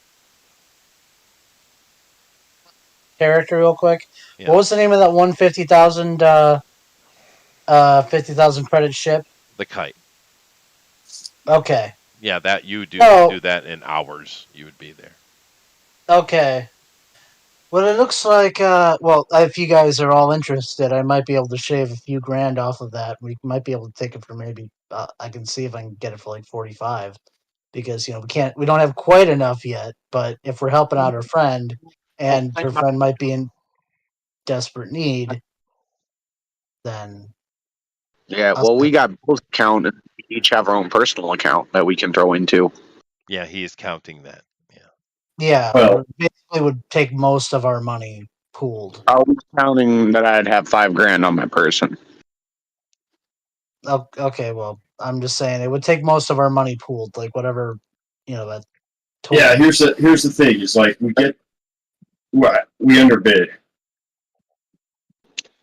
E: Character, real quick.
A: Yeah,
E: What was the name of that one 50,000 credit ship?
A: the kite.
E: Okay.
A: Yeah, that you do
E: Oh,
A: that in hours. You would be there.
E: okay. Well, it looks like, if you guys are all interested, I might be able to shave a few grand off of that. We might be able to take it for maybe, I can see if I can get it for like 45. Because, we don't have quite enough yet, but if we're helping out her friend, and her friend might be in desperate need, then
C: Yeah,
E: I'll
C: well,
E: say,
C: we got both account, and we each have our own personal account that we can throw into.
A: Yeah, he is counting that. Yeah.
E: yeah,
F: Well,
E: basically would take most of our money pooled.
C: I was counting that I'd have 5 grand on my person.
E: Okay, well, I'm just saying it would take most of our money pooled, like whatever, that total.
F: yeah. Here's the thing: is like we underbid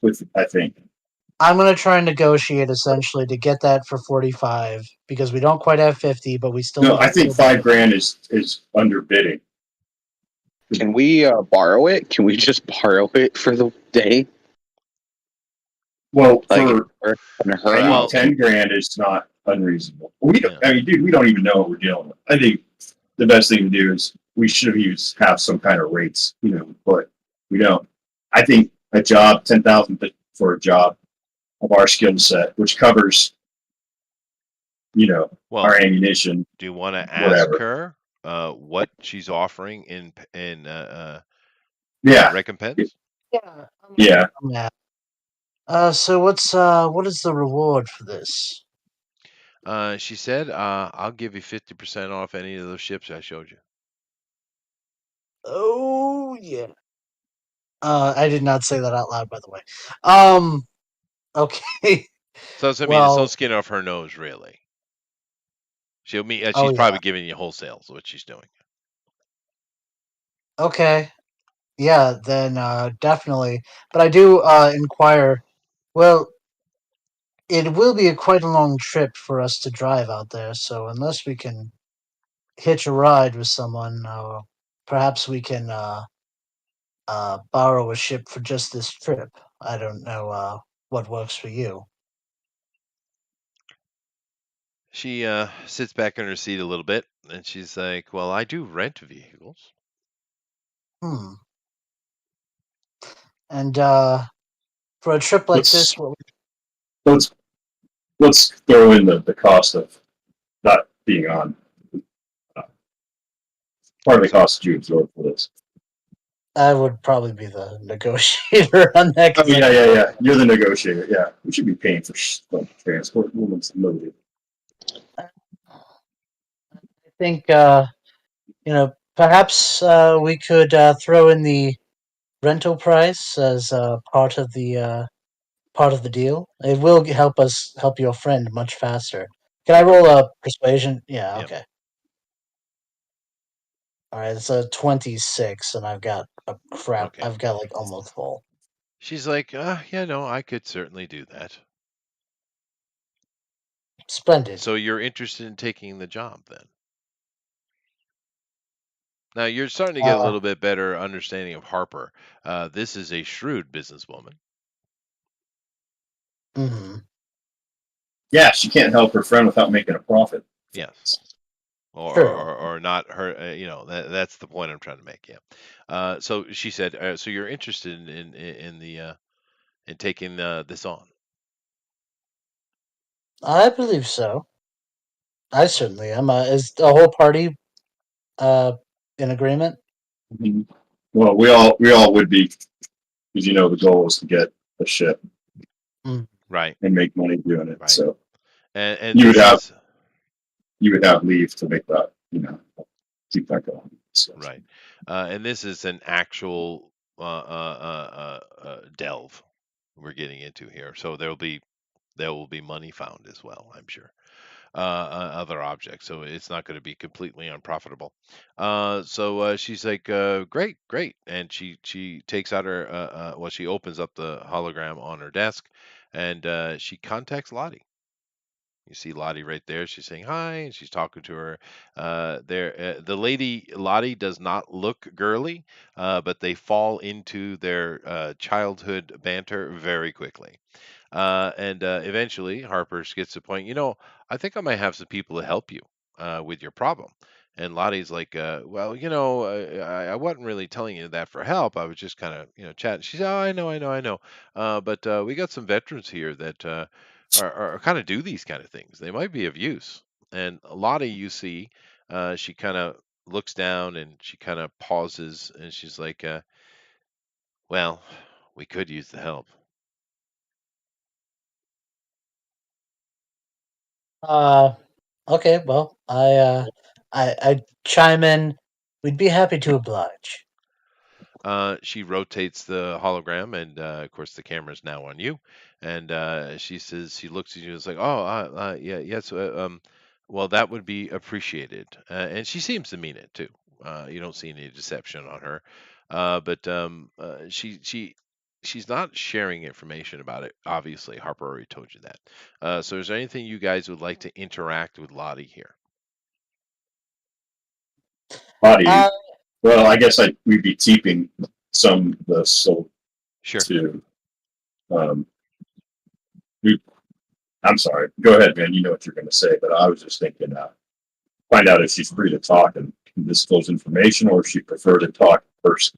F: with I think.
E: I'm gonna try and negotiate essentially to get that for 45 because we don't quite have 50, but we still
F: No,
E: need
F: I
E: to.
F: think 5 grand is underbidding.
C: Can we borrow it? Can we just borrow it for the day?
F: Well,
C: Like,
F: for
C: her
F: I think
A: Well,
C: out.
F: 10 grand is not unreasonable. We don't,
A: yeah.
F: I mean, dude, we don't even know what we're dealing with. I think the best thing to do is we should have some kind of rates, but we don't. I think a job, 10,000 for a job of our skill set, which covers,
A: Well,
F: our ammunition,
A: do you want to ask
F: whatever.
A: her what she's offering in
F: Yeah,
A: recompense?
E: Yeah.
F: yeah.
E: Yeah. So what is the reward for this?
A: She said, "I'll give you 50% off any of those ships I showed you."
E: Oh yeah. I did not say that out loud, by the way. Um. Okay.
A: So I mean, it's no
E: Well.
A: skin off her nose, really.
E: Oh
A: She's
E: yeah.
A: probably giving you wholesale. Is what she's doing.
E: Okay. Yeah. Then definitely. But I do inquire. Well, it will be quite a long trip for us to drive out there. So unless we can hitch a ride with someone, perhaps we can borrow a ship for just this trip. I don't know what works for you.
A: She sits back in her seat a little bit, and she's like, "Well, I do rent vehicles."
E: Hmm. And for a trip like
F: Let's
E: this, what?
F: let's let's throw in the cost of not being on. Uh, Part of the
A: So
F: cost you absorb for this.
E: I would probably be the negotiator on that.
F: Oh
E: Cause
F: yeah. You're the negotiator. Yeah, we should be paying for transport. Woman's loaded.
E: I think perhaps we could throw in the rental price as part of the deal. It will help your friend much faster. Can I
A: Okay.
E: roll a persuasion? Yeah,
A: Yeah.
E: okay. All right, it's a 26, and I've got a crap.
A: Okay.
E: I've got like almost full.
A: She's like, yeah, no, I could certainly do that.
E: Splendid.
A: So you're interested in taking the job then? Now you're starting to get a
E: Uh,
A: little bit better understanding of Harper. This is a shrewd businesswoman.
E: hmm
F: Yeah, she can't help her friend without making a profit.
A: Yes.
E: True.
A: Or not her, that's the point I'm trying to make. Yeah. So she said, so you're interested in the in taking this on?
E: I believe so. I certainly am. Is the whole party uh in agreement?
F: Mhm. Well, we all would be, because the goal is to get the ship
E: Mm.
A: Right.
F: and make money doing it.
A: Right.
F: So
A: And
F: you would
A: this
F: have
A: is
F: you would have leave to make that, keep that going. So
A: right. And this is an actual delve we're getting into here. So there will be money found as well, I'm sure. Other objects. So it's not going to be completely unprofitable. So she's like, great, great, and she takes out her well, she opens up the hologram on her desk, and she contacts Lottie. You see Lottie right there. She's saying hi, and she's talking to her. The lady Lottie does not look girly, but they fall into their childhood banter very quickly. And eventually, Harper gets to the point, I think I might have some people to help you with your problem. And Lottie's like, well, I wasn't really telling you that for help. I was just kind of, chatting. She said, oh, I know, I know, I know. But we got some veterans here that are kind of do these kind of things. They might be of use. And Lottie, you see, she kind of looks down and she kind of pauses and she's like, well, we could use the help.
E: Uh, okay. Well, I chime in. We'd be happy to oblige.
A: She rotates the hologram, and of course, the camera's now on you. And she says, she looks at you and is like, "Oh, yeah, yes. Well, that would be appreciated." And she seems to mean it too. You don't see any deception on her, but she's not sharing information about it. Obviously, Harper already told you that. So, is there anything you guys would like to interact with Lottie here?
F: body.
E: Uh,
F: Well, I guess we'd be keeping some of the soul
A: Sure.
F: to. Um, we, I'm sorry. Go ahead, man. You know what you're going to say, but I was just thinking. Find out if she's free to talk and disclose information, or if she prefer to talk first.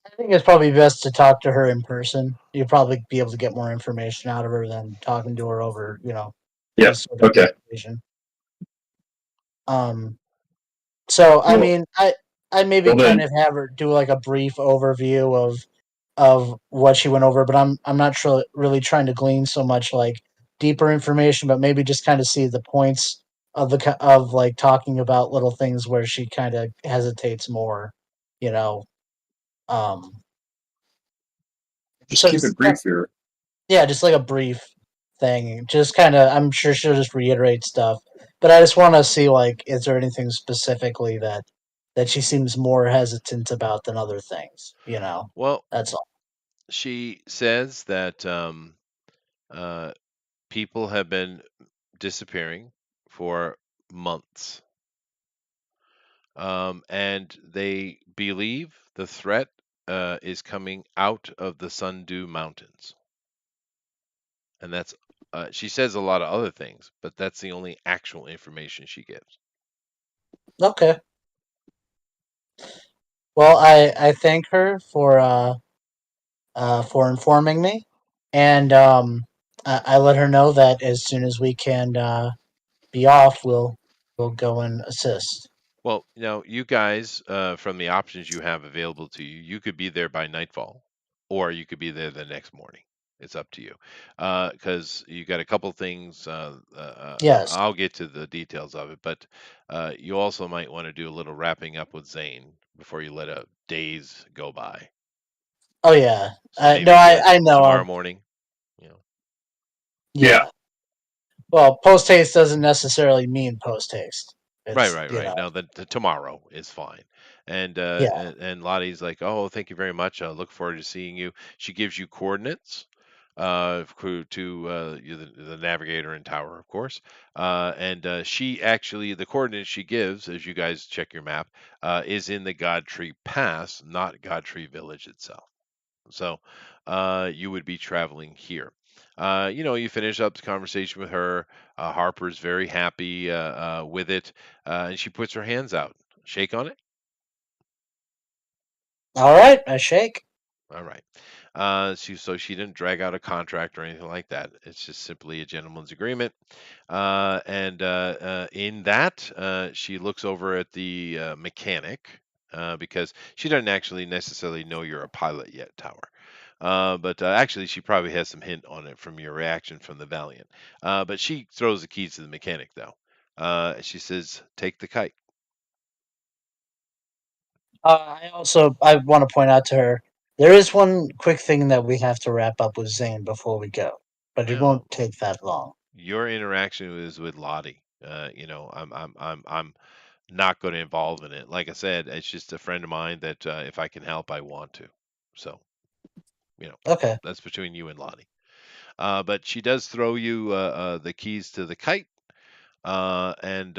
E: I think it's probably best to talk to her in person. You'll probably be able to get more information out of her than talking to her over,
F: Yeah.
E: this sort of
F: Okay.
E: communication. Um, so I
F: Well,
E: mean, I maybe
F: well
E: kind
F: then,
E: of have her do like a brief overview of what she went over, but I'm not sure really trying to glean so much like deeper information, but maybe just kind of see the points of of like talking about little things where she kind of hesitates more, you know. Um,
F: just
E: so
F: keep
E: just
F: it brief here.
E: yeah, just like a brief thing. Just kind of, I'm sure she'll just reiterate stuff, but I just want to see like, is there anything specifically that she seems more hesitant about than other things?
A: Well,
E: That's all.
A: she says that uh, people have been disappearing for months, and they believe the threat is coming out of the Sundew Mountains. And she says a lot of other things, but that's the only actual information she gives.
E: Okay. Well, I thank her for informing me, and I let her know that as soon as we can be off, we'll go and assist.
A: Well, you guys, from the options you have available to you, you could be there by nightfall, or you could be there the next morning. It's up to you, because you got a couple things.
E: Yes.
A: I'll get to the details of it, but you also might want to do a little wrapping up with Zane before you let a days go by.
E: Oh yeah.
A: So
E: No,
A: maybe
E: I know.
A: tomorrow morning. You know.
E: Yeah. Well, post haste doesn't necessarily mean post haste.
A: Right,
E: It's
A: right, right. Now the tomorrow is fine.
E: yeah.
A: And Lottie's like, "Oh, thank you very much. I look forward to seeing you." She gives you coordinates to the navigator and tower, of course. And she actually the coordinates she gives as you guys check your map is in the Godtree Pass, not Godtree Village itself. So you would be traveling here. You finish up the conversation with her. Harper's very happy with it, and she puts her hands out. Shake on it.
E: All right, I shake.
A: All right. So she didn't drag out a contract or anything like that. It's just simply a gentleman's agreement. And in that, she looks over at the mechanic because she doesn't actually necessarily know you're a pilot yet, Tower. But actually, she probably has some hint on it from your reaction from the Valiant. But she throws the keys to the mechanic, though. She says, "Take the kite."
E: I want to point out to her there is one quick thing that we have to wrap up with Zane before we go, but it
A: Well,
E: won't take that long.
A: your interaction is with Lottie. I'm not going to involve in it. Like I said, it's just a friend of mine that if I can help, I want to. So, you know,
E: Okay.
A: that's between you and Lottie. But she does throw you the keys to the kite, and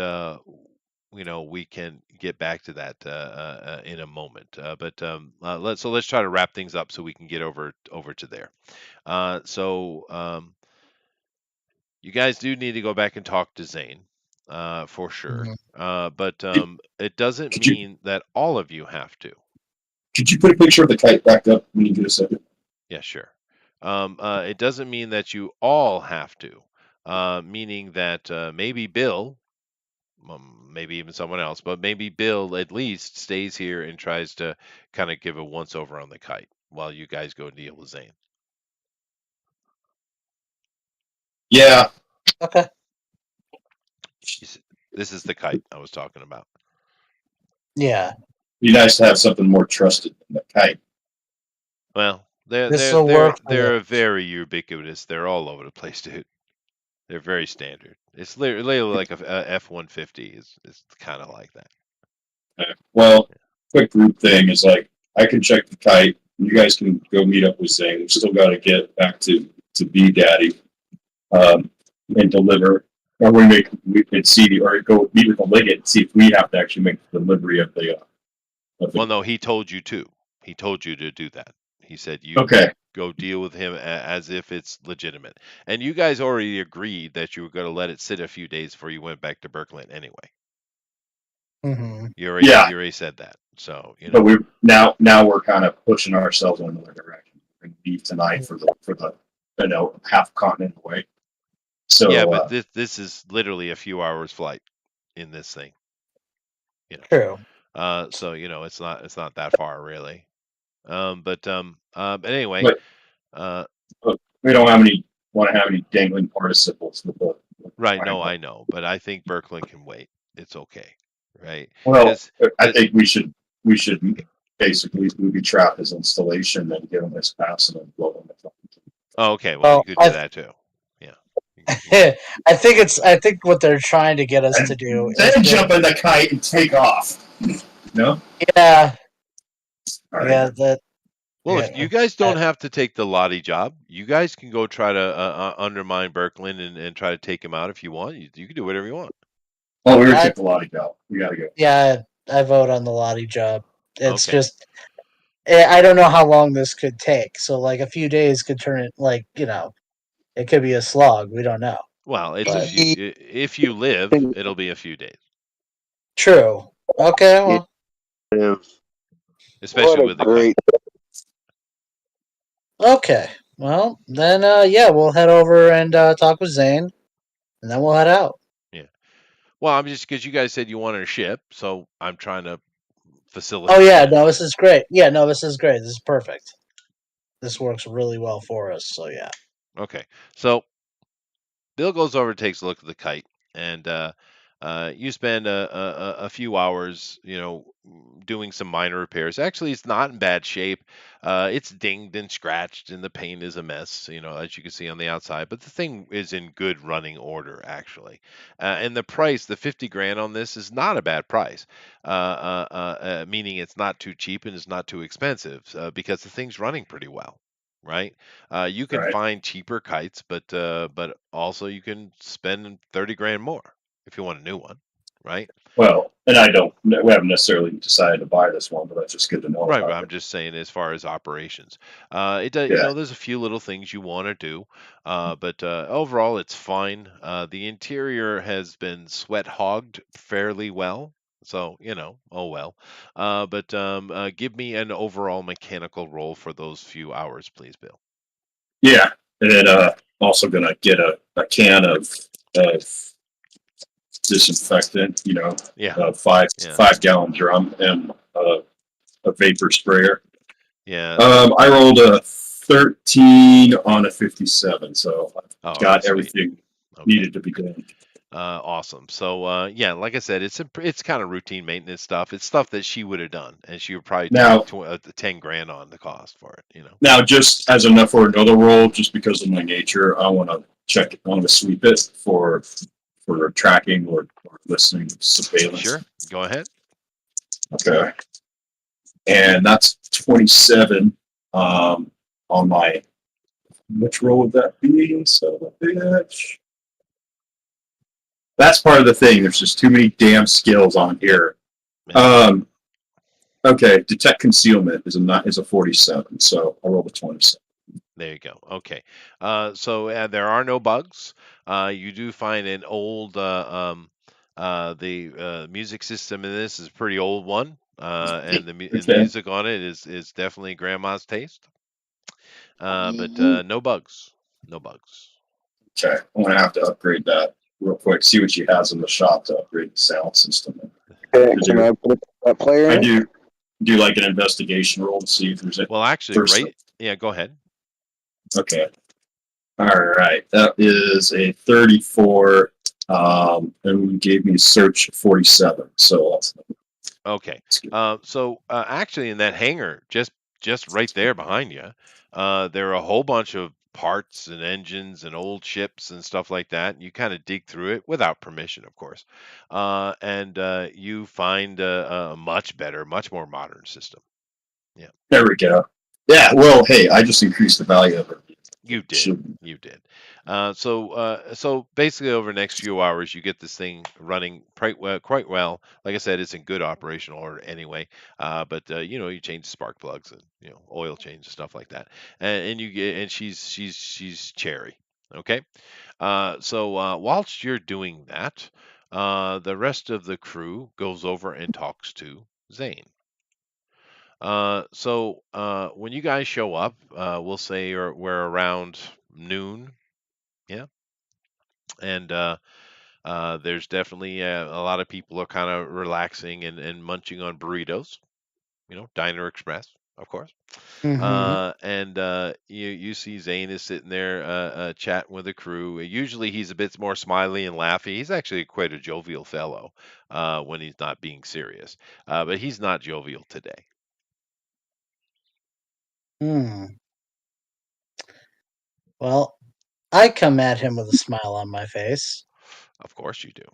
A: we can get back to that in a moment. Let's try to wrap things up so we can get over to there. So you guys do need to go back and talk to Zane, for sure.
E: Mhm.
A: But
F: Could,
A: it doesn't
F: could you
A: mean that all of you have to.
F: could you put a picture of the kite back up when you get a second?
A: Yeah, sure. It doesn't mean that you all have to. Meaning that maybe Bill, maybe even someone else, but maybe Bill at least stays here and tries to kind of give a once over on the kite while you guys go deal with Zane.
F: Yeah,
E: Okay.
A: This is the kite I was talking about.
E: Yeah.
F: be nice to have something more trusted than the kite.
A: Well, they're
E: This
A: they're
E: will
A: they're
E: work for the
A: they're very ubiquitous. They're all over the place, dude. They're very standard. It's literally like a F-150 is kind of like that.
F: Well, quick group thing is like I can check the kite. You guys can go meet up with Zane. We've still got to get back to B Daddy and deliver. Or we could see or go meet with the Liggett and see if we have to actually make the delivery of the
A: Well, no, he told you to. He told you to do that. He said you
F: Okay.
A: go deal with him as if it's legitimate. And you guys already agreed that you were going to let it sit a few days before you went back to Birkeland anyway.
E: hmm
F: Yeah,
A: You already said that. So,
F: but we now we're kind of pushing ourselves in another direction. We're going to leave tonight for the half continent away.
A: yeah,
F: So
A: but this is literally a few hours flight in this thing.
E: True.
A: So it's not that far really. But anyway,
F: but,
A: uh,
F: but we don't have any want to have any dangling participles with the
A: right? No,
F: triangle.
A: I know, but I think Birkeland can wait. It's okay, right?
F: Well,
A: Because
F: I think we should basically booby trap his installation and give him his pass and then blow him.
A: oh, okay, well you
E: Well,
A: could do that too. Yeah, you can do that.
E: I think what they're trying to get us to
F: And
E: do is
F: then jump in the kite and take off. No?
E: yeah,
F: All right.
E: yeah, that
A: Well, if
E: yeah.
A: you guys
E: I,
A: don't have to take the Lottie job, you guys can go try to undermine Birkeland and try to take him out if you want. You can do whatever you want.
F: Oh, we already
E: I
F: took the Lottie out. We gotta go.
E: yeah, I vote on the Lottie job. It's
A: Okay.
E: just I don't know how long this could take. So like a few days could turn it it could be a slog. We don't know.
A: Well, it's a
E: But
A: few. If you live, it'll be a few days,
E: true. Okay, well,
C: Yeah. What
A: especially
C: a
A: with the kite.
C: great.
E: okay. Well, then yeah, we'll head over and talk with Zane and then we'll head out.
A: Yeah. Well, I'm just because you guys said you wanted a ship, so I'm trying to
E: Oh
A: facilitate
E: yeah,
A: that.
E: no, this is great. Yeah, no, this is great. This is perfect. This works really well for us. So yeah.
A: Okay. So Bill goes over, takes a look at the kite, and You spend a few hours, doing some minor repairs. Actually, it's not in bad shape. It's dinged and scratched, and the paint is a mess, as you can see on the outside. But the thing is in good running order, actually. And the price, the 50 grand on this, is not a bad price. Meaning it's not too cheap and it's not too expensive, because the thing's running pretty well. Right, you can
F: Right.
A: find cheaper kites, but also you can spend 30 grand more if you want a new one, right?
F: Well, and we haven't necessarily decided to buy this one, but that's just good to know
A: Right, but
F: about
A: I'm
F: it.
A: just saying as far as operations, it does.
F: Yeah.
A: There's a few little things you want to do, but overall it's fine. The interior has been sweat hogged fairly well, so oh well. But give me an overall mechanical roll for those few hours, please, Bill.
F: Yeah. And then also gonna get a can of disinfectant,
A: Yeah,
F: a five
A: yeah,
F: 5 gallon drum and a vapor sprayer.
A: yeah.
F: I rolled a 13 on a 57, so I've
A: All right,
F: got
A: sweet.
F: everything
A: Okay.
F: needed to be done.
A: Awesome. So, yeah, like I said, it's kind of routine maintenance stuff. It's stuff that she would have done, and she would probably take
F: Now,
A: 10 grand on the cost for it.
F: now, just as enough for another roll, just because of my nature, I want to check. I want to sweep it for tracking or listening surveillance.
A: Sure, go ahead.
F: Okay, and that's 27 on my. Which roll would that be? So, bitch. That's part of the thing. There's just too many damn skills on here.
A: Yeah,
F: Um, okay, detect concealment is a 47, so I rolled a 27.
A: there you go. Okay. So there are no bugs. You do find an old the music system in this is a pretty old one. And the
F: Okay,
A: music on it is definitely grandma's taste. But
C: Mhm.
A: no bugs. No bugs.
F: okay, I'm gonna have to upgrade that real quick. See what she has in the shop to upgrade the sound system.
C: Okay,
F: To
C: can
F: do,
C: I put that player
F: I
C: in?
F: do like an investigation roll to see if there's a
A: Well, actually,
F: first.
A: right? Yeah, go ahead.
F: Okay, all right, that is a 34, and we gave me search 47. So
A: Okay.
F: that's good.
A: So actually, in that hangar, just right there behind you, there are a whole bunch of parts and engines and old ships and stuff like that. You kind of dig through it without permission, of course, and you find a much better, much more modern system. Yeah.
F: There we go. Yeah. Well, hey, I just increased the value of it.
A: You did.
F: Should
A: You did. So basically, over the next few hours, you get this thing running quite well. Quite well. Like I said, it's in good operational order anyway. But you change the spark plugs and oil change and stuff like that. And you get and she's cherry. Okay. So whilst you're doing that, the rest of the crew goes over and talks to Zane. So when you guys show up, we'll say we're around noon, yeah, and there's definitely a lot of people are kind of relaxing and munching on burritos, Diner Express, of course.
E: Mm-hmm.
A: And you see Zane is sitting there chatting with the crew. Usually he's a bit more smiley and laughy. He's actually quite a jovial fellow when he's not being serious, but he's not jovial today.
E: Hmm. Well, I come at him with a smile on my face.
A: Of course you do.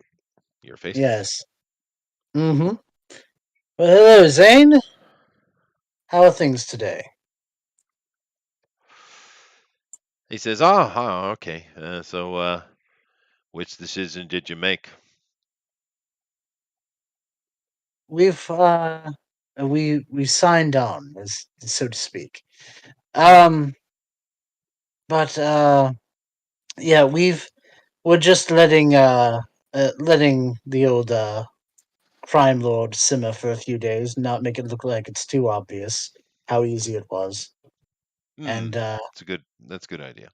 A: You're face to face.
E: Yes. Mm-hmm. Well, hello, Zane. How are things today?
A: He says, "Oh, okay. So, which decision did you make?"
E: We've we signed on, as so to speak. Um, but yeah, we're just letting the old crime lord simmer for a few days, not make it look like it's too obvious how easy it was.
A: Hmm.
E: And
A: That's a good idea.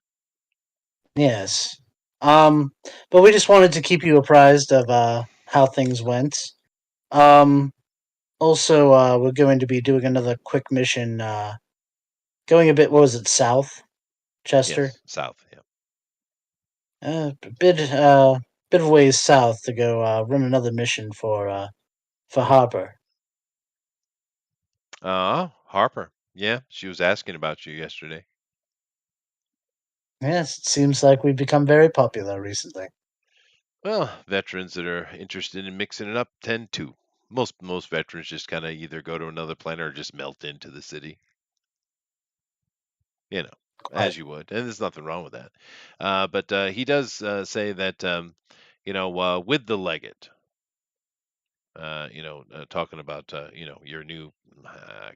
E: yes, but we just wanted to keep you apprised of how things went. Um, Also, we're going to be doing another quick mission, going a bit. What was it, south, Chester?
A: Yes, south. Yeah.
E: A bit bit of ways south to go run another mission for Harper.
A: Harper. Yeah, she was asking about you yesterday.
E: Yes, it seems like we've become very popular recently.
A: Well, veterans that are interested in mixing it up tend to. Most veterans just kind of either go to another planet or just melt into the city. You know,
E: Quite.
A: as you would, and there's nothing wrong with that. But he does say that with the legate, talking about your new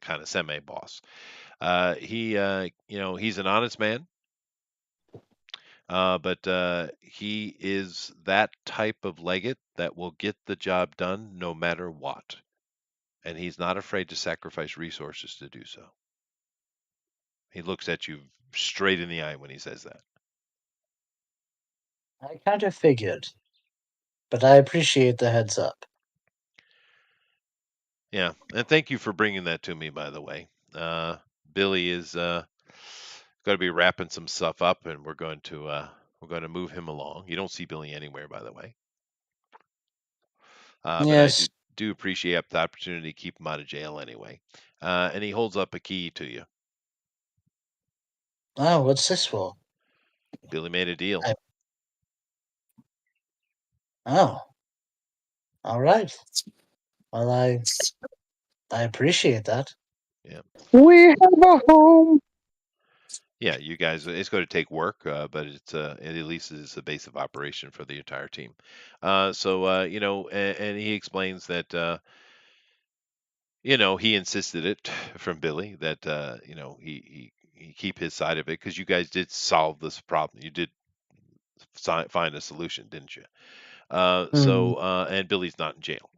A: kind of semi boss. He's an honest man, but he is that type of legate that will get the job done no matter what, and he's not afraid to sacrifice resources to do so. He looks at you straight in the eye when he says that.
E: I kind of figured, but I appreciate the heads up.
A: Yeah, and thank you for bringing that to me, by the way. Billy is going to be wrapping some stuff up, and we're going to move him along. You don't see Billy anywhere, by the way. But I do
E: Yes.
A: do appreciate the opportunity to keep him out of jail anyway. And he holds up a key to you.
E: Oh, what's this for?
A: Billy made a deal.
E: I, oh, all right. Well, I appreciate that.
A: Yeah.
C: We have a home.
A: Yeah, you guys, it's going to take work, but it at least is a base of operation for the entire team. And he explains that he insisted it from Billy that he keep his side of it because you guys did solve this problem. You did find a solution, didn't you?
E: Hmm.
A: And Billy's not in jail.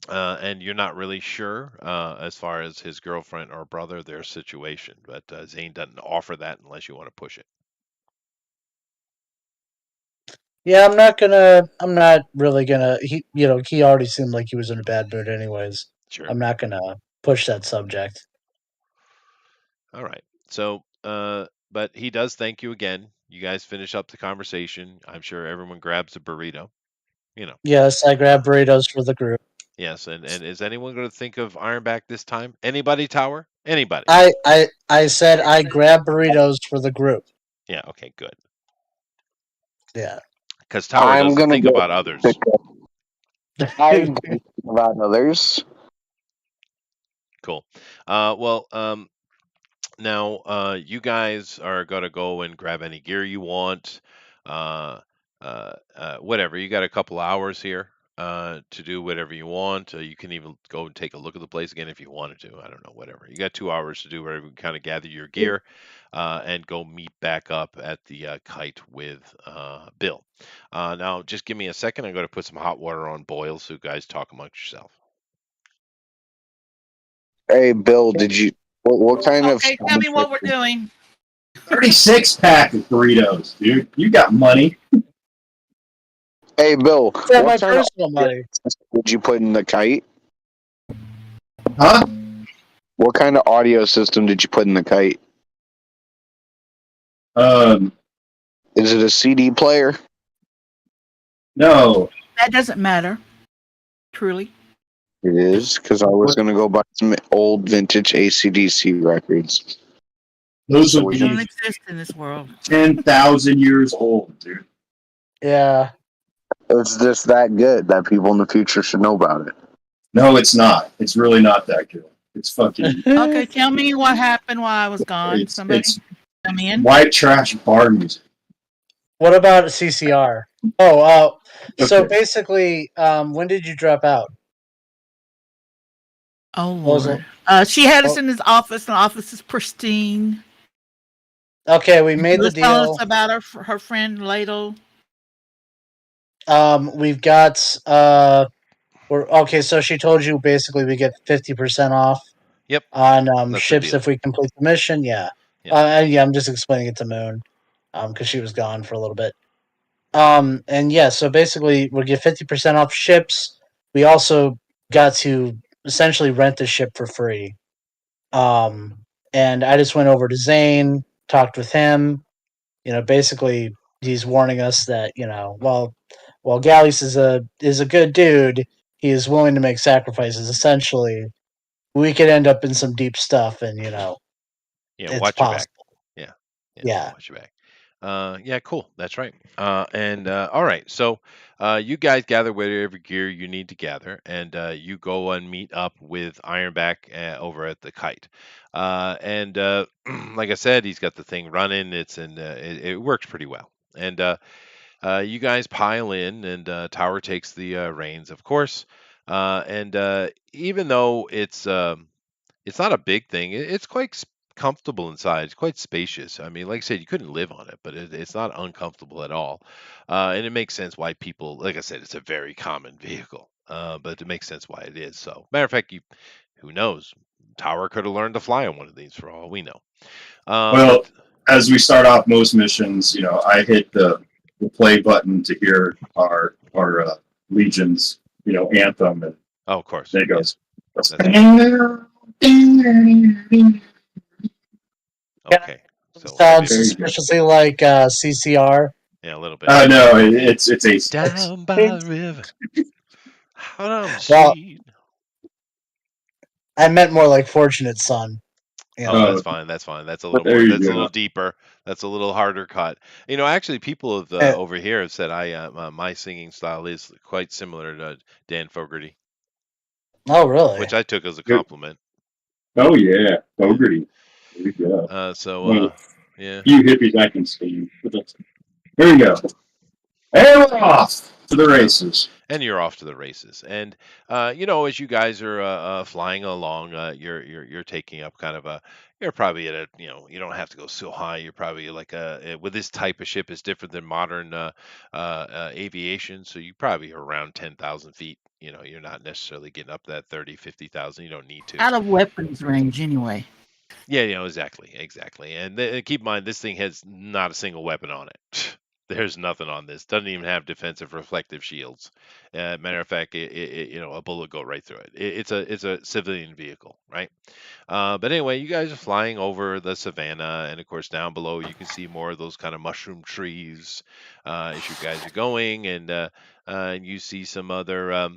A: And you're not really sure as far as his girlfriend or brother, their situation, but Zane doesn't offer that unless you want to push it.
E: Yeah, I'm not gonna. I'm not really gonna. He already seemed like he was in a bad mood, anyways.
A: Sure.
E: I'm not gonna push that subject.
A: All right. But he does thank you again. You guys finish up the conversation. I'm sure everyone grabs a burrito. You know.
E: Yes, I
A: Uh,
E: grabbed burritos for the group.
A: yes. And is anyone going to think of Ironback this time? Anybody, Tower? Anybody?
E: I said I grabbed burritos for the group.
A: Yeah. Okay. Good.
E: Yeah.
A: Because Tower
C: I'm
A: doesn't
C: gonna
A: think about
C: get pick
A: others.
C: up. I do think about others.
A: Cool. Now, you guys are gonna go and grab any gear you want, uh, whatever. You got a couple hours here to do whatever you want. You can even go and take a look at the place again if you wanted to. I don't know, whatever. You got 2 hours to do whatever. You kind of gather your gear and go meet back up at the kite with Bill. Now, just give me a second. I'm going to put some hot water on boil so you guys talk amongst yourself.
C: Hey, Bill, did you? What kind of?
D: Okay, tell me what we're doing.
F: 36-pack of burritos, dude. You got money.
C: Hey, Bill,
E: For my
C: what kind of
E: personal money.
C: did you put in the kite?
F: Huh?
C: What kind of audio system did you put in the kite? Is it a CD player?
F: No.
D: That doesn't matter. Truly.
C: It is, because I was going to go buy some old vintage AC/DC records.
F: Those
C: So
F: would
D: They
C: we
D: don't
F: be
D: exist in this world.
F: 10,000 years old, dude.
E: Yeah.
C: It's just that good that people in the future should know about it.
F: No, it's not. It's really not that good. It's fucking.
D: Okay, tell me what happened while I was gone. Somebody
F: It's
D: come in.
F: white trash bar music.
E: What about CCR? So
F: Okay.
E: basically, when did you drop out?
D: Oh
E: What was it?
D: Lord. She had us
E: Oh,
D: in his office. The office is pristine.
E: okay, we
D: She
E: made the
D: was telling us
E: deal.
D: about her friend Ladle.
E: We've got we're okay. So she told you basically we get 50% off
A: Yep,
E: on
A: that's the
E: ships
A: deal.
E: if we complete the mission. Yeah.
A: Yep.
E: Yeah. I'm just explaining it to Moon, because she was gone for a little bit. And yeah, so basically we get 50% off ships. We also got to essentially rent the ship for free. Um, and I just went over to Zane, talked with him. Basically he's warning us that, well, while Gallius is a good dude, he is willing to make sacrifices. Essentially, we could end up in some deep stuff, and
A: Yeah,
E: it's
A: watch your back.
E: possible.
A: Yeah, yeah,
E: Yeah.
A: watch your back. Yeah, cool. That's right. And all right, so you guys gather whatever gear you need to gather, and you go and meet up with Ironback over at the kite. And like I said, he's got the thing running. It works pretty well. And you guys pile in, and Tower takes the reins, of course. And even though it's not a big thing. It's quite comfortable inside. It's quite spacious. I mean, like I said, you couldn't live on it, but it's not uncomfortable at all. And it makes sense why people, like I said, it's a very common vehicle. But it makes sense why it is. So, matter of fact, who knows? Tower could have learned to fly on one of these for all we know.
F: Well,
A: But
F: as we start off most missions, I hit the play button to hear our Legion's anthem, and
A: oh, of course,
F: there it
A: yeah,
F: goes.
A: that's right. Okay, so it'll be
E: Sounds
F: There
A: about
F: you go.
E: suspiciously like CCR.
A: yeah, a little bit.
F: No, it's a
A: Down by the river, out on the
E: Well,
A: street.
E: I meant more like Fortunate Son. You
A: Oh,
E: know.
A: that's fine. That's fine. That's a little
F: there
A: more. That's a
F: you
A: little
F: go.
A: deeper. That's a little harder cut. Actually, people have
E: Eh,
A: over here have said my singing style is quite similar to Dan Fogerty,
E: oh,
A: which
E: really?
A: I took as a
F: Good.
A: compliment.
F: Oh yeah,
A: Yeah.
F: Fogarty. There you go.
A: So
F: Well,
A: yeah.
F: few hippies I can stand. But there you go. And we're off to the
A: Yeah.
F: races.
A: And you're off to the races. And as you guys are flying along, you're taking up kind of you're probably at a you don't have to go so high. You're probably like with this type of ship is different than modern aviation, so you probably are around 10,000 feet. You're not necessarily getting up that 30, 50,000. You don't need to.
D: Out of weapons range, anyway.
A: Yeah, exactly. And keep in mind, this thing has not a single weapon on it. There's nothing on this. Doesn't even have defensive reflective shields. Matter of fact, a bullet go right through it. It's a civilian vehicle, right? But anyway, you guys are flying over the savannah, and of course, down below you can see more of those kind of mushroom trees as you guys are going, and you see some other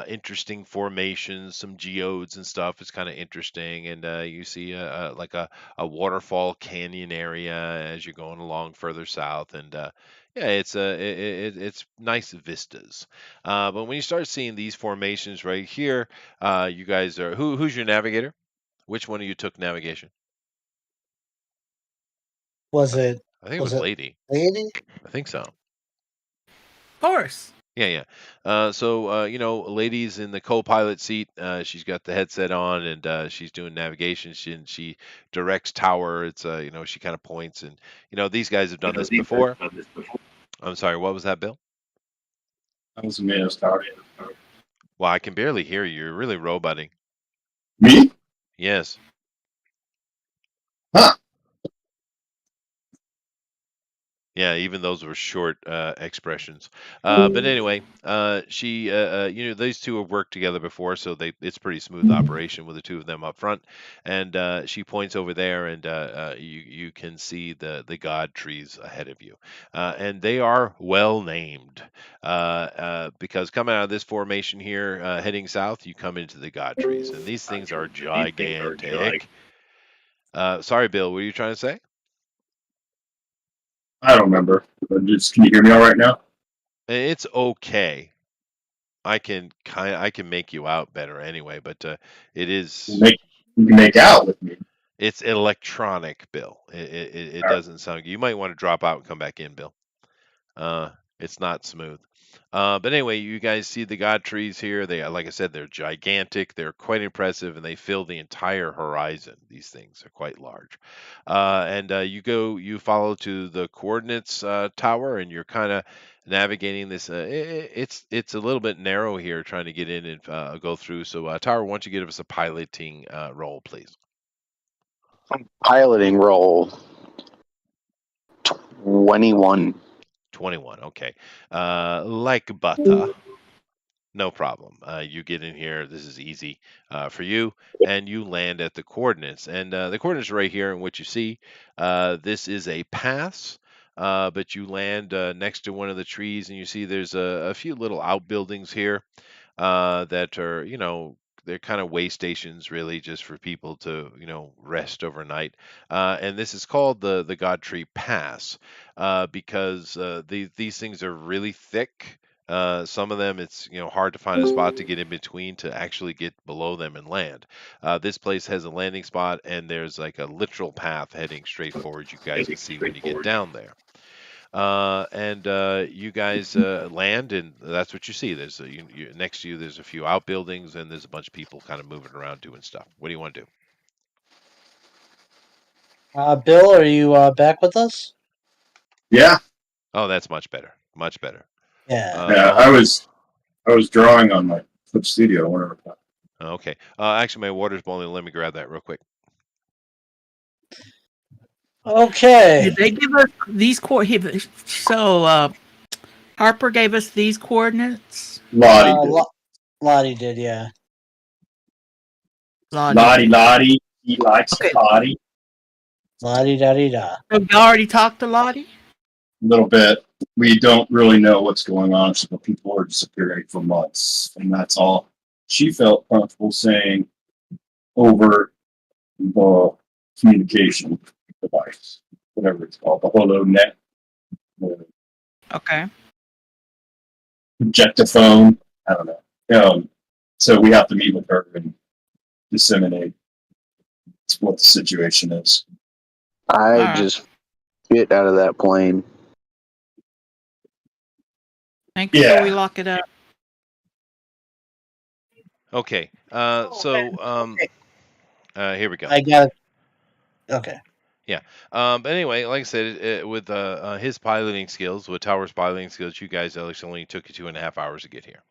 A: interesting formations, some geodes and stuff. It's kind of interesting, and you see like a waterfall canyon area as you're going along further south, and yeah, it's nice vistas. But when you start seeing these formations right here, you guys are who's your navigator? Which one of you took navigation?
E: Was
A: I, th-
E: it
A: I think it
E: was
A: was
E: it
A: Lady.
E: Lady?
A: I think so.
D: Of course.
A: Yeah, yeah. So Lady's in the co-pilot seat. She's got the headset on, and she's doing navigation. She directs Tower. It's she kind of points, and these guys have done this before. I'm sorry, what was that, Bill?
F: That was a man star.
A: Well, I can barely hear you. You're really roboting.
F: Me?
A: Yes.
F: Huh.
A: Yeah, even those were short expressions. But anyway, these two have worked together before, so it's pretty smooth operation with the two of them up front. And she points over there, and you can see the god trees ahead of you, and they are well named because coming out of this formation here, heading south, you come into the god trees, and these things are gigantic. Sorry, Bill, what are you trying to say?
F: I don't remember. Can you hear me all right now?
A: It's okay. I can make you out better anyway, but it is
F: You can make out with me.
A: it's electronic, Bill. It
F: All right.
A: doesn't sound good. You might want to drop out and come back in, Bill. It's not smooth. But anyway, you guys see the god trees here. They, like I said, they're gigantic. They're quite impressive, and they fill the entire horizon. These things are quite large. And you follow to the coordinates tower, and you're kind of navigating this. It's a little bit narrow here, trying to get in and go through. So, tower, why don't you give us a piloting roll, please?
C: Piloting roll 21.
A: 21. Okay. Like butter. No problem. You get in here. This is easy for you, and you land at the coordinates. And the coordinates are right here in what you see. This is a pass. but you land next to one of the trees, and you see there's a few little outbuildings here that are, they're kind of way stations, really, just for people to, rest overnight. And this is called the Godtree Pass because these things are really thick. Some of them, it's hard to find a spot to get in between to actually get below them and land. This place has a landing spot, and there's like a literal path heading straight forward. You guys can see when you get down there. And you guys land, and that's what you see. There's next to you. There's a few outbuildings, and there's a bunch of people kind of moving around doing stuff. What do you want to do?
E: Bill, are you back with us?
F: Yeah,
A: Oh, that's much better. Much better.
E: Yeah.
F: yeah. I was drawing on my Flip Studio. Whatever.
A: Okay. Actually, my water's boiling. Let me grab that real quick.
E: Okay.
D: Did they give us these coordinates? So Harper gave us these coordinates.
F: Lottie did.
E: Lottie did, yeah.
F: Lottie, Lottie. He likes
D: Okay.
F: Lottie.
E: Lottie da da.
D: So you already talked to Lottie?
F: A little bit. We don't really know what's going on, so people are disappearing for months, and that's all she felt comfortable saying over the communication device, whatever it's called, the HoloNet, the
D: Okay.
F: projectophone. I don't know. So we have to meet with her and disseminate what the situation is.
C: I
D: Alright.
C: just get out of that plane.
D: Make sure we lock it up.
A: Okay. Here we go.
E: I got it. Okay.
A: But anyway, like I said, with his piloting skills, with Tower's piloting skills, you guys actually only took you 2.5 hours to get here.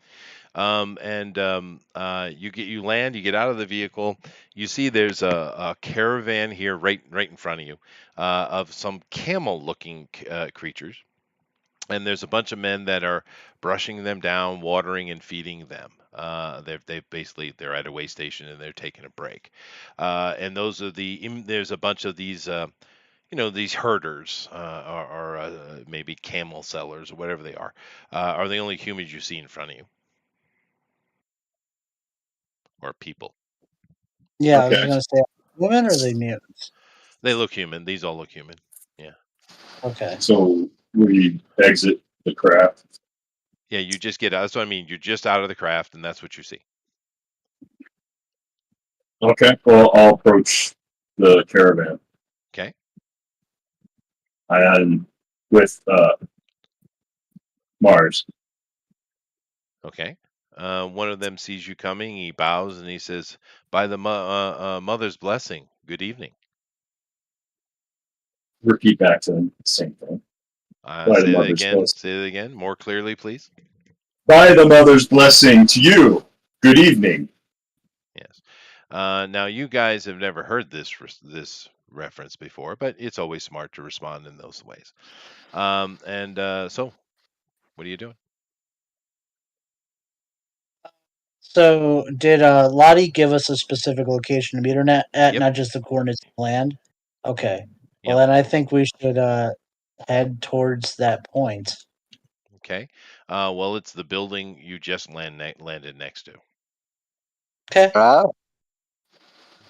A: You land, you get out of the vehicle. You see there's a caravan here, right in front of you, of some camel-looking creatures, and there's a bunch of men that are brushing them down, watering and feeding them. They're at a way station and they're taking a break. And there's a bunch of these these herders or maybe camel sellers or whatever they are the only humans you see in front of you or people.
E: Yeah, I was
F: Okay.
E: gonna say women or the mutants.
A: They look human. These all look human. Yeah.
E: Okay.
F: So we exit the craft.
A: Yeah, you just get out. That's what I mean. You're just out of the craft, and that's what you see.
F: Okay. Well, I'll approach the caravan.
A: Okay.
F: And with Mars.
A: Okay. One of them sees you coming. He bows and he says, "By the mother's blessing, good evening."
F: Repeat back to them the same thing. By the
A: Say that
F: mother's
A: again.
F: blessing.
A: Say that again, more clearly, please.
F: By the mother's blessing to you. Good evening.
A: Yes. Now, you guys have never heard this reference before, but it's always smart to respond in those ways. So, what are you doing?
E: So did Lottie give us a specific location to meet her at,
A: Yep.
E: not just the coordinates of land? Okay. Well,
A: Yep.
E: then I think we should head towards that point.
A: Okay. Well, it's the building you just landed next to.
E: Okay.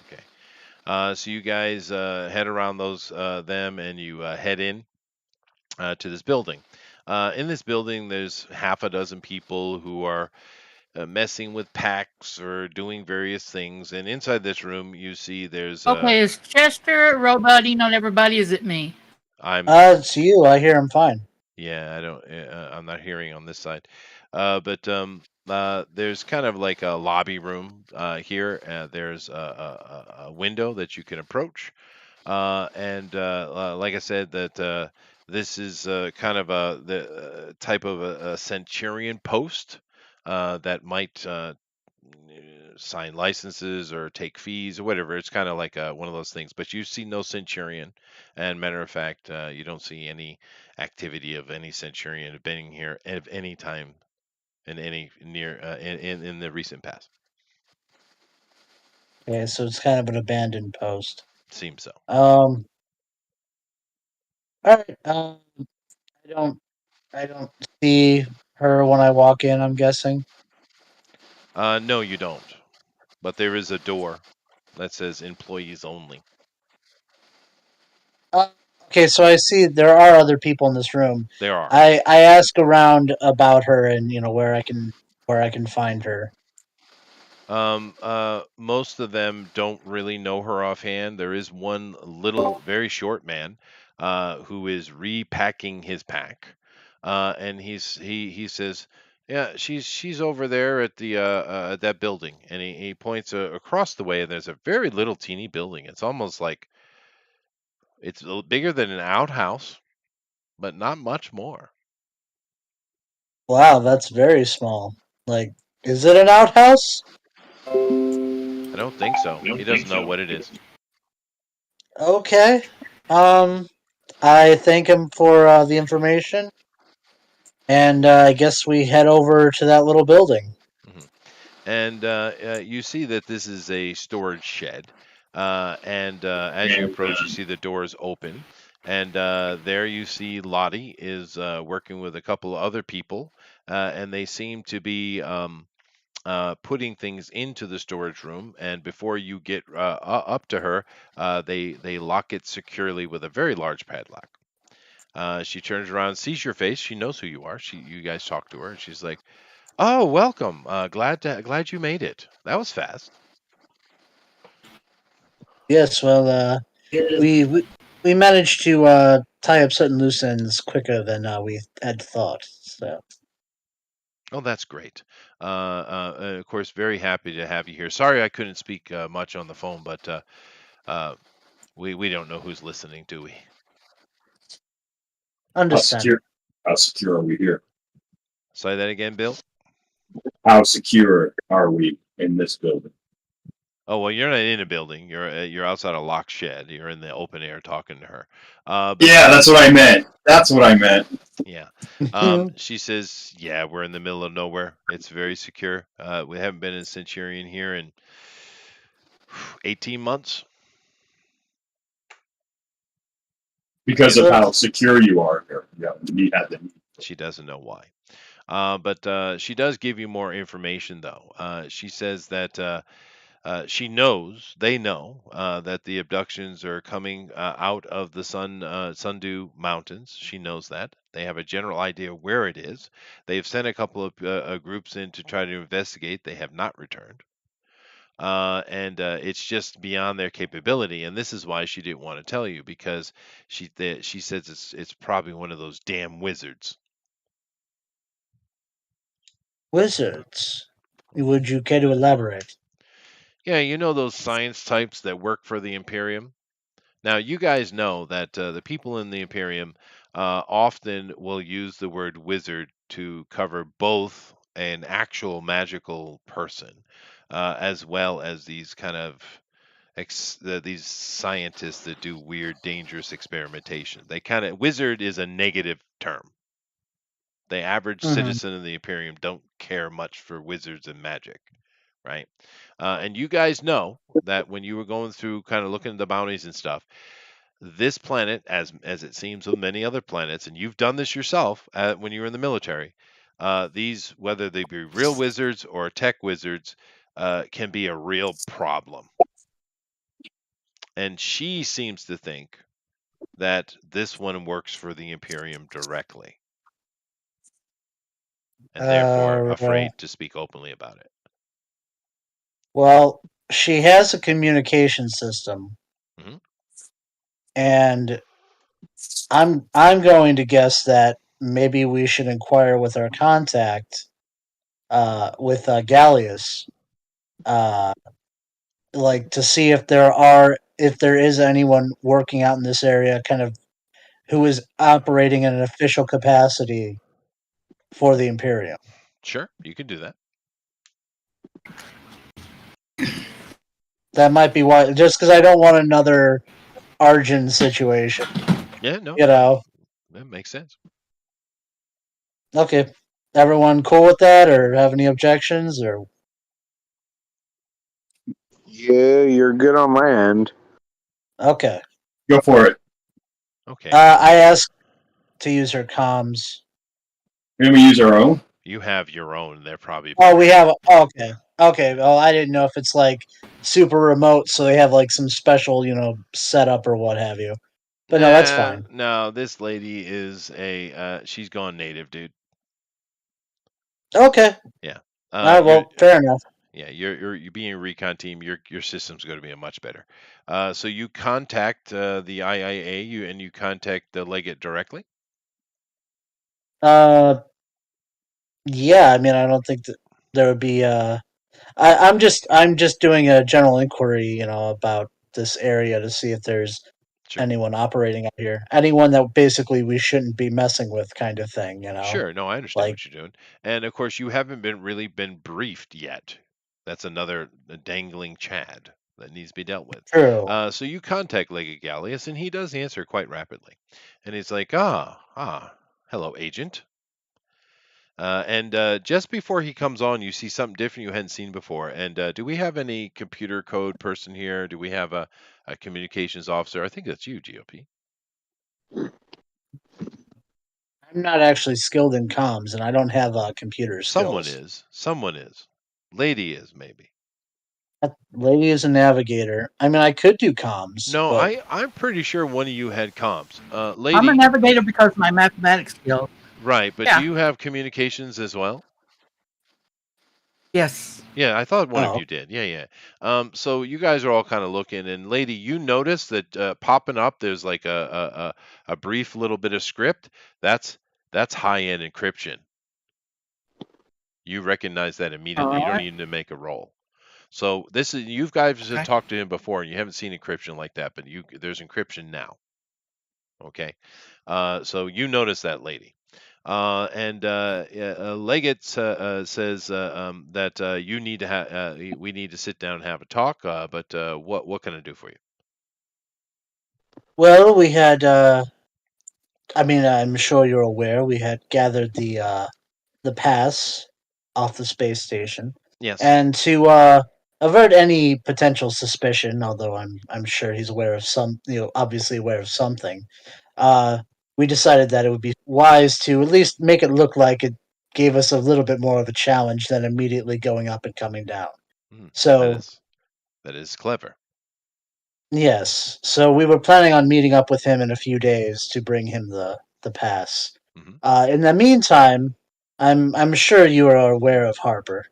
A: Okay. So you guys head around them, and you head in to this building. In this building, there's half a dozen people who are messing with packs or doing various things. And inside this room, you see there's
D: Okay, is Chester roboting on everybody? Is it me?
E: It's you. I hear him fine.
A: Yeah, I don't. I'm not hearing on this side, but there's kind of like a lobby room here. There's a window that you can approach, and like I said, that this is kind of the type of a Centurion post that might sign licenses or take fees or whatever. It's kind of like one of those things. But you see no Centurion, and matter of fact, you don't see any activity of any Centurion being here at any time in any near in the recent past.
E: Okay, so it's kind of an abandoned post.
A: Seems so.
E: All right. I don't see her when I walk in, I'm guessing.
A: No, you don't. But there is a door that says employees only.
E: Uh, okay, so I see there are other people in this room.
A: There are.
E: I ask around about her and where I can find her.
A: Most of them don't really know her offhand. There is one little, very short man, who is repacking his pack, and he says, "Yeah, she's over there at the at that building," and he points across the way, and there's a very little teeny building. It's almost like it's bigger than an outhouse, but not much more.
E: Wow, that's very small. Like, is it an outhouse?
A: I don't think so. He doesn't know what it is.
E: Okay. Um, I thank him for the information, and I guess we head over to that little building.
A: Mhm. And you see that this is a storage shed. And as you approach, you see the doors open. And there you see Lottie is working with a couple of other people. And they seem to be putting things into the storage room. And before you get up to her, they lock it securely with a very large padlock. She turns around, sees your face. She knows who you are. You guys talk to her, and she's like, "Oh, welcome. Glad you made it. That was fast."
E: Yes, well, we we, we managed to tie up certain loose ends quicker than we had thought. So
A: Oh, that's great. Of course, very happy to have you here. Sorry I couldn't speak much on the phone, but uh, we don't know who's listening, do we?
F: How
E: understand.
F: secure? How secure are we here?
A: Say that again, Bill.
F: How secure are we in this building?
A: Oh well, you're not in a building. You're outside a locked shed. You're in the open air talking to her. But
F: Yeah, that's what I meant. That's what I meant.
A: yeah. She says, "Yeah, we're in the middle of nowhere. It's very secure. We haven't been in Centurion here in 18 months."
F: Because
A: Again,
F: of how secure you are here. Yeah, we had the
A: she doesn't know why. But she does give you more information, though. She says that she knows, they know, that the abductions are coming out of the Sundew Mountains. She knows that. They have a general idea where it is. They've sent a couple of groups in to try to investigate. They have not returned. And it's just beyond their capability, and this is why she didn't want to tell you because she says it's probably one of those damn wizards.
E: Wizards. Would you care to elaborate?
A: Yeah, you know those science types that work for the Imperium? Now, you guys know that the people in the Imperium often will use the word wizard to cover both an actual magical person as well as these kind of these scientists that do weird, dangerous experimentation. They kind of wizard is a negative term. The average
E: Hmm.
A: citizen of the Imperium don't care much for wizards and magic, right? And you guys know that when you were going through kind of looking at the bounties and stuff, this planet, as it seems with many other planets, and you've done this yourself when you were in the military, these whether they be real wizards or tech wizards, can be a real problem. And she seems to think that this one works for the Imperium directly, and therefore
E: Uh, uh,
A: afraid to speak openly about it.
E: well, she has a communication system,
A: Hmm.
E: and I'm going to guess that maybe we should inquire with our contact, with Gallius, uh, like to see if there is anyone working out in this area, kind of who is operating in an official capacity for the Imperium.
A: Sure, you can do that.
E: That might be why, just because I don't want another Arjun situation.
A: Yeah, no,
E: You know.
A: that makes sense.
E: Okay. Everyone cool with that, or have any objections, or
C: Yeah, you're good on my end.
E: okay?
F: Go for it.
A: Okay.
E: I ask. to use her comms.
F: Can we use our own?
A: You have your own. They're probably
E: Oh,
A: better.
E: we have. Okay, okay. Well, I didn't know if it's like super remote, so they have like some special, setup or what have you. But no, that's
A: Nah,
E: fine.
A: no. This lady is she's gone native, dude.
E: Okay.
A: Yeah.
E: All right.
A: You're
E: Well, fair enough.
A: yeah. You're being a recon team. Your system's going to be a much better. So you contact the IIA. You contact the Legate directly.
E: Uh, yeah. I mean, I don't think that there would be. I'm just doing a general inquiry, about this area to see if there's
A: Sure.
E: anyone operating out here. Anyone that basically we shouldn't be messing with, kind of thing.
A: Sure. No, I understand
E: Like
A: what you're doing. And of course, you haven't really been briefed yet. That's another dangling Chad that needs to be dealt with.
E: true.
A: So you contact Legate Gallius, and he does answer quite rapidly. And he's like, hello, agent. And just before he comes on, you see something different you hadn't seen before. And do we have any computer code person here? Do we have a communications officer? I think that's you, GOP.
E: I'm not actually skilled in comms, and I don't have computer
A: Someone
E: skills.
A: is. Someone is. Lady is, maybe.
E: That lady is a navigator. I mean, I could do comms,
A: No,
E: but
A: I'm pretty sure one of you had comms.
D: I'm a
A: Lady,
D: navigator because of my mathematics skills.
A: right, but do
D: Yeah.
A: you have communications as well?
D: Yes.
A: Yeah, I thought one of
E: oh,
A: you did. Yeah, yeah. So you guys are all kind of looking, and lady, you notice that popping up, there's like a brief little bit of script. That's high-end encryption. You recognize that immediately. You
D: All
A: don't
D: right.
A: even need to make a roll. So this is you guys have
D: Okay.
A: talked to him before, and you haven't seen encryption like that, but there's encryption now. Okay, so you notice that lady. And yeah, Leggett says that you need to we need to sit down and have a talk. But what can I do for you?
E: well, we had. I mean, I'm sure you're aware we had gathered the pass off the space station,
A: Yes.
E: and to avert any potential suspicion, although I'm sure he's aware of some, obviously aware of something. Uh, we decided that it would be wise to at least make it look like it gave us a little bit more of a challenge than immediately going up and coming down.
A: Mm,
E: So
A: that is clever.
E: yes, so we were planning on meeting up with him in a few days to bring him the pass.
A: Hmm.
E: In the meantime, I'm sure you are aware of Harper.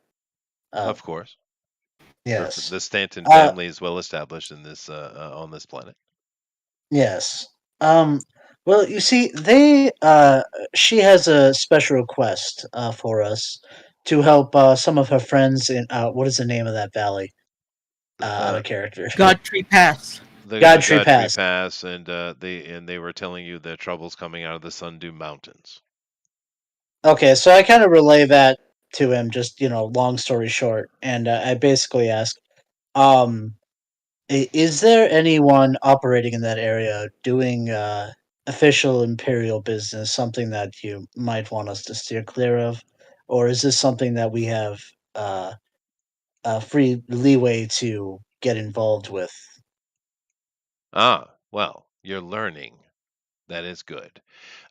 E: Uh,
A: Of course,
E: yes.
A: the Stanton
E: Uh,
A: family is well established in this on this planet.
E: yes. Well, you see, she has a special request for us to help some of her friends in what is the name of that valley? I'm
A: Uh,
E: a character.
D: Godtree Pass.
A: the
E: Godtree
A: Godfrey
E: Pass.
A: Pass, and they were telling you the troubles coming out of the Sundew Mountains.
E: Okay, so I kind of relay that to him. Just long story short, and I basically ask, um, is there anyone operating in that area doing official imperial business, something that you might want us to steer clear of? Or is this something that we have uh, free leeway to get involved with?
A: Ah, well, you're learning. That is good.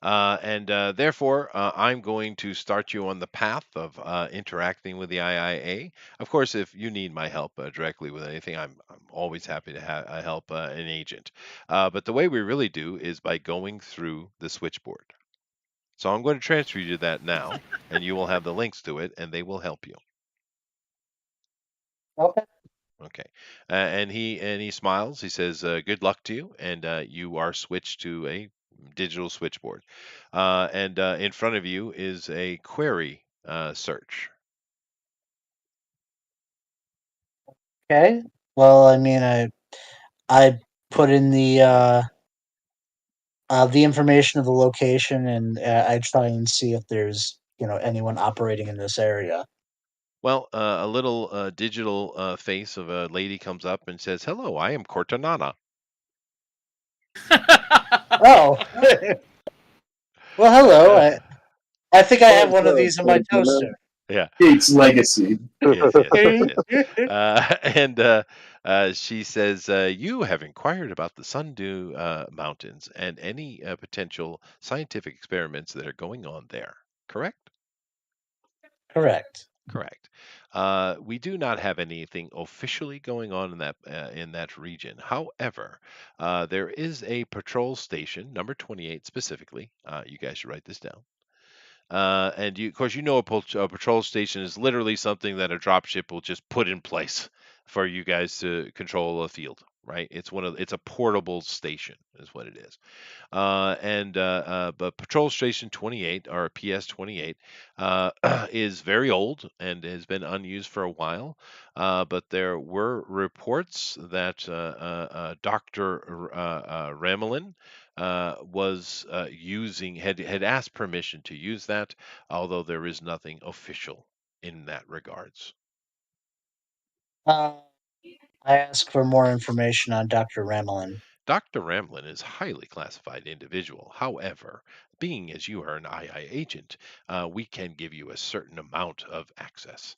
A: And therefore, I'm going to start you on the path of interacting with the IIA. Of course, if you need my help directly with anything, I'm always happy to help an agent. But the way we really do is by going through the switchboard. So I'm going to transfer you to that now, and you will have the links to it, and they will help you.
E: Okay.
A: Okay. And he smiles. He says, "Good luck to you," and you are switched to a digital switchboard. And in front of you is a query search.
E: Okay. Well, I mean, I put in the information of the location, and I try and see if there's anyone operating in this area.
A: Well, a little digital face of a lady comes up and says, "Hello, I am Cortanana."
E: Oh, well, hello.
A: Uh,
E: I think I have
C: Oh,
E: one of
C: so,
E: these in my toaster.
A: yeah.
F: Kate's legacy.
A: Yes. Yes. Yes. Yes. And She says, you have inquired about the Sundew Mountains and any potential scientific experiments that are going on there, correct?
E: Correct.
A: Correct. We do not have anything officially going on in that region. However, there is a patrol station, number 28 specifically. You guys should write this down. And you, of course, a patrol station is literally something that a dropship will just put in place for you guys to control a field, right? It's a portable station, is what it is. But Patrol Station 28, or PS 28, is very old and has been unused for a while. But there were reports that Dr. Ramelin was had asked permission to use that, although there is nothing official in that regards.
E: Uh, I ask for more information on Dr. Ramelin.
A: Dr. Ramlin is a highly classified individual. However, being as you are an II agent, we can give you a certain amount of access.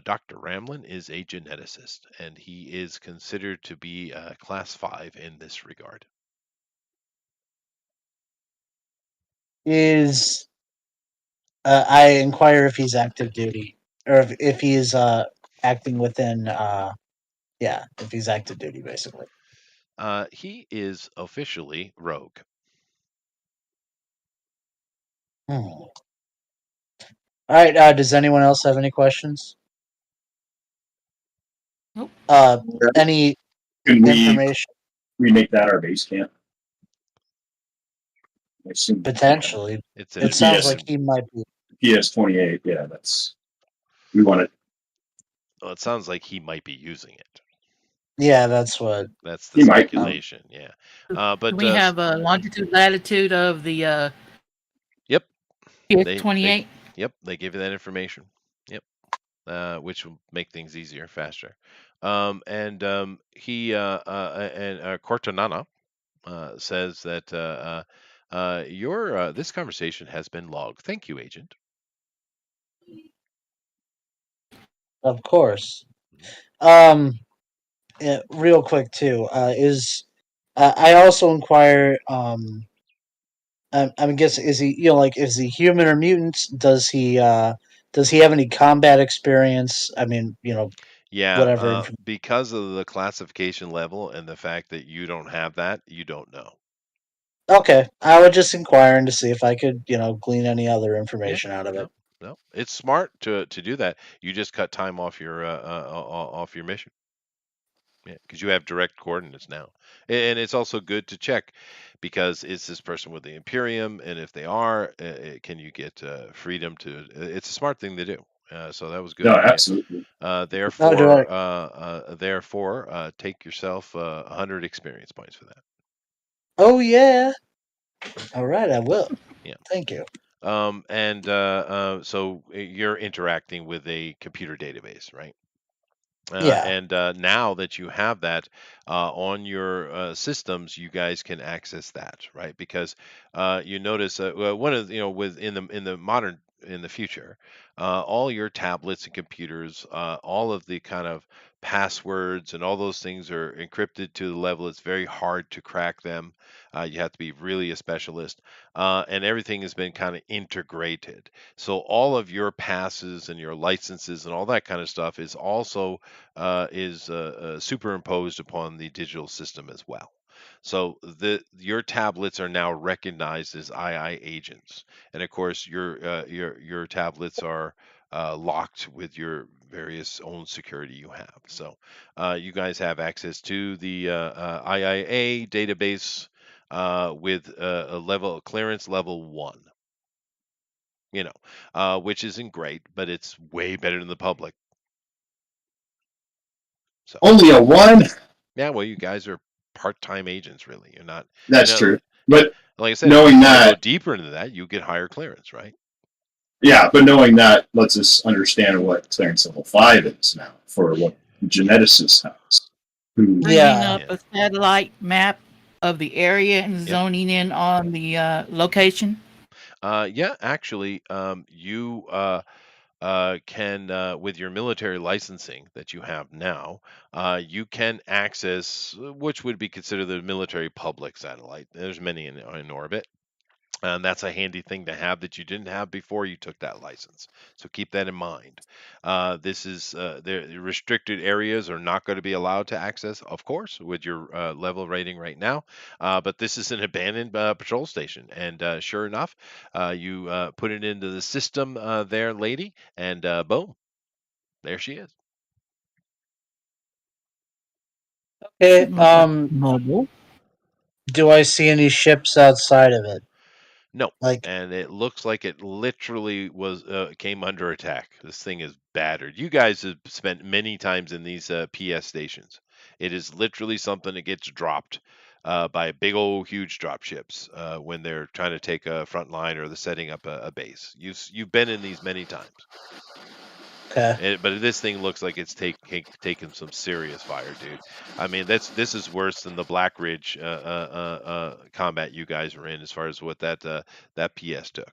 A: Dr. Ramlin is a geneticist, and he is considered to be class 5 in this regard.
E: Is I inquire if he's active duty, or if he's acting within if he's active duty, basically.
A: He is officially rogue.
E: All right. Does anyone else have any questions?
D: Nope.
E: Any
F: Can we
E: information?
F: remake that our base camp? I assume we can.
E: Potentially.
A: It's
E: It sounds like he might be.
F: PS 28. Yeah, we want it.
A: Well, it sounds like he might be using it.
E: Yeah, that's what.
A: That's the
F: He might.
A: speculation. Yeah. But
D: Do we have a longitude, latitude of the
A: Yep.
D: PS-28?
A: Yep, they give you that information. Yep. Which will make things easier, faster. Cortanana says that this conversation has been logged. Thank you, Agent.
E: Of course. Real quick too. I also inquire. I'm guessing, is he, is he human or mutant? Does he have any combat experience? I mean, whatever.
A: Because of the classification level and the fact that you don't have that, you don't know.
E: Okay, I was just inquiring to see if I could, glean any other information out of it.
A: No, it's smart to do that. You just cut time off your mission. Yeah, because you have direct coordinates now, and it's also good to check because is this person with the Imperium, and if they are, can you get freedom to? It's a smart thing to do. So that was good.
F: No, absolutely.
A: Therefore, take yourself 100 experience points for that.
E: Oh yeah. All right, I will.
A: Yeah.
E: Thank you.
A: So you're interacting with a computer database, right?
E: Yeah.
A: And now that you have that on your systems, you guys can access that, right? Because you notice one of with in the future, all your tablets and computers, all of the kind of passwords and all those things are encrypted to the level it's very hard to crack them. You have to be really a specialist, and everything has been kind of integrated. So all of your passes and your licenses and all that kind of stuff is also is superimposed upon the digital system as well. So your tablets are now recognized as II agents, and of course your tablets are locked with your various own security you have. So you guys have access to the IIA database with a level clearance level 1. Which isn't great, but it's way better than the public. So
F: only a 1.
A: Yeah, well, you guys are part-time agents, really. You're not.
F: That's true.
A: Yeah,
F: But
A: like I said,
F: knowing
A: if you want to
F: that,
A: go deeper into that, you get higher clearance, right?
F: Yeah, but knowing that lets us understand what clearance level 5 is now for what geneticist has.
D: Bringing up a satellite map of the area and zoning in on the location.
A: Yeah, actually, can, with your military licensing that you have now, you can access which would be considered the military public satellite. There's many in orbit. And that's a handy thing to have that you didn't have before you took that license. So keep that in mind. This is the restricted areas are not going to be allowed to access, of course, with your level rating right now. But this is an abandoned patrol station, and sure enough, you put it into the system there, lady, and boom, there she is.
E: Okay.
D: Looks like mobile.
E: Do I see any ships outside of it?
A: No.
E: Like,
A: And it looks like it literally was came under attack. This thing is battered. You guys have spent many times in these PS stations. It is literally something that gets dropped by big old huge drop ships when they're trying to take a front line or they're setting up a base. You've been in these many times.
E: okay.
A: But this thing looks like it's taken some serious fire, dude. I mean, this is worse than the Black Ridge combat you guys were in, as far as what that PS took.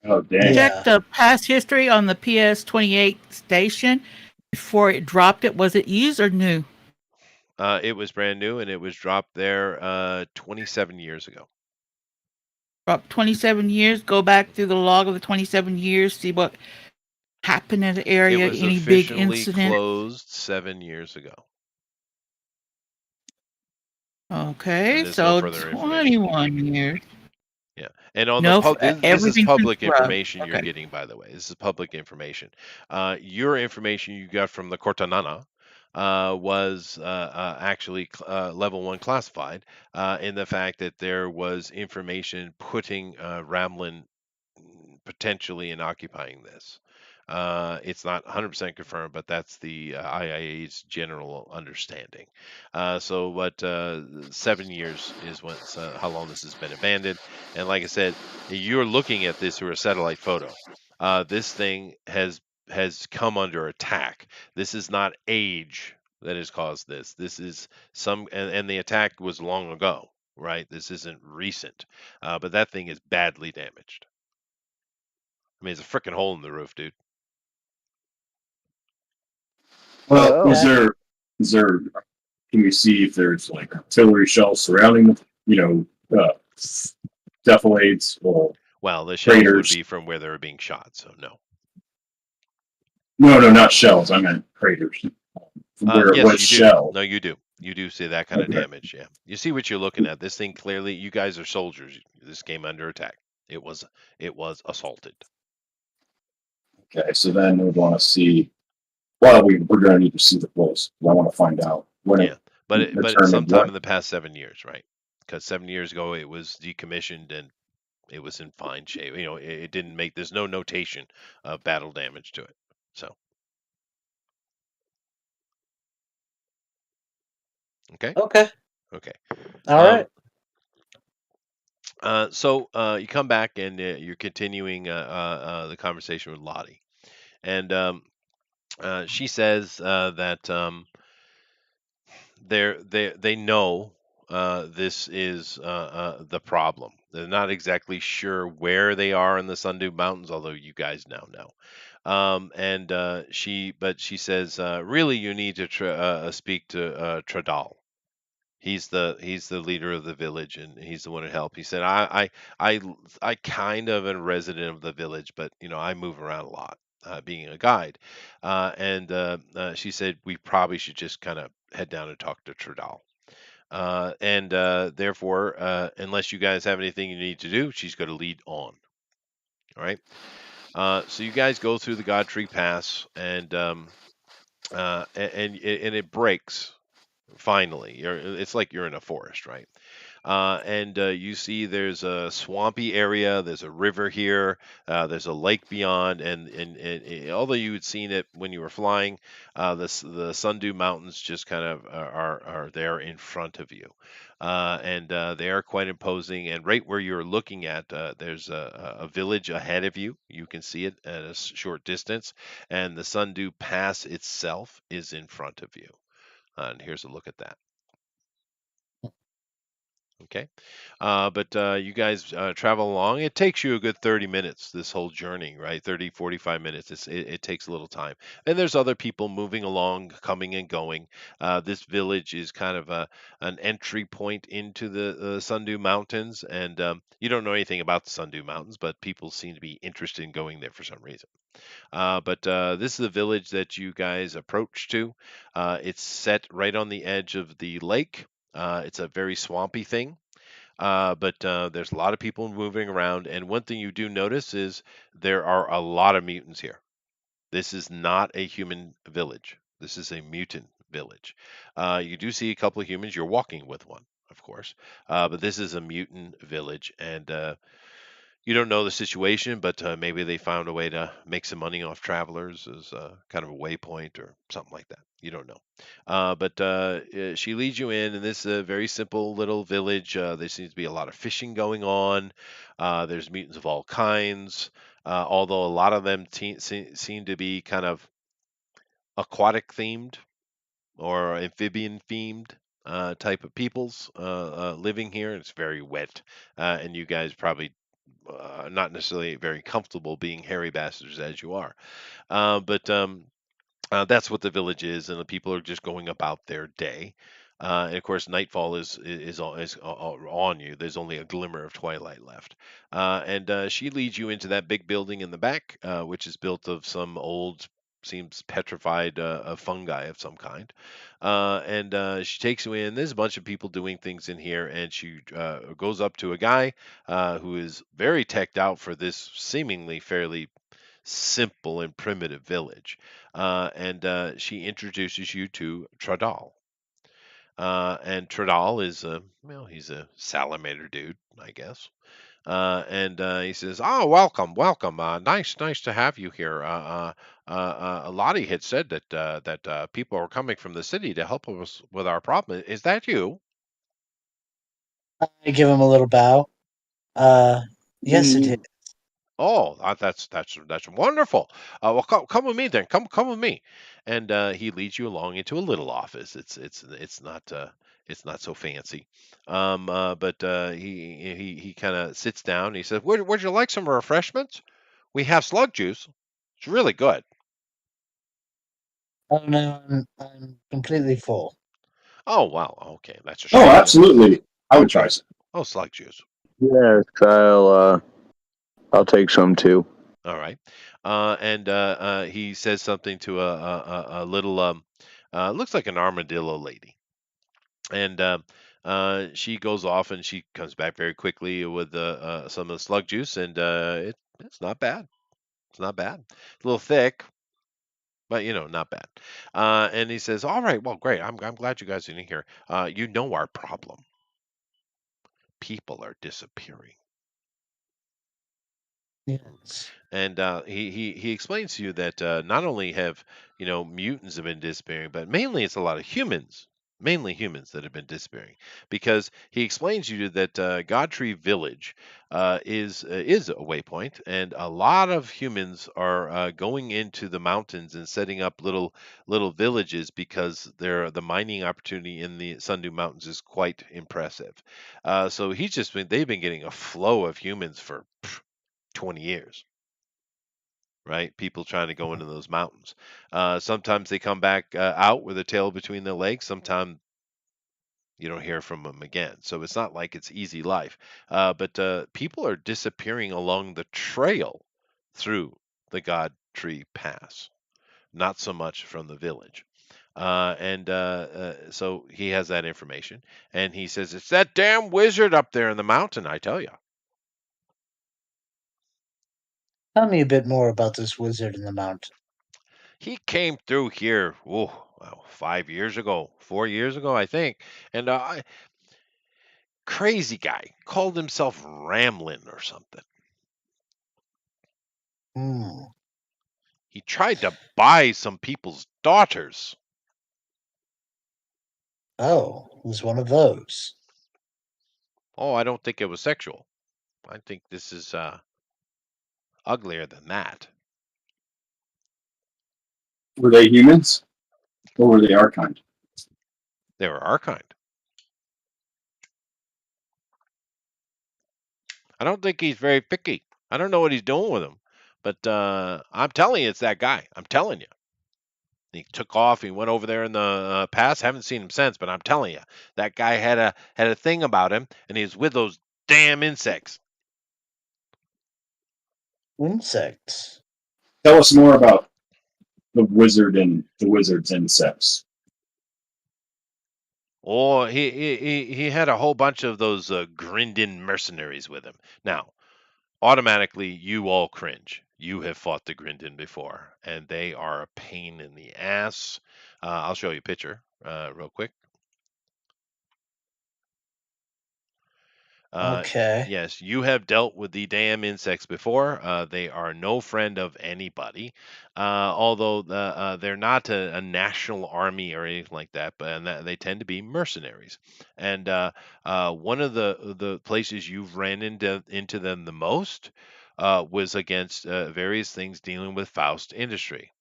F: Oh, dang.
D: Check
E: Yeah.
D: the past history on the PS-28 station before it dropped it. Was it used or new?
A: It was brand new and it was dropped there 27 years ago.
D: Dropped 27 years. Go back through the log of the 27 years. See what happened in the
A: It
D: area.
A: was
D: Any big
A: officially
D: incident?
A: closed 7 years ago,
D: Okay,
A: and there's no
D: so
A: further information.
D: 21 years.
A: Yeah, and on the
D: No,
A: this is
D: everything's been
A: public
D: scrubbed.
A: information you're
D: Okay.
A: getting, by the way. This is public information. Your information you got from the Cortanana was actually level 1 classified in the fact that there was information putting Ramlin potentially in occupying this. It's not 100% confirmed, but that's the IIA's general understanding. So, what 7 years is how long this has been abandoned. And like I said, you're looking at this through a satellite photo. This thing has come under attack. This is not age that has caused this. This is and the attack was long ago, right? This isn't recent, but that thing is badly damaged. I mean, it's a freaking hole in the roof, dude.
F: Well,
C: Oh.
F: is there, can we see if there's like artillery shells surrounding the, defilades or
A: Well, the shells would
F: craters?
A: be from where they were being shot, so no.
F: No, not shells. I meant craters. From where it
A: Yes,
F: was
A: you do.
F: shelled.
A: No, you do. You do see that kind of
F: Okay.
A: damage, yeah. You see what you're looking at. This thing clearly, you guys are soldiers. This came under attack. It was assaulted.
F: Okay, so then we want to see. Well, we're going to need to see the place. I want to find out when
A: Yeah, but it's
F: determined
A: sometime
F: what.
A: in the past 7 years, right? Because 7 years ago it was decommissioned and it was in fine shape. It didn't make. There's no notation of battle damage to it. So okay,
E: Okay.
A: okay.
E: All right.
A: So you come back and you're continuing the conversation with Lottie, and she says that they know this is the problem. They're not exactly sure where they are in the Sundew Mountains, although you guys now know. And she says, really, you need to speak to Tradal. He's the leader of the village, and he's the one who helped. He said, I kind of am a resident of the village, but I move around a lot, being a guide. And she said we probably should just kind of head down and talk to Tradal. And therefore, unless you guys have anything you need to do, she's going to lead on. All right. So you guys go through the God Tree Pass, and it breaks. Finally, it's like you're in a forest, right? And you see there's a swampy area, there's a river here, there's a lake beyond, and although you had seen it when you were flying, the Sundew Mountains just kind of are there in front of you. And they are quite imposing. And right where you're looking at, there's a village ahead of you. You can see it at a short distance, and the Sundew Pass itself is in front of you. And here's a look at that. Okay. But you guys travel along. It takes you a good 30 minutes, this whole journey, right? 30, 45 minutes. It takes a little time. And there's other people moving along, coming and going. This village is kind of an entry point into the Sundew Mountains. And you don't know anything about the Sundew Mountains, but people seem to be interested in going there for some reason. But this is a village that you guys approach to. It's set right on the edge of the lake. It's a very swampy thing. But there's a lot of people moving around, and one thing you do notice is there are a lot of mutants here. This is not a human village. This is a mutant village. You do see a couple of humans. You're walking with one, of course, but this is a mutant village, and you don't know the situation, but maybe they found a way to make some money off travelers as kind of a waypoint or something like that. You don't know. But she leads you in this very simple little village. There seems to be a lot of fishing going on. There's mutants of all kinds, although a lot of them seem to be kind of aquatic themed or amphibian themed type of peoples living here. It's very wet, and you guys probably not necessarily very comfortable being hairy bastards as you are. But that's what the village is, and the people are just going about their day. And of course, nightfall is on you. There's only a glimmer of twilight left. And she leads you into that big building in the back, which is built of some old, seems petrified fungi of some kind. And she takes you in. There's a bunch of people doing things in here, and she goes up to a guy who is very teched out for this seemingly fairly simple and primitive village. And she introduces you to Tradal. And Tradal is well, he's a salamander dude, I guess. And he says, "Oh, welcome, welcome. Nice to have you here. Lottie had said that people are coming from the city to help us with our problem. Is that you?"
E: I give him a little bow. Yes, it is.
A: Oh, that's wonderful. Well, come with me then. Come with me, and he leads you along into a little office. It's not so fancy, but he kind of sits down. And he says, Would you like some refreshments? We have slug juice. It's really good."
E: Oh no, I'm completely full.
A: Oh wow, okay, that's a
F: Oh,
A: shame then.
F: absolutely. I would try
A: Okay,
F: some.
A: oh, slug juice.
C: Yes, I'll take some too.
A: All right. And he says something to a little, looks like an armadillo lady. And she goes off and she comes back very quickly with some of the slug juice. And it's not bad. It's not bad. A little thick, but not bad. And he says, "All right, well, great. I'm glad you guys are in here. You know our problem. People are disappearing."
E: Yes.
A: And he explains to you that not only have mutants have been disappearing, but mainly it's a lot of humans, mainly humans that have been disappearing. Because he explains to you that Godtree Village is a waypoint, and a lot of humans are going into the mountains and setting up little villages because the mining opportunity in the Sundew Mountains is quite impressive. So they've been getting a flow of humans for 20 years, right? People trying to go into those mountains. Sometimes they come back out with a tail between their legs. Sometimes you don't hear from them again. So it's not like it's easy life. But people are disappearing along the trail through the God Tree Pass, not so much from the village. And so he has that information, and he says, "It's that damn wizard up there in the mountain, I tell you."
E: Tell me a bit more about this wizard in the mountain.
A: He came through here, well, 5 years ago, 4 years ago, I think. And crazy guy called himself Ramlin or something.
E: Hmm.
A: He tried to buy some people's daughters.
E: Oh, it was one of those.
A: Oh, I don't think it was sexual. I think this is uglier than that.
F: Were they humans or were they our kind?
A: They were our kind. I don't think he's very picky. I don't know what he's doing with him, but I'm telling you, it's that guy. I'm telling you. He took off. He went over there in the past. Haven't seen him since, but I'm telling you, that guy had a thing about him, and he's with those damn insects.
E: Insects.
F: Tell us more about the wizard and the wizard's insects.
A: Oh, he had a whole bunch of those Grindin mercenaries with him. Now, automatically, you all cringe. You have fought the Grindin before, and they are a pain in the ass. I'll show you a picture real quick.
E: Okay.
A: Yes, you have dealt with the damn insects before. They are no friend of anybody, although they're not a national army or anything like that. But and they tend to be mercenaries. And one of the places you've ran into them the most was against various things dealing with Faust Industry.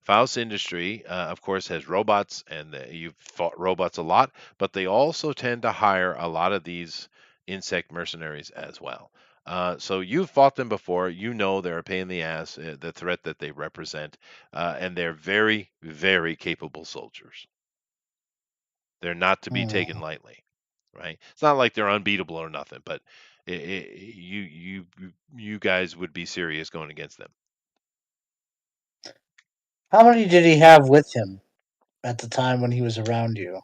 A: Faust Industry, of course, has robots, and you've fought robots a lot, but they also tend to hire a lot of these insect mercenaries as well. So you've fought them before. You know they're a pain in the ass, the threat that they represent, and they're very, very capable soldiers. They're not to be taken
E: Hmm.
A: lightly, right? It's not like they're unbeatable or nothing, but you guys would be serious going against them.
E: How many did he have with him at the time when he was around you?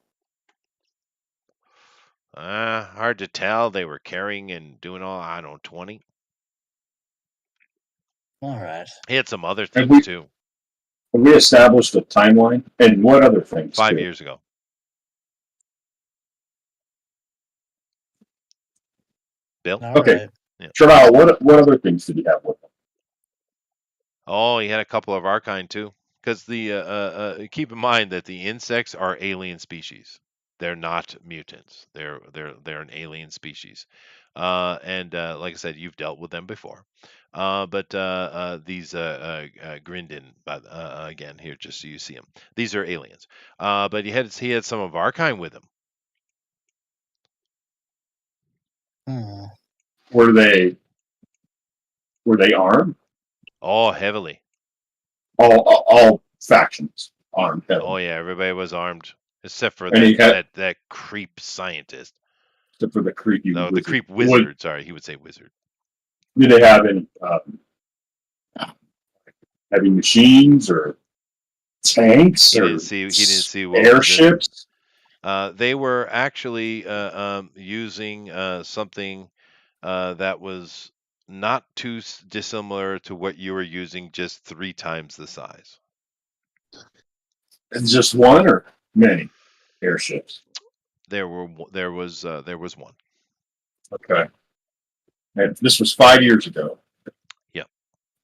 A: Hard to tell. They were carrying and doing all, I don't know, 20.
E: All right.
A: He had some other
F: Have
A: things
F: we
A: too.
F: have we established a timeline and what other things
A: 5 years
F: too?
A: ago. Bill?
E: All
F: Okay,
E: right.
A: Yeah.
F: Traval, what other things did he have with him?
A: Oh, he had a couple of our kind too. Because keep in mind that the insects are alien species. They're not mutants. They're an alien species. And like I said, you've dealt with them before. But these Grindin, but again here, just so you see them, these are aliens. But he had some of our kind with him.
E: Hmm.
F: Were they were they armed?
A: Oh, heavily.
F: All factions armed
A: Oh
F: heavily.
A: yeah, everybody was armed except for
F: And
A: that
F: he had
A: that creep scientist.
F: except for the creepy
A: No, the
F: wizard.
A: creep wizard. Sorry, he would say wizard.
F: Did they have any heavy machines or tanks
A: He
F: or
A: didn't see. He didn't see what was in them.
F: airships?
A: They were actually using something that was not too dissimilar to what you were using, just 3 times the size.
F: It's just one or many airships.
A: There was one.
F: Okay. And this was 5 years ago.
A: Yep.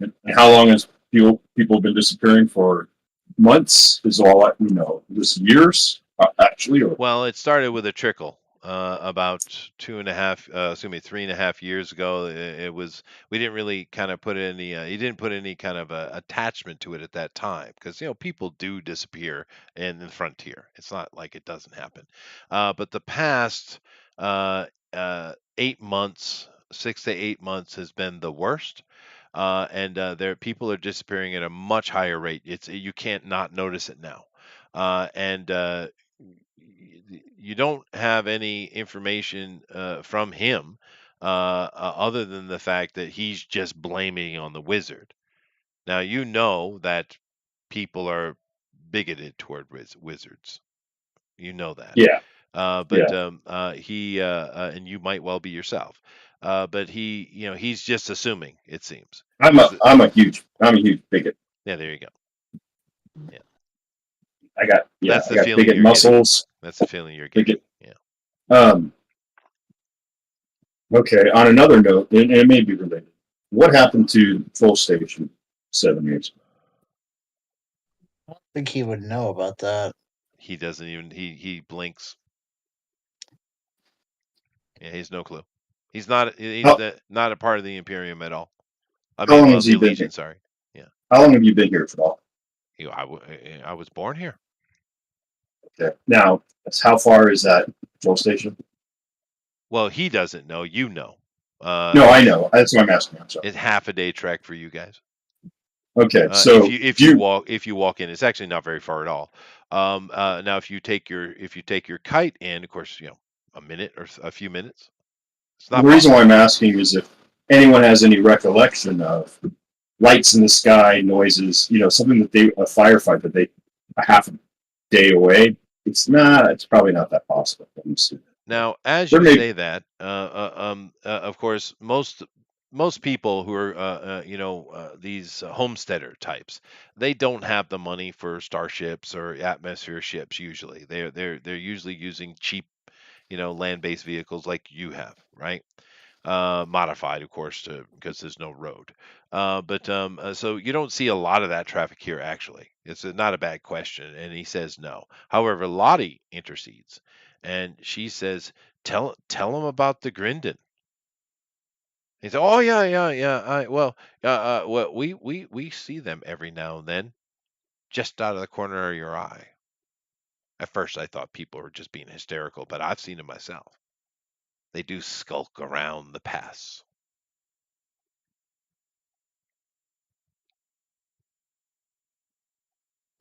F: And how long has people been disappearing for? Months is all we know. This years, actually, or
A: Well, it started with a trickle. About 3.5 years ago. It was we didn't really kind of put any. He didn't put any kind of attachment to it at that time because people do disappear in the frontier. It's not like it doesn't happen. But the past 8 months, 6 to 8 months, has been the worst. And there people are disappearing at a much higher rate. You can't not notice it now. And you don't have any information from him other than the fact that he's just blaming on the wizard. Now you know that people are bigoted toward wizards. You know that.
F: yeah,
A: But
F: yeah.
A: he and you might well be yourself. But he's just assuming. It seems
F: I'm
A: because
F: a I'm a huge I'm a huge bigot.
A: yeah, there you go. Yeah, that's
F: I
A: the
F: got
A: feeling
F: bigot
A: you're getting.
F: muscles.
A: That's the feeling you're getting.
F: Bigot.
A: Yeah.
F: Um. Okay. On another note, and it may be related. What happened to Full Station 7 years ago?
E: I don't think he would know about that.
A: He doesn't even he blinks. Yeah, he's no clue. He's
F: How
A: not a part of the Imperium at all. I
F: how
A: mean,
F: long
A: well,
F: has
A: the
F: he been here?
A: Legion. Sorry. Yeah.
F: How long have you been here for all?
A: I was born here.
F: Okay. Now, how far is that Full Station?
A: Well, he doesn't know. You know.
F: No, I
A: It's
F: know. That's what I'm asking. I'm sorry.
A: it's half a day trek for you guys.
F: Okay,
A: If
F: so
A: you
F: do you
A: if you walk in, it's actually not very far at all. Now if you take your kite in, of course, a minute or a few minutes. It's
F: the
A: not
F: reason
A: far.
F: why I'm asking is if anyone has any recollection of lights in the sky, noises, something that a firefight that they a half a day away. It's probably not that possible.
A: Now, as
F: There
A: you
F: may
A: say that, of course, most people who are, these homesteader types, they don't have the money for starships or atmosphere ships. Usually, they're usually using cheap, land-based vehicles like you have, right? Modified, of course, to because there's no road. So you don't see a lot of that traffic here. Actually, it's not a bad question, and he says no. However, Lottie intercedes, and she says, "Tell him about the Grindon." He said, "Oh yeah, yeah, yeah. Well, we see them every now and then, just out of the corner of your eye." At first, I thought people were just being hysterical, but I've seen them myself. They do skulk around the pass.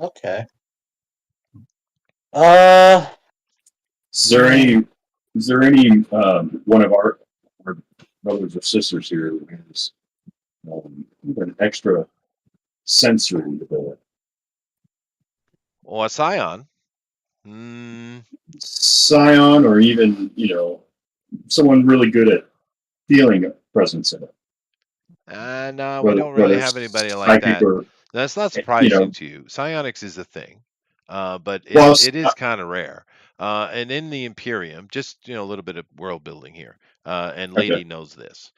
E: Okay. Uh,
F: is there
E: man.
F: any is there any one of our brothers or sisters here who has an extra sensory ability?
A: Well, a scion. Mm,
F: Scion, or even someone really good at feeling a presence in it,
A: no, we don't really
F: whether
A: have anybody like
F: psychic
A: that.
F: or
A: That's not
F: you
A: surprising
F: know.
A: to you. Psionics is a thing, but
F: Well,
A: it is kind of rare. And in the Imperium, just a little bit of world building here, and
F: okay,
A: Lady knows this.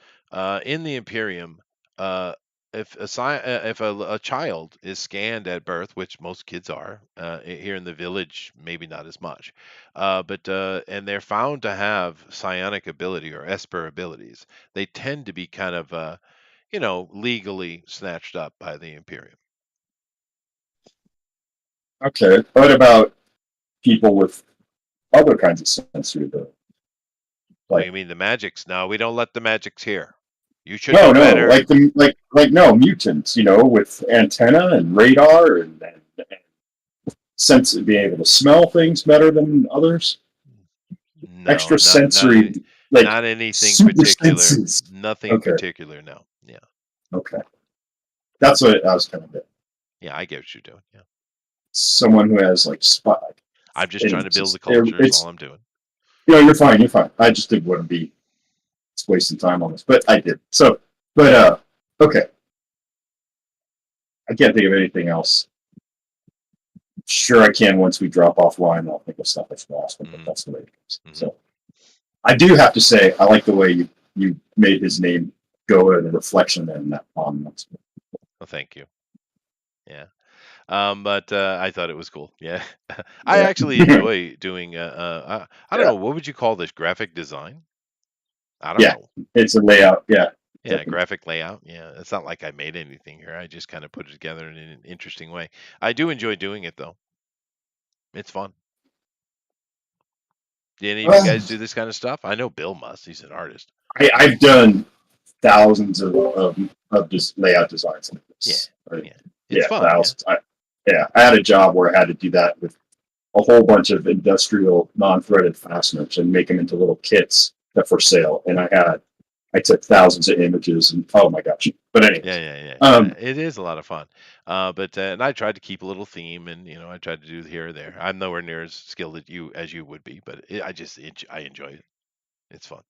A: In the Imperium, uh, if a child is scanned at birth, which most kids are, here in the village, maybe not as much, but and they're found to have psionic ability or esper abilities, they tend to be kind of legally snatched up by the Imperium.
F: okay. What about people with other kinds of sensory ability?
A: Oh, you
F: Like
A: mean the magics? No, we don't let the magics here. You should
F: no,
A: know
F: no,
A: better.
F: no mutants. With antenna and radar and sense being able to smell things better than others.
A: No,
F: Extra
A: not
F: sensory, like
A: not anything
F: super
A: particular.
F: senses.
A: Nothing
F: Okay,
A: particular. No. Yeah.
F: okay. That's what I was kind of getting.
A: Yeah, I get what you're doing. Yeah.
F: Someone who has like spot.
A: I'm just trying to
F: It's
A: build the
F: just,
A: culture is all
F: it's
A: I'm doing.
F: you're fine. You're fine. I just didn't want to be wasting time on this, but I did. So, but okay. I can't think of anything else. Sure, I can once we drop offline. I'll think of stuff that's lost, but
A: Hmm.
F: that's the way it goes.
A: Hmm.
F: So, I do have to say, I like the way you made his name go in a reflection in that palm.
A: Well, thank you. Yeah. But I thought it was cool. Yeah. I
F: Yeah,
A: actually enjoy doing. I don't
F: yeah,
A: know what would you call this, graphic design? I don't
F: yeah.
A: know.
F: It's a layout. Yeah,
A: Yeah,
F: definitely.
A: graphic layout. Yeah, it's not like I made anything here. I just kind of put it together in an interesting way. I do enjoy doing it though. It's fun. Do any of you
F: Well,
A: guys do this kind of stuff? I know Bill must. He's an artist.
F: I've done thousands of just layout designs like
A: Yeah,
F: this. Right?
A: yeah. It's
F: Yeah,
A: fun. Yeah.
F: thousands. I had a job where I had to do that with a whole bunch of industrial non-threaded fasteners and make them into little kits that for sale. And I took thousands of images and oh my gosh. But
A: Yeah,
F: anyways,
A: yeah, yeah, yeah.
F: um,
A: It is a lot of fun. But and I tried to keep a little theme, and I tried to do here or there. I'm nowhere near as skilled as you would be, but I enjoy it. It's fun.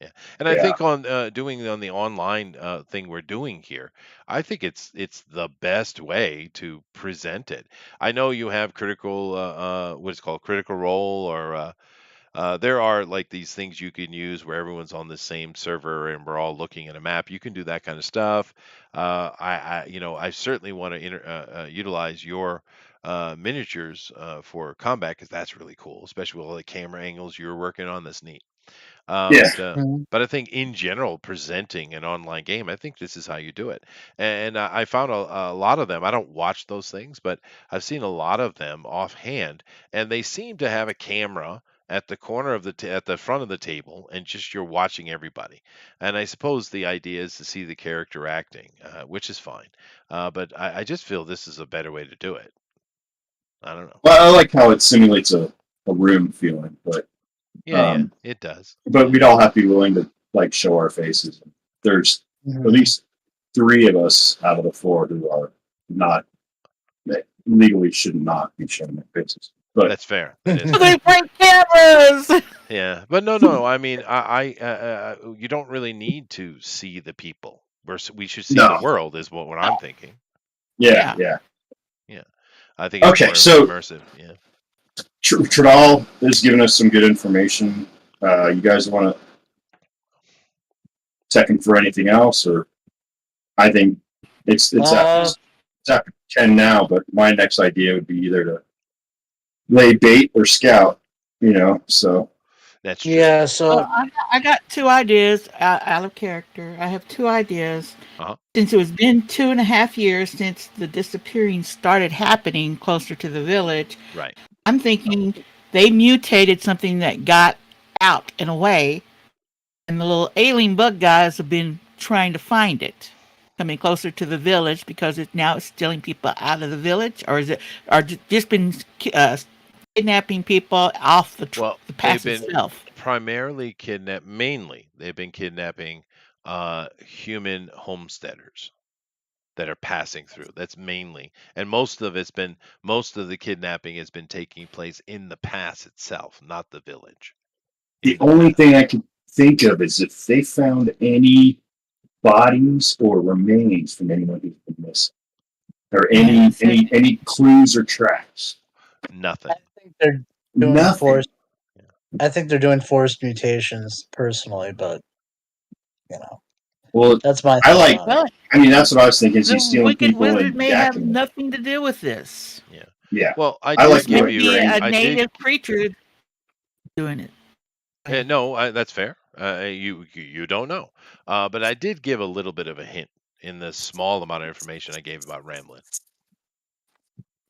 A: Yeah, and I
F: yeah,
A: think on doing on the online thing we're doing here, I think it's the best way to present it. I know you have critical what is called critical role, or there are like these things you can use where everyone's on the same server and we're all looking at a map. You can do that kind of stuff. I certainly want to utilize your miniatures for combat because that's really cool, especially with all the camera angles you're working on. That's neat. Uh,
F: yeah.
A: but uh,
E: Mhm.
A: but I think in general, presenting an online game, I think this is how you do it. And I found a lot of them. I don't watch those things, but I've seen a lot of them offhand, and they seem to have a camera at the corner of at the front of the table, and just you're watching everybody. And I suppose the idea is to see the character acting, which is fine. But I just feel this is a better way to do it. I don't know.
F: Well, I like how it simulates a room feeling,
A: Yeah, it does.
F: but we'd all have to be willing to like show our faces. There's at least 3 of us out of the 4 who are not legally should not be showing their faces. But
A: That's fair. That is
D: So
A: fair.
D: they break cameras.
A: Yeah, but no. I mean, you don't really need to see the people. We should see the
F: No.
A: world, is what I'm thinking.
F: yeah.
A: I think it's
F: Okay,
A: more
F: so-
A: immersive. Yeah.
F: Tradal has given us some good information. You guys want to check him for anything else, or I think it's after 10 now. But my next idea would be either to lay bait or scout. So
A: That's true.
E: Yeah, so
D: I got 2 ideas out of character. I have 2 ideas.
A: Uh-huh.
D: Since it was been 2.5 years since the disappearing started happening closer to the village,
A: Right.
D: I'm thinking they mutated something that got out and away, and the little alien bug guys have been trying to find it, coming closer to the village because it's stealing people out of the village, or is it, or just been kidnapping people off the
A: Well,
D: the path
A: they've been
D: itself.
A: primarily mainly they've been kidnapping human homesteaders that are passing through. That's mainly, and most of the kidnapping has been taking place in the pass itself, not the village.
F: the only thing I can think of is if they found any bodies or remains from anyone who's been missing, or any clues or tracks.
A: Nothing.
E: I think they're doing
F: Nothing.
E: forced. I think they're doing forced mutations personally, but
F: Well,
E: that's my.
F: I like.
D: Well,
F: I mean, that's what I was thinking. Is
D: the
F: he's stealing
D: wicked
F: people
D: wizard
F: and
D: may have
F: jacking them.
D: nothing to do with this.
F: Yeah.
A: Well, I
F: I
A: did
F: like
A: give
F: more
A: you.
D: Be a
A: I did.
D: native creature doing it.
A: No, that's fair. You don't know, but I did give a little bit of a hint in the small amount of information I gave about Ramlin.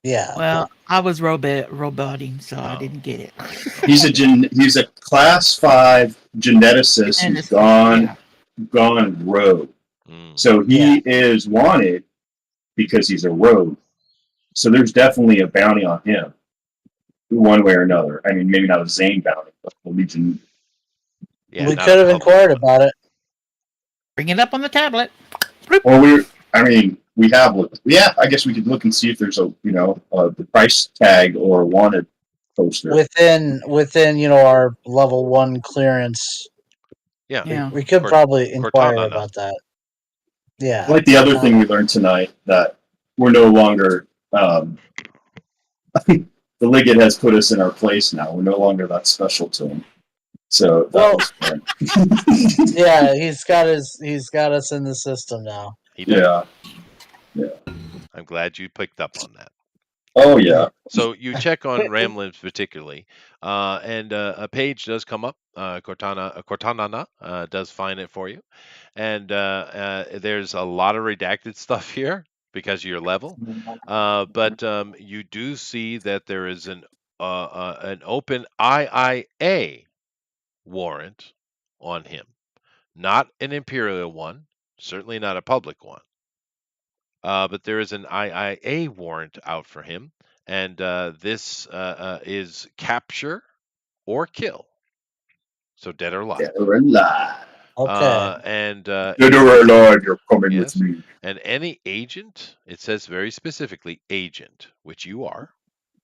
E: Yeah.
D: Well, I was roboting, so I
A: Oh.
D: didn't get it.
F: He's a class 5 geneticist who's
D: Yeah.
F: gone rogue.
A: Mm.
F: So he is wanted because he's a rogue. So there's definitely a bounty on him, one way or another. I mean, maybe not a Zane bounty, but the Legion.
A: Yeah,
E: we
A: not
E: could
A: a
E: have
A: public
E: inquired
A: one.
E: about it.
D: Bring it up on the tablet.
F: Or we have looked. Yeah, I guess we could look and see if there's the price tag or wanted poster.
E: Within our level 1 clearance.
A: Yeah.
D: Yeah.
E: We could probably inquire
A: Cortana.
E: about that. Yeah.
F: Like the other thing we learned tonight, that we're no longer the Liggett has put us in our place now. We're no longer that special to him. So
E: yeah, he's got us in the system now.
A: He does.
F: Yeah.
A: I'm glad you picked up on that.
F: Oh yeah.
A: So you check on Ramlin particularly, and a page does come up. Cortana does find it for you, and there's a lot of redacted stuff here because of your level. But you do see that there is an open IIA warrant on him, not an Imperial one, certainly not a public one. But there is an IIA warrant out for him, and this is capture or kill, so dead or alive.
F: Dead or alive.
E: Okay.
A: And
F: Dead or alive, you're coming
A: Yes.
F: with me.
A: and any agent, it says very specifically agent, which you are,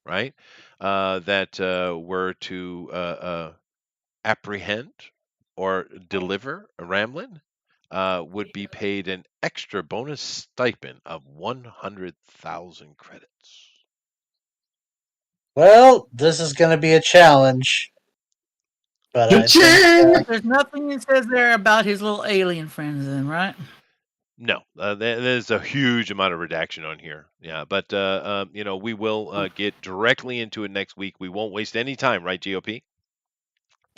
A: right? That were to apprehend or deliver a Ramlin would be paid an extra bonus stipend of 100,000 credits.
E: Well, this is going to be a challenge. But I think,
D: There's nothing that says there about his little alien friends, then, right?
A: No, there's a huge amount of redaction on here. Yeah, but we will get directly into it next week. We won't waste any time, right, GOP?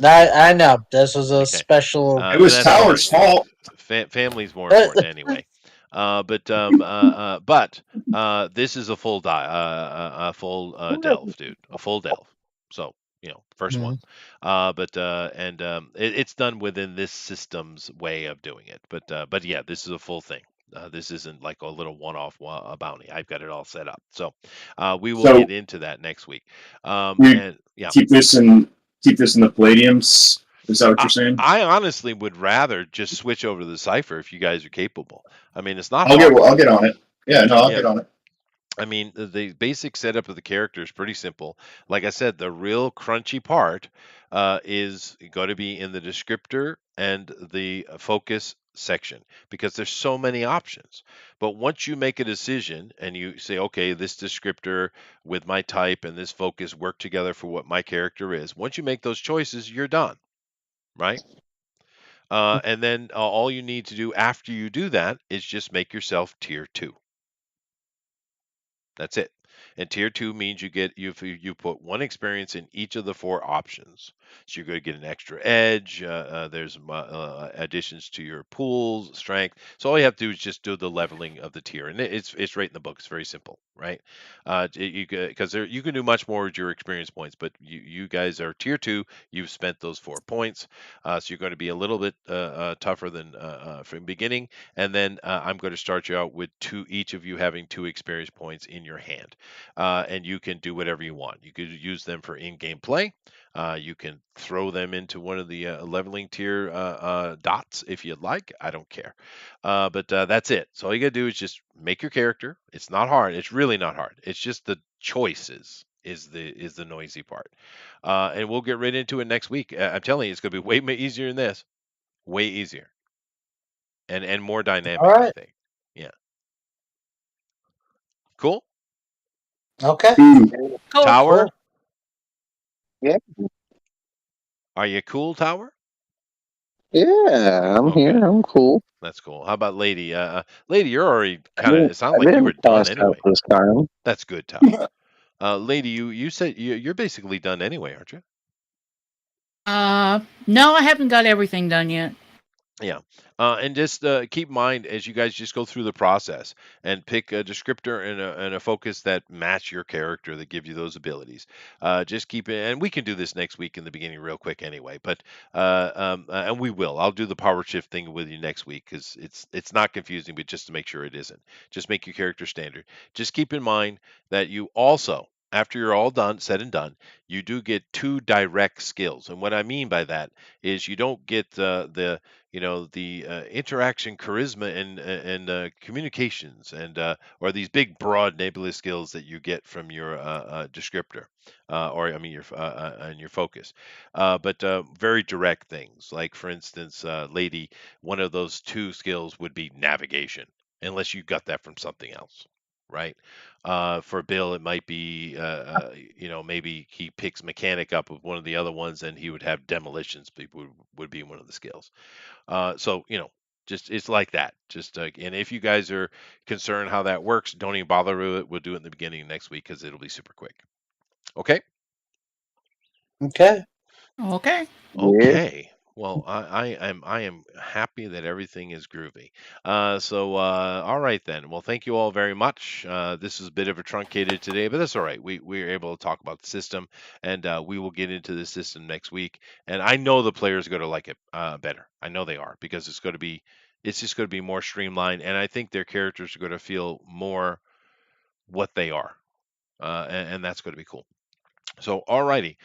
E: I know this was a
A: Okay.
E: special.
F: It was
A: that's
F: Tower's
A: fine.
F: fault.
A: Family's more important anyway. But this is a full delve, dude. A full delve. So first one.
E: Mhm.
A: It's done within this system's way of doing it. But yeah, this is a full thing. This isn't like a little one-off bounty. I've got it all set up. So we will
F: So
A: get into that next week.
F: we
A: And yeah,
F: keep this in the Palladiums. Is that what
A: I,
F: you're saying?
A: I honestly would rather just switch over to the Cipher if you guys are capable. I mean, it's not hard.
F: I'll get on it. Yeah, no, I'll
A: Yeah,
F: get on it.
A: I mean, the basic setup of the character is pretty simple. Like I said, the real crunchy part is going to be in the descriptor and the focus section because there's so many options. But once you make a decision and you say, okay, this descriptor with my type and this focus work together for what my character is, once you make those choices, you're done, right? And then all you need to do after you do that is just make yourself tier 2. That's it. And tier 2 means you put one experience in each of the 4 options. So you're going to get an extra edge. There's additions to your pools, strength. So all you have to do is just do the leveling of the tier, and it's right in the book. It's very simple, right? Because you can do much more with your experience points, but you guys are tier 2. You've spent those 4 points, so you're going to be a little bit tougher than from beginning. And then I'm going to start you out with each of you having 2 experience points in your hand, and you can do whatever you want. You could use them for in-game play. You can throw them into one of the leveling tier dots if you'd like. I don't care, but that's it. So all you gotta do is just make your character. It's not hard. It's really not hard. It's just the choices is the noisy part, and we'll get right into it next week. I'm telling you, it's gonna be way easier than this. Way easier and more
E: All
A: dynamic, I
E: right.
A: think. Yeah. Cool.
E: Okay.
F: Ooh,
D: Cool.
A: Tower,
E: Cool.
C: Yeah,
A: are you cool, Tower?
C: yeah, I'm
A: Okay,
C: here. I'm cool.
A: that's cool. How about Lady? Lady, you're already kind of. It sounded
C: I
A: like you were
C: didn't
A: done
C: pass out
A: anyway.
C: this time.
A: That's good, Tower. Lady, you said you're basically done anyway, aren't you?
D: No, I haven't got everything done yet.
A: Yeah. And just keep in mind as you guys just go through the process and pick a descriptor and a focus that match your character that give you those abilities. Just keep it, and we can do this next week in the beginning real quick anyway. But and we will. I'll do the power shift thing with you next week because it's not confusing, but just to make sure it isn't. Just make your character standard. Just keep in mind that you also, after you're all done, said and done, you do get 2 direct skills. And what I mean by that is you don't get the interaction, charisma, and communications, or these big, broad, nebulous skills that you get from your descriptor, or I mean your and your focus. But very direct things, like for instance, Lady, one of those 2 skills would be navigation, unless you got that from something else. Right. For Bill, it might be, maybe he picks mechanic up with one of the other ones, and he would have demolitions. Would be one of the skills. So just it's like that. Just and if you guys are concerned how that works, don't even bother with it. We'll do it in the beginning of next week because it'll be super quick. Okay.
E: Okay.
D: Okay.
C: Yeah.
A: Okay. Well, I am happy that everything is groovy. All right then. Well, thank you all very much. This is a bit of a truncated today, but that's all right. We were able to talk about the system, and we will get into the system next week. And I know the players are going to like it better. I know they are because it's just going to be more streamlined, and I think their characters are going to feel more what they are, and that's going to be cool. So, alrighty,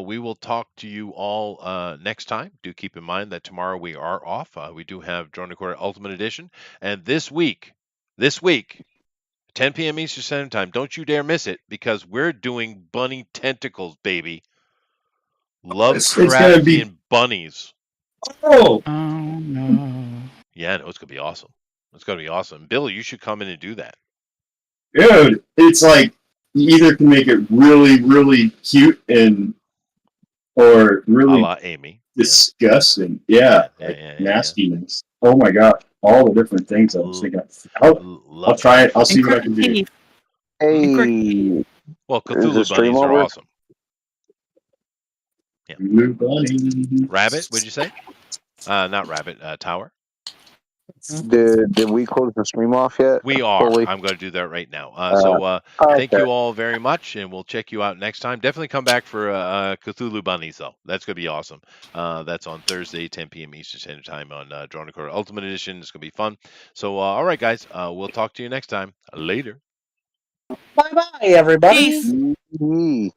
A: we will talk to you all next time. Do keep in mind that tomorrow we are off. We do have Drone Recorder Ultimate Edition, and this week, 10 p.m. Eastern Standard Time. Don't you dare miss it because we're doing bunny tentacles, baby.
F: it's gonna be
A: Lovecraftian bunnies.
F: oh
D: Oh no.
A: Yeah, no, it's gonna be awesome. It's gonna be awesome. Billy, you should come in and do that.
F: dude. It's like you either can make it really, really cute or
A: A
F: really
A: la Amy. Yeah,
F: disgusting.
A: yeah,
F: Yeah,
A: yeah,
F: like
A: yeah, yeah. Yeah.
F: nastiness. Oh my god, all the different things I was thinking. I'll try it.
A: Lovecraft.
F: I'll
D: And
F: see what I
D: Crooked
F: can do.
D: Teeth. And Crooked Teeth.
C: Hey,
A: Well,
C: is the
A: Cthulhu
C: stream
A: bunnies are
C: over?
A: awesome. Yeah.
F: Blue bunny.
A: Rabbit, would you say? Not rabbit. Tower.
C: Did we close the stream off yet?
A: We are.
C: Fully?
A: I'm going to do that right now.
C: Okay.
A: Thank you all very much, and we'll check you out next time. Definitely come back for Cthulhu Bunnies, though. That's going to be awesome. That's on Thursday, 10 p.m. Eastern Standard Time on Drone Recorder Ultimate Edition. It's going to be fun. So, all right, guys, we'll talk to you next time. Later.
E: Bye bye, everybody.
D: Peace.
C: Yee.